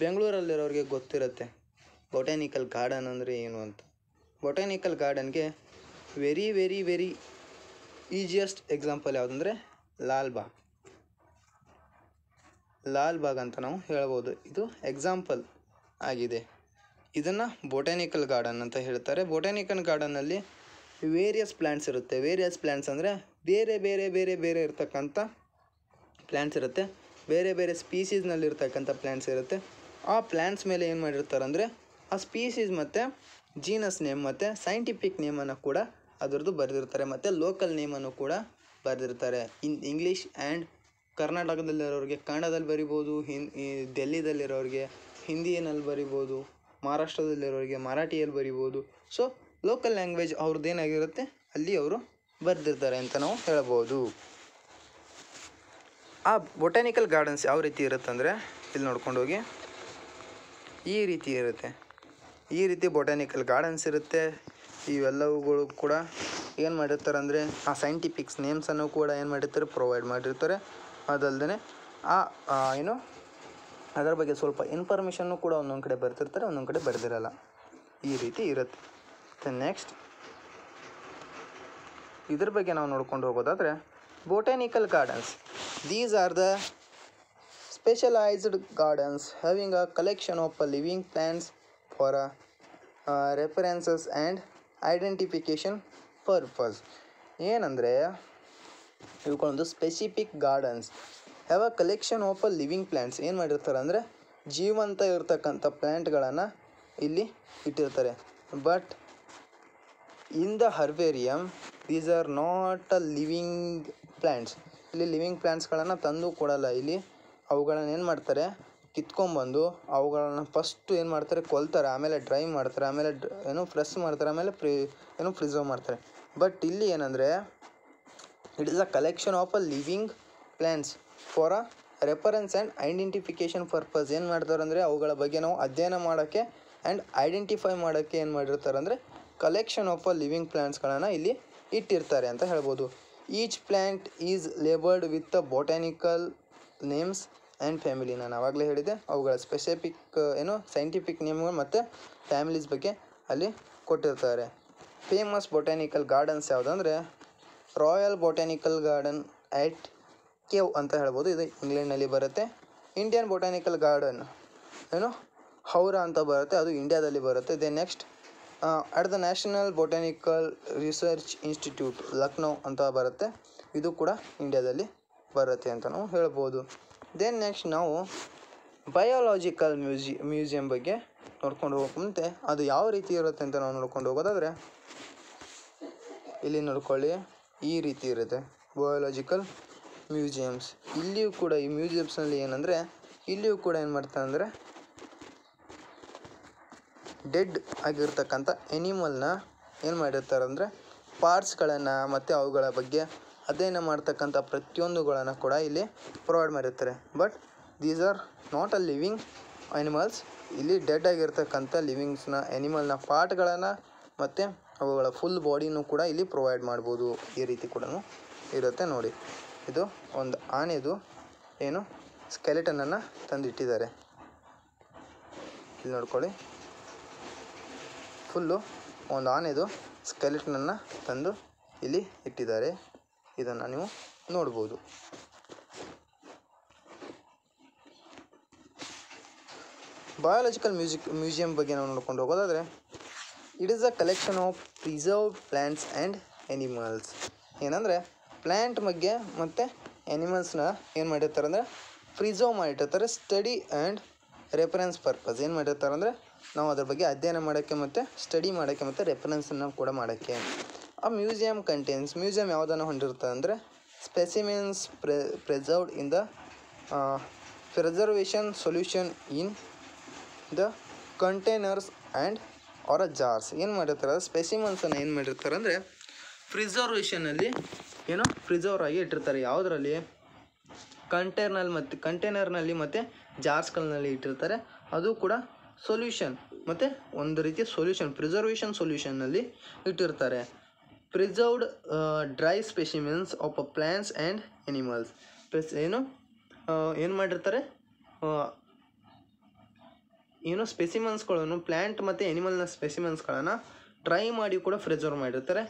ಬೆಂಗಳೂರಲ್ಲಿರೋರಿಗೆ ಗೊತ್ತಿರುತ್ತೆ ಬೊಟಾನಿಕಲ್ ಗಾರ್ಡನ್ ಅಂದರೆ ಏನು ಅಂತ. ಬೊಟಾನಿಕಲ್ ಗಾರ್ಡನ್ಗೆ ವೆರಿ ಈಸಿಯೆಸ್ಟ್ ಎಕ್ಸಾಂಪಲ್ ಯಾವುದಂದರೆ ಲಾಲ್ ಬಾಗ್ ಅಂತ ನಾವು ಹೇಳ್ಬೋದು. ಇದು ಎಕ್ಸಾಂಪಲ್ ಆಗಿದೆ. ಇದನ್ನು ಬೊಟಾನಿಕಲ್ ಗಾರ್ಡನ್ ಅಂತ ಹೇಳ್ತಾರೆ. ಬೊಟಾನಿಕಲ್ ಗಾರ್ಡನ್ನಲ್ಲಿ ವೇರಿಯಸ್ ಪ್ಲ್ಯಾಂಟ್ಸ್ ಇರುತ್ತೆ. ವೇರಿಯಸ್ ಪ್ಲ್ಯಾಂಟ್ಸ್ ಅಂದರೆ ಬೇರೆ ಇರ್ತಕ್ಕಂಥ ಪ್ಲ್ಯಾಂಟ್ಸ್ ಇರುತ್ತೆ. ಬೇರೆ ಸ್ಪೀಸೀಸ್ನಲ್ಲಿರ್ತಕ್ಕಂಥ ಪ್ಲ್ಯಾಂಟ್ಸ್ ಇರುತ್ತೆ. ಆ ಪ್ಲ್ಯಾಂಟ್ಸ್ ಮೇಲೆ ಏನು ಮಾಡಿರ್ತಾರೆ ಅಂದರೆ ಆ ಸ್ಪೀಸೀಸ್ ಮತ್ತು ಜೀನಸ್ ನೇಮ್ ಮತ್ತು ಸೈಂಟಿಫಿಕ್ ನೇಮನ್ನು ಕೂಡ ಅದರದ್ದು ಬರೆದಿರ್ತಾರೆ. ಮತ್ತು ಲೋಕಲ್ ನೇಮನ್ನು ಕೂಡ ಬರೆದಿರ್ತಾರೆ. ಇಂಗ್ಲೀಷ್ ಆ್ಯಂಡ್ ಕರ್ನಾಟಕದಲ್ಲಿರೋರಿಗೆ ಕನ್ನಡದಲ್ಲಿ ಬರಿಬೋದು. ಡೆಲ್ಲಿದಲ್ಲಿರೋರಿಗೆ ಹಿಂದಿಯಲ್ಲಿ ಬರಿಬೋದು. ಮಹಾರಾಷ್ಟ್ರದಲ್ಲಿರೋರಿಗೆ ಮರಾಠಿಯಲ್ಲಿ ಬರಿಬೋದು. ಸೊ ಲೋಕಲ್ ಲ್ಯಾಂಗ್ವೇಜ್ ಅವ್ರದ್ದು ಏನಾಗಿರುತ್ತೆ ಅಲ್ಲಿ ಅವರು ಬರೆದಿರ್ತಾರೆ ಅಂತ ನಾವು ಹೇಳ್ಬೋದು. ಆ ಬೊಟಾನಿಕಲ್ ಗಾರ್ಡನ್ಸ್ ಯಾವ ರೀತಿ ಇರುತ್ತೆ ಅಂದರೆ ಇಲ್ಲಿ ನೋಡ್ಕೊಂಡು ಹೋಗಿ ಈ ರೀತಿ ಇರುತ್ತೆ. ಈ ರೀತಿ ಬೊಟಾನಿಕಲ್ ಗಾರ್ಡನ್ಸ್ ಇರುತ್ತೆ. ಇವೆಲ್ಲವುಗಳು ಕೂಡ ಏನು ಮಾಡಿರ್ತಾರೆ ಅಂದರೆ ಆ ಸೈಂಟಿಫಿಕ್ಸ್ ನೇಮ್ಸನ್ನು ಕೂಡ ಏನು ಮಾಡಿರ್ತಾರೆ ಪ್ರೊವೈಡ್ ಮಾಡಿರ್ತಾರೆ. ಅದಲ್ಲದೆ ಅದರ ಬಗ್ಗೆ ಸ್ವಲ್ಪ ಇನ್ಫಾರ್ಮೇಷನ್ನು ಕೂಡ ಒಂದೊಂದು ಕಡೆ ಬರ್ತಿರ್ತಾರೆ, ಒಂದೊಂದು ಕಡೆ ಬರೆದಿರಲ್ಲ. ಈ ರೀತಿ ಇರುತ್ತೆ. ನೆಕ್ಸ್ಟ್ ಇದ್ರ ಬಗ್ಗೆ ನಾವು ನೋಡ್ಕೊಂಡು ಹೋಗೋದಾದರೆ botanical gardens, these are the specialised gardens having a collection of living plants for references and identification purpose. ಏನಂದರೆ ಇವುಗಳೊಂದು specific gardens have a collection of a living plants. ಏನು ಮಾಡಿರ್ತಾರೆ ಅಂದರೆ ಜೀವಂತ ಇರ್ತಕ್ಕಂಥ ಪ್ಲ್ಯಾಂಟ್ಗಳನ್ನು ಇಲ್ಲಿ ಇಟ್ಟಿರ್ತಾರೆ. But in the herbarium these are not a living plants. ಇಲ್ಲಿ ಲಿವಿಂಗ್ ಪ್ಲ್ಯಾಂಟ್ಸ್ಗಳನ್ನು ತಂದು ಕೊಡಲ್ಲ. ಇಲ್ಲಿ ಅವುಗಳನ್ನ ಏನು ಮಾಡ್ತಾರೆ, ಕಿತ್ಕೊಂಡ್ಬಂದು ಅವುಗಳನ್ನ ಫಸ್ಟು ಏನು ಮಾಡ್ತಾರೆ, ಕೊಲ್ತಾರೆ, ಆಮೇಲೆ ಡ್ರೈ ಮಾಡ್ತಾರೆ, ಆಮೇಲೆ ಫ್ರೆಶ್ ಮಾಡ್ತಾರೆ, ಆಮೇಲೆ ಪ್ರಿಸರ್ವ್ ಮಾಡ್ತಾರೆ. ಬಟ್ ಇಲ್ಲಿ ಏನಂದರೆ it is a collection of a living plants for a reference and identification purpose. ಏನು ಮಾಡ್ತಾರೆ ಅಂದರೆ ಅವುಗಳ ಬಗ್ಗೆ ನಾವು ಅಧ್ಯಯನ ಮಾಡೋಕ್ಕೆ ಆ್ಯಂಡ್ ಐಡೆಂಟಿಫೈ ಮಾಡೋಕ್ಕೆ ಏನು ಮಾಡಿರ್ತಾರೆ ಅಂದರೆ ಕಲೆಕ್ಷನ್ ಆಫ್ ಅ ಲಿವಿಂಗ್ ಪ್ಲ್ಯಾಂಟ್ಸ್ಗಳನ್ನು ಇಲ್ಲಿ ಇಟ್ಟಿರ್ತಾರೆ ಅಂತ ಹೇಳ್ಬೋದು. Each plant is labelled with a botanical names and family. ನಾನು ಆವಾಗಲೇ ಹೇಳಿದೆ ಅವುಗಳ ಸ್ಪೆಸಿಫಿಕ್ ಸೈಂಟಿಫಿಕ್ ನೇಮ್ಗಳು ಮತ್ತು ಫ್ಯಾಮಿಲೀಸ್ ಬಗ್ಗೆ ಅಲ್ಲಿ ಕೊಟ್ಟಿರ್ತಾರೆ. ಫೇಮಸ್ ಬೊಟ್ಯಾನಿಕಲ್ ಗಾರ್ಡನ್ಸ್ ಯಾವುದಂದರೆ royal botanical garden at Kew ಅಂತ ಹೇಳ್ಬೋದು, ಇದು ಇಂಗ್ಲೆಂಡ್ನಲ್ಲಿ ಬರುತ್ತೆ. ಇಂಡಿಯನ್ ಬೊಟ್ಯಾನಿಕಲ್ ಗಾರ್ಡನ್ ಹೌರಾ ಅಂತ ಬರುತ್ತೆ, ಅದು ಇಂಡಿಯಾದಲ್ಲಿ ಬರುತ್ತೆ. Then next at the national botanical research institute Lucknow ಅಂತ ಬರುತ್ತೆ, ಇದು ಕೂಡ ಇಂಡಿಯಾದಲ್ಲಿ ಬರುತ್ತೆ ಅಂತ ನಾವು ಹೇಳ್ಬೋದು. ದೆನ್ ನೆಕ್ಸ್ಟ್ ನಾವು ಬಯೋಲಾಜಿಕಲ್ ಮ್ಯೂಸಿಯಂ ಬಗ್ಗೆ ನೋಡ್ಕೊಂಡು ಹೋಗೋಕೆ ಮುಂತೆ ಅದು ಯಾವ ರೀತಿ ಇರುತ್ತೆ ಅಂತ ನಾವು ನೋಡ್ಕೊಂಡು ಹೋಗೋದಾದರೆ ಇಲ್ಲಿ ನೋಡ್ಕೊಳ್ಳಿ, ಈ ರೀತಿ ಇರುತ್ತೆ ಬಯೋಲಾಜಿಕಲ್ ಮ್ಯೂಸಿಯಮ್ಸ್. ಇಲ್ಲಿಯೂ ಕೂಡ ಈ ಮ್ಯೂಸಿಯಮ್ಸ್ನಲ್ಲಿ ಏನಂದರೆ ಇಲ್ಲಿಯೂ ಕೂಡ ಏನು ಮಾಡ್ತಾರೆ ಅಂದರೆ ಡೆಡ್ ಆಗಿರ್ತಕ್ಕಂಥ ಎನಿಮಲ್ನ ಏನು ಮಾಡಿರ್ತಾರೆ ಅಂದರೆ ಪಾರ್ಟ್ಸ್ಗಳನ್ನು ಮತ್ತು ಅವುಗಳ ಬಗ್ಗೆ ಅಧ್ಯಯನ ಮಾಡ್ತಕ್ಕಂಥ ಪ್ರತಿಯೊಂದುಗಳನ್ನು ಕೂಡ ಇಲ್ಲಿ ಪ್ರೊವೈಡ್ ಮಾಡಿರ್ತಾರೆ. But these are not a living animals. ಇಲ್ಲಿ ಡೆಡ್ ಆಗಿರ್ತಕ್ಕಂಥ ಲಿವಿಂಗ್ಸ್ನ ಎನಿಮಲ್ನ ಪಾರ್ಟ್ಗಳನ್ನು ಮತ್ತು ಅವುಗಳ ಫುಲ್ ಬಾಡಿನೂ ಕೂಡ ಇಲ್ಲಿ ಪ್ರೊವೈಡ್ ಮಾಡ್ಬೋದು. ಈ ರೀತಿ ಕೂಡ ಇರುತ್ತೆ ನೋಡಿ. ಇದು ಒಂದು ಆನೆದು ಸ್ಕೆಲೆಟನನ್ನು ತಂದಿಟ್ಟಿದ್ದಾರೆ, ಇಲ್ಲಿ ನೋಡ್ಕೊಳ್ಳಿ. ಫುಲ್ಲು ಒಂದು ಆನೆದು ಸ್ಕೆಲೆಟನನ್ನು ತಂದು ಇಲ್ಲಿ ಇಟ್ಟಿದ್ದಾರೆ, ಇದನ್ನು ನೀವು ನೋಡ್ಬೋದು. ಬಯೋಲಾಜಿಕಲ್ ಮ್ಯೂಸಿಯಂ ಬಗ್ಗೆ ನಾವು ನೋಡ್ಕೊಂಡು ಹೋಗೋದಾದರೆ it is a collection of preserved plants and animals. ಏನಂದರೆ ಪ್ಲ್ಯಾಂಟ್ ಬಗ್ಗೆ ಮತ್ತು ಎನಿಮಲ್ಸ್ನ ಏನು ಮಾಡಿರ್ತಾರೆ ಅಂದರೆ ಪ್ರಿಸರ್ವ್ ಮಾಡಿಟ್ಟಿರ್ತಾರೆ. ಸ್ಟಡಿ ಆ್ಯಂಡ್ ರೆಫರೆನ್ಸ್ ಪರ್ಪಸ್ ಏನು ಮಾಡಿರ್ತಾರೆ ಅಂದರೆ ನಾವು ಅದ್ರ ಬಗ್ಗೆ ಅಧ್ಯಯನ ಮಾಡೋಕ್ಕೆ ಮತ್ತು ಸ್ಟಡಿ ಮಾಡೋಕ್ಕೆ ಮತ್ತು ರೆಫರೆನ್ಸನ್ನು ಕೂಡ ಮಾಡೋಕ್ಕೆ. ಆ ಮ್ಯೂಸಿಯಂ ಮ್ಯೂಸಿಯಂ ಯಾವುದನ್ನು ಹೊಂದಿರ್ತದೆ ಅಂದರೆ specimens preserved in the preservation solution in the containers and or a jars. ಏನು ಮಾಡಿರ್ತಾರೆ ಸ್ಪೆಸಿಮೆನ್ಸನ್ನು ಏನು ಮಾಡಿರ್ತಾರೆ ಅಂದರೆ ಪ್ರಿಸರ್ವೇಷನಲ್ಲಿ ಪ್ರಿಸರ್ವ್ ಆಗಿ ಇಟ್ಟಿರ್ತಾರೆ. ಯಾವುದರಲ್ಲಿ? ಕಂಟೈನರ್ನಲ್ಲಿ ಮತ್ತು ಜಾರ್ಸ್ಗಳಲ್ಲಿ ಇಟ್ಟಿರ್ತಾರೆ. ಅದು ಕೂಡ ಸೊಲ್ಯೂಷನ್ ಮತ್ತು ಒಂದು ರೀತಿಯ ಪ್ರಿಸರ್ವೇಷನ್ ಸೊಲ್ಯೂಷನ್ನಲ್ಲಿ ಇಟ್ಟಿರ್ತಾರೆ. Preserved dry specimens of a plants and animals. ಏನು ಮಾಡಿರ್ತಾರೆ ಸ್ಪೆಸಿಮೆನ್ಸ್ಗಳನ್ನು ಪ್ಲ್ಯಾಂಟ್ ಮತ್ತು ಎನಿಮಲ್ನ ಸ್ಪೆಸಿಮೆನ್ಸ್ಗಳನ್ನು ಡ್ರೈ ಮಾಡಿ ಕೂಡ ಪ್ರಿಸರ್ವ್ ಮಾಡಿರ್ತಾರೆ.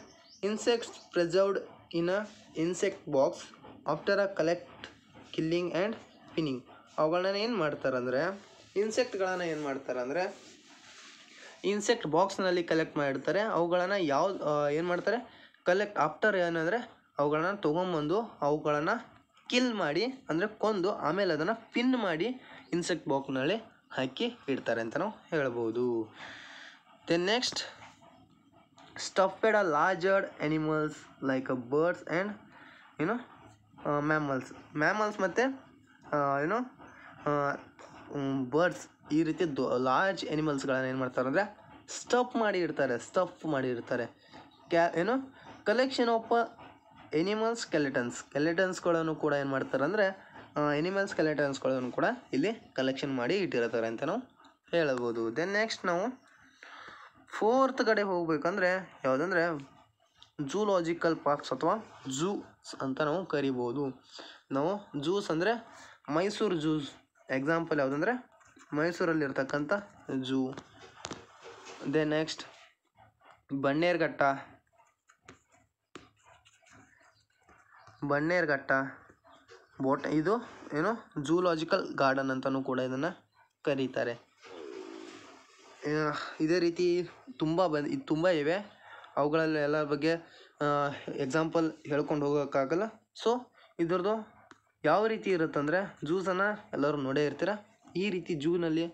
Insects preserved in a insect box after a collect killing and spinning. ಅವುಗಳನ್ನ ಏನು ಮಾಡ್ತಾರೆ ಅಂದರೆ ಇನ್ಸೆಕ್ಟ್ ಬಾಕ್ಸ್ನಲ್ಲಿ ಕಲೆಕ್ಟ್ ಮಾಡಿರ್ತಾರೆ. ಅವುಗಳನ್ನು ಏನು ಮಾಡ್ತಾರೆ ಆಫ್ಟರ್ ಏನಂದರೆ ಅವುಗಳನ್ನ ತೊಗೊಂಬಂದು ಅವುಗಳನ್ನು ಕಿಲ್ ಮಾಡಿ ಅಂದರೆ ಕೊಂದು ಆಮೇಲೆ ಅದನ್ನು ಪಿನ್ ಮಾಡಿ ಇನ್ಸೆಕ್ಟ್ ಬಾಕ್ಸ್ನಲ್ಲಿ ಹಾಕಿ ಇಡ್ತಾರೆ ಅಂತ ನಾವು ಹೇಳ್ಬೋದು. Then next stuffed a larger animals like a birds and mammals ಮತ್ತು ಬರ್ಡ್ಸ್ ಈ ರೀತಿ ಲಾರ್ಜ್ ಎನಿಮಲ್ಸ್ಗಳನ್ನ ಏನು ಮಾಡ್ತಾರೆ ಅಂದರೆ ಸ್ಟಫ್ ಮಾಡಿ ಇಡ್ತಾರೆ. ಕಲೆಕ್ಷನ್ ಆಫ್ ಎನಿಮಲ್ ಸ್ಕೆಲೆಟನ್ಸ್ಗಳನ್ನು ಕೂಡ ಏನು ಮಾಡ್ತಾರೆ ಅಂದರೆ ಎನಿಮಲ್ ಸ್ಕೆಲೆಟನ್ಸ್ಗಳನ್ನು ಕೂಡ ಇಲ್ಲಿ ಕಲೆಕ್ಷನ್ ಮಾಡಿ ಇಟ್ಟಿರ್ತಾರೆ ಅಂತ ನಾವು ಹೇಳ್ಬೋದು. ದೆನ್ ನೆಕ್ಸ್ಟ್ ನಾವು ಫೋರ್ತ್ ಕಡೆ ಹೋಗ್ಬೇಕಂದ್ರೆ ಯಾವುದಂದರೆ ಝೂಲಾಜಿಕಲ್ ಪಾರ್ಕ್ಸ್ ಅಥವಾ ಝೂಸ್ ಅಂತ ನಾವು ಕರಿಬೋದು. ನಾವು ಝೂಸ್ ಅಂದರೆ ಮೈಸೂರು ಝೂಸ್ ಎಕ್ಸಾಂಪಲ್ ಯಾವುದಂದರೆ ಮೈಸೂರಲ್ಲಿರ್ತಕ್ಕಂಥ ಝೂ. ದೆನ್ ನೆಕ್ಸ್ಟ್ ಬನ್ನೇರುಘಟ್ಟ ಇದು ಝೂಲಾಜಿಕಲ್ ಗಾರ್ಡನ್ ಅಂತಲೂ ಕೂಡ ಇದನ್ನು ಕರೀತಾರೆ. ಇದೇ ರೀತಿ ತುಂಬ ಇವೆ. ಅವುಗಳಲ್ಲಿ ಎಲ್ಲ ಬಗ್ಗೆ ಎಕ್ಸಾಂಪಲ್ ಹೇಳ್ಕೊಂಡು ಹೋಗೋಕ್ಕಾಗಲ್ಲ. ಸೊ ಇದ್ರದ್ದು ಯಾವ ರೀತಿ ಇರುತ್ತಂದರೆ ಝೂಸನ್ನು ಎಲ್ಲರೂ ನೋಡೇ ಇರ್ತೀರ. ಈ ರೀತಿ ಝೂನಲ್ಲಿ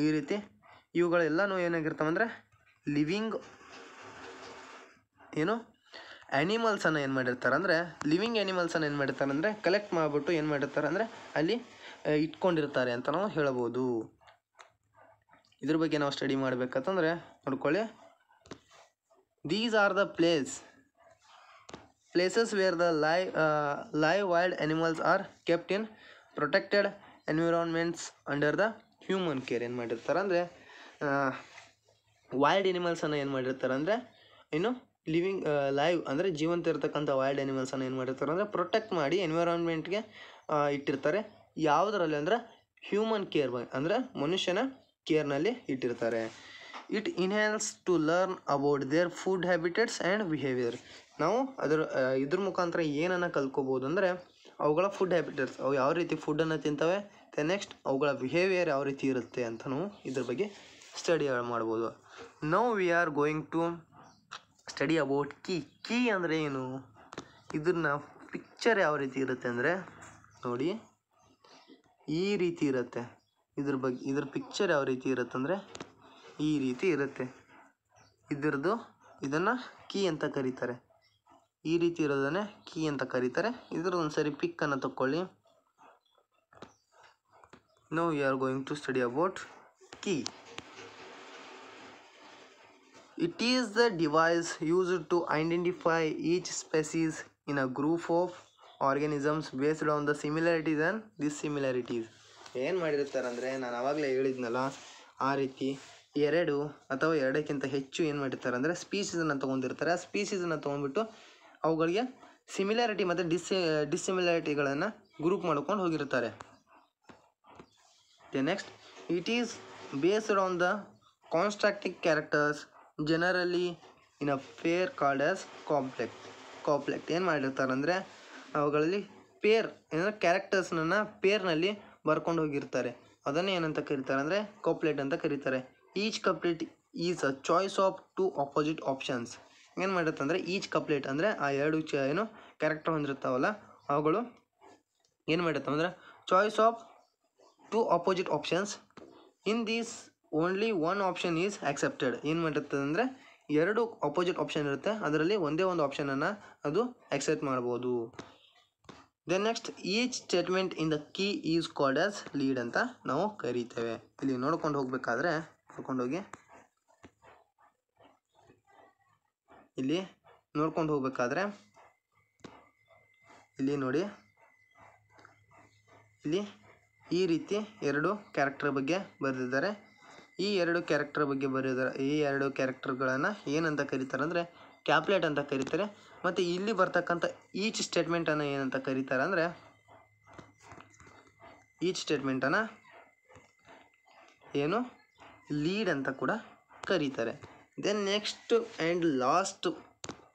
ಈ ರೀತಿ ಇವುಗಳೆಲ್ಲನೂ ಏನಾಗಿರ್ತಾವಂದರೆ ಲಿವಿಂಗ್ ಏನು ಆ್ಯನಿಮಲ್ಸನ್ನು ಏನು ಮಾಡಿರ್ತಾರೆ ಅಂದರೆ ಲಿವಿಂಗ್ ಆ್ಯನಿಮಲ್ಸನ್ನು ಏನು ಮಾಡಿರ್ತಾರೆ ಅಂದರೆ ಕಲೆಕ್ಟ್ ಮಾಡಿಬಿಟ್ಟು ಏನು ಮಾಡಿರ್ತಾರೆ ಅಂದರೆ ಅಲ್ಲಿ ಇಟ್ಕೊಂಡಿರ್ತಾರೆ ಅಂತ ನಾವು ಹೇಳ್ಬೋದು. ಇದ್ರ ಬಗ್ಗೆ ನಾವು ಸ್ಟಡಿ ಮಾಡಬೇಕಂತಂದರೆ ನೋಡ್ಕೊಳ್ಳಿ, these are the places where the live wild animals are kept in protected environments under the human care. ಏನು ಮಾಡಿರ್ತಾರೆ ಅಂದರೆ ವೈಲ್ಡ್ ಎನಿಮಲ್ಸನ್ನು ಏನು ಮಾಡಿರ್ತಾರೆ ಅಂದರೆ ಇನ್ನು ಲಿವಿಂಗ್ ಲೈವ್ ಅಂದರೆ ಜೀವಂತ ಇರತಕ್ಕಂಥ ವೈಲ್ಡ್ ಎನಿಮಲ್ಸನ್ನು ಏನು ಮಾಡಿರ್ತಾರೆ ಅಂದರೆ ಪ್ರೊಟೆಕ್ಟ್ ಮಾಡಿ ಎನ್ವಿರಾನ್ಮೆಂಟ್ಗೆ ಇಟ್ಟಿರ್ತಾರೆ. ಯಾವುದರಲ್ಲಿ ಅಂದರೆ ಹ್ಯೂಮನ್ ಕೇರ್ ಅಂದರೆ ಮನುಷ್ಯನ ಕೇರ್ನಲ್ಲಿ ಇಟ್ಟಿರ್ತಾರೆ. It enhance to learn about their food habitats and behaviour. ನಾವು ಇದ್ರ ಮುಖಾಂತರ ಏನನ್ನು ಕಲ್ತ್ಕೋಬೋದು ಅಂದರೆ ಅವುಗಳ ಫುಡ್ ಹ್ಯಾಬಿಟೆಟ್ಸ್, ಅವು ಯಾವ ರೀತಿ ಫುಡ್ಡನ್ನು ತಿಂತವೆ, ನೆಕ್ಸ್ಟ್ ಅವುಗಳ ಬಿಹೇವಿಯರ್ ಯಾವ ರೀತಿ ಇರುತ್ತೆ ಅಂತ ನಾವು ಇದ್ರ ಬಗ್ಗೆ ಸ್ಟಡಿ ಮಾಡ್ಬೋದು. Now we are going to study about key ಅಂದರೆ ಏನು, ಇದನ್ನ ಪಿಕ್ಚರ್ ಯಾವ ರೀತಿ ಇರುತ್ತೆ ಅಂದರೆ ನೋಡಿ ಈ ರೀತಿ ಇರುತ್ತೆ. ಇದ್ರ ಪಿಕ್ಚರ್ ಯಾವ ರೀತಿ ಇರುತ್ತೆ ಅಂದರೆ ಈ ರೀತಿ ಇರುತ್ತೆ. ಇದನ್ನು ಕೀ ಅಂತ ಕರೀತಾರೆ. ಈ ರೀತಿ ಇರೋದನ್ನೇ ಕೀ ಅಂತ ಕರೀತಾರೆ. ಇದ್ರದ್ದು ಒಂದು ಸರಿ ಪಿಕ್ಕನ್ನು ತಗೊಳ್ಳಿ. Now we are going to study about key. It is the device used to identify each species in a group of organisms based on the similarities and dissimilarities. ಏನು ಮಾಡಿರ್ತಾರೆ ಅಂದರೆ ನಾನು ಆವಾಗಲೇ ಹೇಳಿದ್ನಲ್ಲ ಆ ರೀತಿ ಎರಡು ಅಥವಾ ಎರಡಕ್ಕಿಂತ ಹೆಚ್ಚು ಏನು ಮಾಡಿರ್ತಾರೆ ಅಂದರೆ ಸ್ಪೀಸೀಸನ್ನು ತೊಗೊಂಡಿರ್ತಾರೆ. ಆ ಸ್ಪೀಸೀಸನ್ನು ತೊಗೊಂಡ್ಬಿಟ್ಟು ಅವುಗಳಿಗೆ ಸಿಮಿಲಾರಿಟಿ ಮತ್ತು ಡಿಸ್ಸಿಮಿಲಾರಿಟಿಗಳನ್ನು ಗ್ರೂಪ್ ಮಾಡ್ಕೊಂಡು ಹೋಗಿರ್ತಾರೆ. Next, it is based on the constructive characters generally in a pair called as couplet. ಏನು ಮಾಡಿರ್ತಾರೆ ಅಂದರೆ ಅವುಗಳಲ್ಲಿ ಪೇರ್ ಏನಂದರೆ ಕ್ಯಾರೆಕ್ಟರ್ಸ್ನ ಪೇರ್ನಲ್ಲಿ ಬರ್ಕೊಂಡು ಹೋಗಿರ್ತಾರೆ. ಅದನ್ನೇ ಏನಂತ ಕರೀತಾರೆ ಅಂದರೆ ಕಾಪ್ಲೆಟ್ ಅಂತ ಕರೀತಾರೆ. Each couplet is a choice of two opposite options. ಏನು ಮಾಡಿರುತ್ತೆ ಅಂದರೆ ಈಚ್ ಕಪ್ಲೆಟ್ ಅಂದರೆ ಆ ಎರಡು ಏನು ಕ್ಯಾರೆಕ್ಟರ್ ಹೊಂದಿರ್ತಾವಲ್ಲ ಅವುಗಳು ಏನು ಮಾಡಿರ್ತಾವೆ ಅಂದರೆ choice of two opposite options. In these only one option is accepted. ಏನು ಮಾಡಿರ್ತದೆ ಅಂದರೆ ಎರಡು ಅಪೋಸಿಟ್ ಆಪ್ಷನ್ ಇರುತ್ತೆ, ಅದರಲ್ಲಿ ಒಂದೇ ಒಂದು ಆಪ್ಷನನ್ನು ಅದು ಆಕ್ಸೆಪ್ಟ್ ಮಾಡ್ಬೋದು. Then next, each statement in the key is called as lead ಅಂತ ನಾವು ಕರೀತೇವೆ. ಇಲ್ಲಿ ನೋಡ್ಕೊಂಡು ಹೋಗ್ಬೇಕಾದ್ರೆ ಇಲ್ಲಿ ನೋಡಿ, ಇಲ್ಲಿ ಈ ರೀತಿ ಎರಡು ಕ್ಯಾರೆಕ್ಟರ್ ಬಗ್ಗೆ ಬರೆದಿದ್ದಾರೆ. ಈ ಎರಡು ಕ್ಯಾರೆಕ್ಟರ್ಗಳನ್ನು ಏನಂತ ಕರೀತಾರೆ ಅಂದರೆ ಕ್ಯಾಪ್ಲೆಟ್ ಅಂತ ಕರೀತಾರೆ. ಮತ್ತು ಇಲ್ಲಿ ಬರ್ತಕ್ಕಂಥ ಈಚ್ ಸ್ಟೇಟ್ಮೆಂಟನ್ನು ಏನಂತ ಕರೀತಾರೆ ಅಂದರೆ ಏನು ಲೀಡ್ ಅಂತ ಕೂಡ ಕರೀತಾರೆ. Then next and last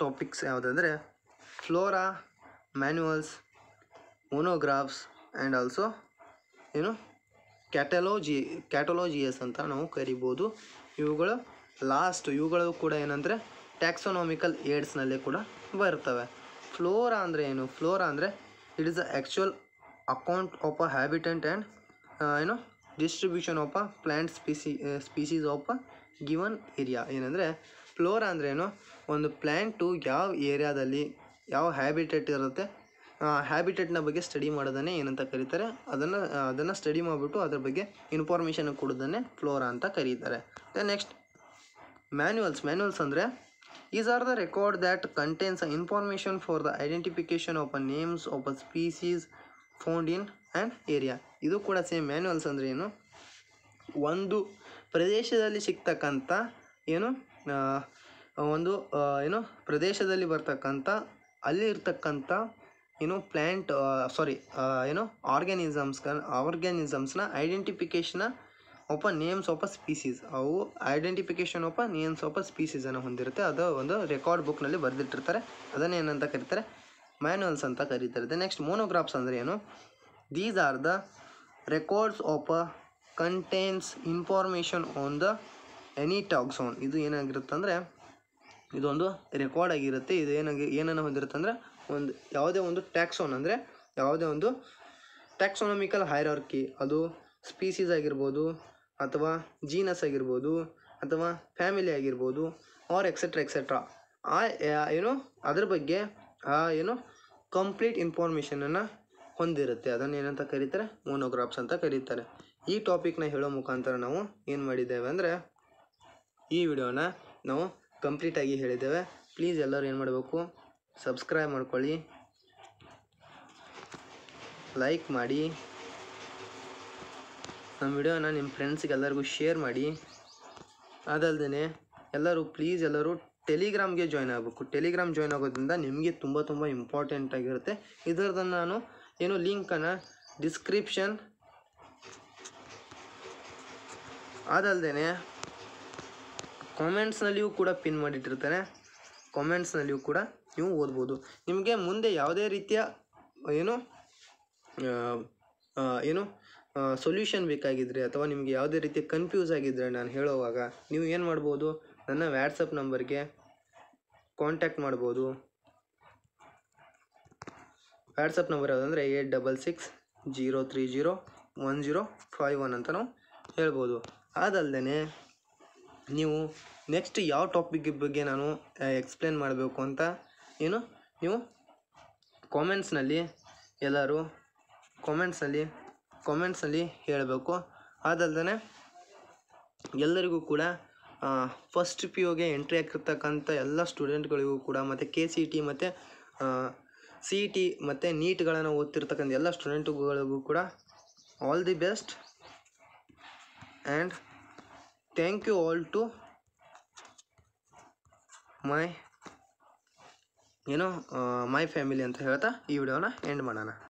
topics ಯಾವುದಂದರೆ flora, manuals, monographs and also ಏನು ಕ್ಯಾಟಲಾಜಿಯಸ್ ಅಂತ ನಾವು ಕರಿಬೋದು. ಇವುಗಳು ಕೂಡ ಏನಂದರೆ ಟ್ಯಾಕ್ಸೋನಾಮಿಕಲ್ ಏಡ್ಸ್ನಲ್ಲೇ ಕೂಡ ಬರ್ತವೆ. ಫ್ಲೋರಾ ಅಂದರೆ ಏನು? ಫ್ಲೋರಾ ಅಂದರೆ it is the actual account of a habitant and distribution of a plant species of a given area. ಏನಂದರೆ ಫ್ಲೋರಾ ಅಂದರೆ ಏನು, ಒಂದು ಪ್ಲ್ಯಾಂಟು ಯಾವ ಏರಿಯಾದಲ್ಲಿ ಯಾವ ಹ್ಯಾಬಿಟೆಟ್ ಇರುತ್ತೆ ಆ ಹ್ಯಾಬಿಟೆಟ್ನ ಬಗ್ಗೆ ಸ್ಟಡಿ ಮಾಡೋದನ್ನೇ ಏನಂತ ಕರೀತಾರೆ. ಅದನ್ನು ಸ್ಟಡಿ ಮಾಡಿಬಿಟ್ಟು ಅದ್ರ ಬಗ್ಗೆ ಇನ್ಫಾರ್ಮೇಷನ್ ಕೊಡೋದನ್ನೇ ಫ್ಲೋರಾ ಅಂತ ಕರೀತಾರೆ. ದೆನ್ ನೆಕ್ಸ್ಟ್ ಮ್ಯಾನ್ಯುವಲ್ಸ್ ಅಂದರೆ is are the record that contains information for the identification of a names of a species found in and area. ಇದು ಕೂಡ ಸೇಮ್. ಮ್ಯಾನ್ಯುವಲ್ಸ್ ಅಂದರೆ ಏನು, ಒಂದು ಪ್ರದೇಶದಲ್ಲಿ ಸಿಗ್ತಕ್ಕಂಥ ಪ್ರದೇಶದಲ್ಲಿ ಬರ್ತಕ್ಕಂಥ ಅಲ್ಲಿ ಇರ್ತಕ್ಕಂಥ ಆರ್ಗ್ಯಾನಿಸಮ್ಸ್ನ identification of a names of a species. ಅವು identification of a names of a ಸ್ಪೀಸೀಸನ್ನು ಹೊಂದಿರುತ್ತೆ. ಅದು ಒಂದು ರೆಕಾರ್ಡ್ ಬುಕ್ನಲ್ಲಿ ಬರೆದಿಟ್ಟಿರ್ತಾರೆ. ಅದನ್ನು ಏನಂತ ಕರೀತಾರೆ, ಮ್ಯಾನ್ಯುವಲ್ಸ್ ಅಂತ ಕರೀತಾರೆ. ನೆಕ್ಸ್ಟ್ ಮೊನೋಗ್ರಾಫ್ಸ್ ಅಂದರೆ ಏನು, these are the records of a contains information on the any taxon. ಇದು ಏನಾಗಿರುತ್ತೆ ಅಂದರೆ ಇದೊಂದು ರೆಕಾರ್ಡ್ ಆಗಿರುತ್ತೆ. ಇದು ಏನನ್ನು ಹೊಂದಿರುತ್ತೆ ಅಂದರೆ ಯಾವುದೇ ಒಂದು ಟ್ಯಾಕ್ಸಾನ್ ಅಂದರೆ ಯಾವುದೇ ಒಂದು ಟ್ಯಾಕ್ಸೋನಮಿಕಲ್ ಹೈರಾರ್ಕಿ, ಅದು ಸ್ಪೀಸೀಸ್ ಆಗಿರ್ಬೋದು ಅಥವಾ ಜೀನಸ್ ಆಗಿರ್ಬೋದು ಅಥವಾ ಫ್ಯಾಮಿಲಿ ಆಗಿರ್ಬೋದು ಆರ್ ಎಕ್ಸೆಟ್ರಾ ಏನು ಅದ್ರ ಬಗ್ಗೆ ಏನು ಕಂಪ್ಲೀಟ್ ಇನ್ಫಾರ್ಮೇಷನನ್ನು ಹೊಂದಿರುತ್ತೆ. ಅದನ್ನು ಏನಂತ ಕರೀತಾರೆ, ಮೋನೋಗ್ರಾಫ್ಸ್ ಅಂತ ಕರೀತಾರೆ. ಈ ಟಾಪಿಕ್ನ ಹೇಳೋ ಮುಖಾಂತರ ನಾವು ಏನು ಮಾಡಿದ್ದೇವೆ ಅಂದರೆ ಈ ವಿಡಿಯೋನ ನಾವು ಕಂಪ್ಲೀಟಾಗಿ ಹೇಳಿದ್ದೇವೆ. ಪ್ಲೀಸ್ ಎಲ್ಲರೂ ಏನು ಮಾಡಬೇಕು, ಸಬ್ಸ್ಕ್ರೈಬ್ ಮಾಡ್ಕೊಳ್ಳಿ, ಲೈಕ್ ಮಾಡಿ, ನಮ್ಮ ವಿಡಿಯೋನ ನಿಮ್ಮ ಫ್ರೆಂಡ್ಸ್ಗೆ ಎಲ್ಲರಿಗೂ ಶೇರ್ ಮಾಡಿ. ಅದಲ್ಲದೆ ಎಲ್ಲರೂ ಪ್ಲೀಸ್ ಎಲ್ಲರೂ ಟೆಲಿಗ್ರಾಮ್ಗೆ ಜಾಯ್ನ್ ಆಗಬೇಕು. ಟೆಲಿಗ್ರಾಮ್ ಜಾಯ್ನ್ ಆಗೋದ್ರಿಂದ ನಿಮಗೆ ತುಂಬ ಇಂಪಾರ್ಟೆಂಟ್ ಆಗಿರುತ್ತೆ. ಇದರದನ್ನು ನಾನು ಏನು ಲಿಂಕನ್ನು ಡಿಸ್ಕ್ರಿಪ್ಷನ್ ಅದಲ್ಲದೆ ಕಾಮೆಂಟ್ಸ್ನಲ್ಲಿಯೂ ಕೂಡ ಪಿನ್ ಮಾಡಿಟ್ಟಿರ್ತಾರೆ. ಕಾಮೆಂಟ್ಸ್ನಲ್ಲಿಯೂ ಕೂಡ ನೀವು ಓದ್ಬೋದು. ನಿಮಗೆ ಮುಂದೆ ಯಾವುದೇ ರೀತಿಯ ಏನು ಸೊಲ್ಯೂಷನ್ ಬೇಕಾಗಿದ್ದರೆ ಅಥವಾ ನಿಮಗೆ ಯಾವುದೇ ರೀತಿಯ ಕನ್ಫ್ಯೂಸ್ ಆಗಿದ್ದರೆ ನಾನು ಹೇಳುವಾಗ ನೀವು ಏನು ಮಾಡ್ಬೋದು, ನನ್ನ ವ್ಯಾಟ್ಸಪ್ ನಂಬರ್ಗೆ ಕಾಂಟ್ಯಾಕ್ಟ್ ಮಾಡ್ಬೋದು. ವ್ಯಾಟ್ಸಪ್ ನಂಬರ್ ಯಾವುದಂದರೆ 8660301051 ಅಂತ ನಾವು ಹೇಳ್ಬೋದು. ಅದಲ್ಲದೆ ನೀವು ನೆಕ್ಸ್ಟ್ ಯಾವ ಟಾಪಿಕ್ ಬಗ್ಗೆ ನಾನು ಎಕ್ಸ್ಪ್ಲೇನ್ ಮಾಡಬೇಕು ಅಂತ ನೀವು ಕಾಮೆಂಟ್ಸ್ನಲ್ಲಿ ಎಲ್ಲರೂ ಕಾಮೆಂಟ್ಸಲ್ಲಿ ಹೇಳಬೇಕು. ಅದಲ್ಲದೆ ಎಲ್ಲರಿಗೂ ಕೂಡ ಫಸ್ಟ್ PUಗೆ ಎಂಟ್ರಿ ಆಗಿರ್ತಕ್ಕಂಥ ಎಲ್ಲ ಸ್ಟೂಡೆಂಟ್ಗಳಿಗೂ ಕೂಡ ಮತ್ತು KCET ಮತ್ತು CET ಮತ್ತು ನೀಟ್ಗಳನ್ನು ಓದ್ತಿರ್ತಕ್ಕಂಥ ಎಲ್ಲ ಸ್ಟೂಡೆಂಟ್ಗಳಿಗೂ ಕೂಡ all the best and thank you all to my family ಅಂತ ಹೇಳ್ತಾ ಈ ವಿಡಿಯೋನ ಎಂಡ್ ಮಾಡೋಣ.